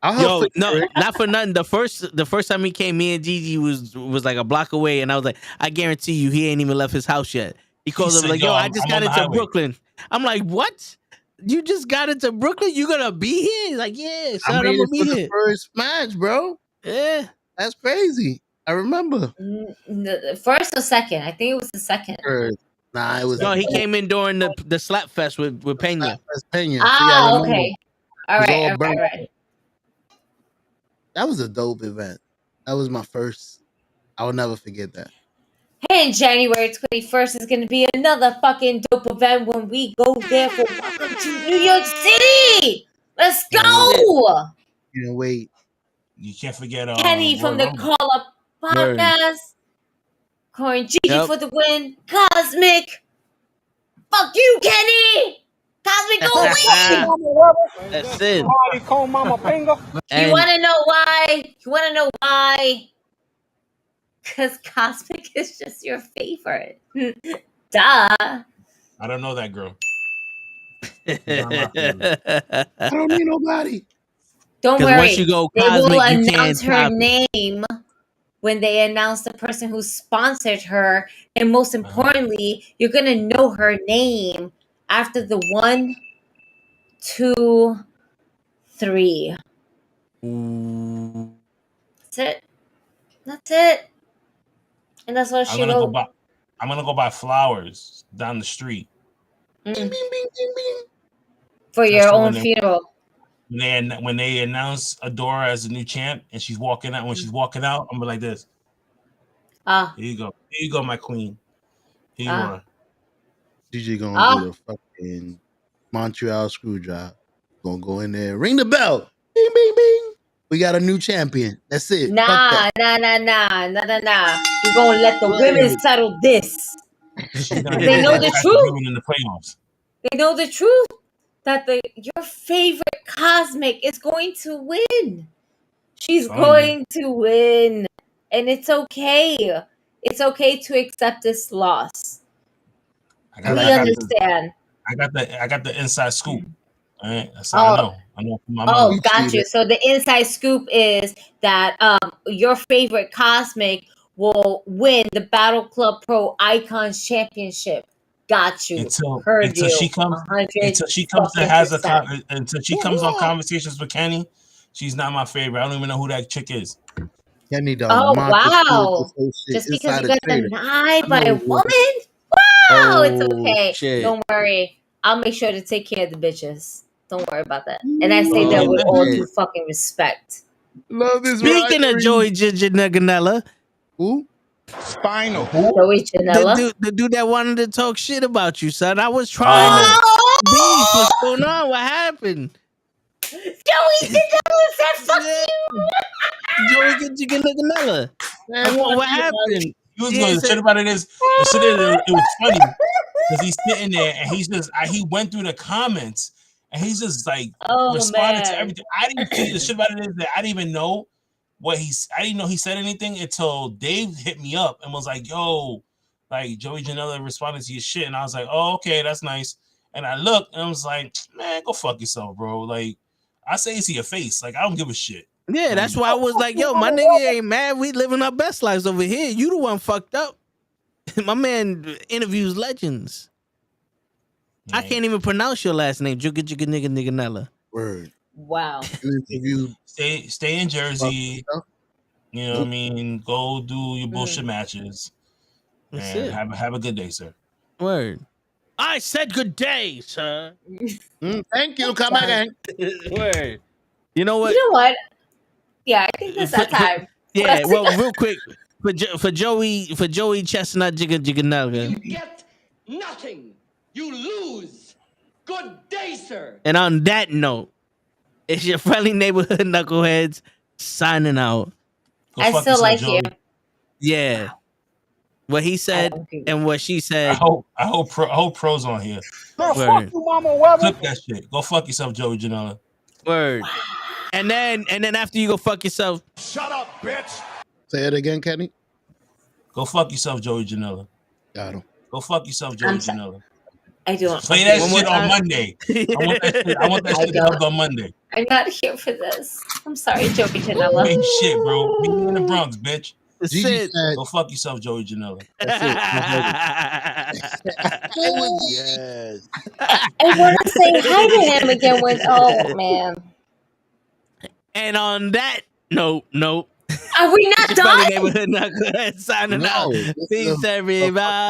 I'll help Yo, no, Eric. not for nothing. The first time he came, me and Gigi was like a block away, and I was like, I guarantee you, he ain't even left his house yet. He calls up said, like, yo, yo, I I'm just on got the into highway. Brooklyn. I'm like, what? You just got into Brooklyn? You gonna be here? He's like, yeah, I son, I'm made gonna it be for the here. first match, bro. Yeah. That's crazy. I remember. The first or second? I think it was the second. First. Nah, it was No, he came in during the slap fest with Pena. Pena. See, I Ah, remember. okay. All It was right, all all right, burnt. all right. That was a dope event. That was my first. I will never forget that. And January 21st is going to be another fucking dope event when we go there for Welcome to New York City. Let's go. Can't wait. You can't forget Kenny from the Royal Rumble. Call Up Podcast. Corn Gigi Yep. for the win. Cosmic. Fuck you, Kenny. Cosmic go win. That's it. You And want to know why? You want to know why? Because Cosmic is just your favorite. Duh. I don't know that girl. I don't need nobody. Don't Because once worry. you go They will cosmic, you can't announce her top it. name when they announce the person who sponsored her. And most importantly, you're going to know her name after the 1, 2, 3. Ooh. That's it. That's it. And that's what I'm she gonna go wrote. buy. I'm gonna go buy flowers down the street. Mm. Bing, bing, bing, bing, bing. For Just your for own funeral. When they announce Adora as the new champ and she's walking out, when she's walking out, I'm gonna be like this. Ah. Here you go. Here you go, my queen. Here you are. DJ gonna do the fucking Montreal screwdriver. Gonna go in there, ring the bell. Bing, bing, bing. We got a new champion. That's it. Fuck Nah. that. You're going to let the women settle this. She's gonna They know the truth. in the playoffs. They know the truth that your favorite Cosmic is going to win. She's going to win. And it's okay. It's okay to accept this loss. We understand. I got the inside scoop. All right, that's how I know. I know from my mom. Got you. So the inside scoop is that your favorite Cosmic will win the Battle Club Pro Icons Championship. Got you. Until she comes on conversations with Kenny, she's not my favorite. I don't even know who that chick is. Kenny done. Oh wow! Just because you got denied by a woman? Wow, it's okay. Shit. Don't worry. I'll make sure to take care of the bitches. Don't worry about that. And I say that with all due fucking respect. Love this. Speaking of Joey Janela, who? Spinal. Joey Janela. The dude that wanted to talk shit about you, son. I was trying to beef. What's going on? What happened? Joey Janela said fuck you. Joey Janela. What happened? He was going to shit about it. It was funny because he's sitting there and he went through the comments and he's just like responding to everything. I didn't think the shit about it is that I didn't even know I didn't know he said anything until Dave hit me up and was like, yo, like Joey Janela responded to your shit. And I was like, oh, okay, that's nice. And I looked and I was like, man, go fuck yourself, bro. Like, I say it's your face. Like, I don't give a shit. Yeah, that's why I was like, yo, my nigga ain't mad. We living our best lives over here. You the one fucked up. My man interviews legends. Yeah. I can't even pronounce your last name. Nigga. Word. Wow. Stay in Jersey. You know what I mean? Go do your bullshit matches. That's and it. Have a good day, sir. Word. I said good day, sir. Thank you. Come again. Word. You know what? Yeah, I think that's that time. Yeah, well, real quick. For Joey Chestnut Jigga. You get nothing. You lose. Good day, sir. And on that note, it's your friendly neighborhood knuckleheads signing out. I still like you. Yeah. What he said and what she said. I hope Pro's on here. Fuck you, Mama Weber. Clip that shit. Go fuck yourself, Joey Janela. Word. And then after you go fuck yourself. Shut up, bitch. Say it again, Kenny. Go fuck yourself, Joey Janela. Got him. Go fuck yourself, Joey Janela. I don't. Play that shit on Monday. I want that shit dubbed on Monday. I'm not here for this. I'm sorry, Joey Janela. Ain't shit, bro. Meet me in the Bronx, bitch. Go fuck yourself, Joey Janela. Yes. I want to say hi to him again with, oh, man. And on that note, are we not done? Signing out. Peace, everybody.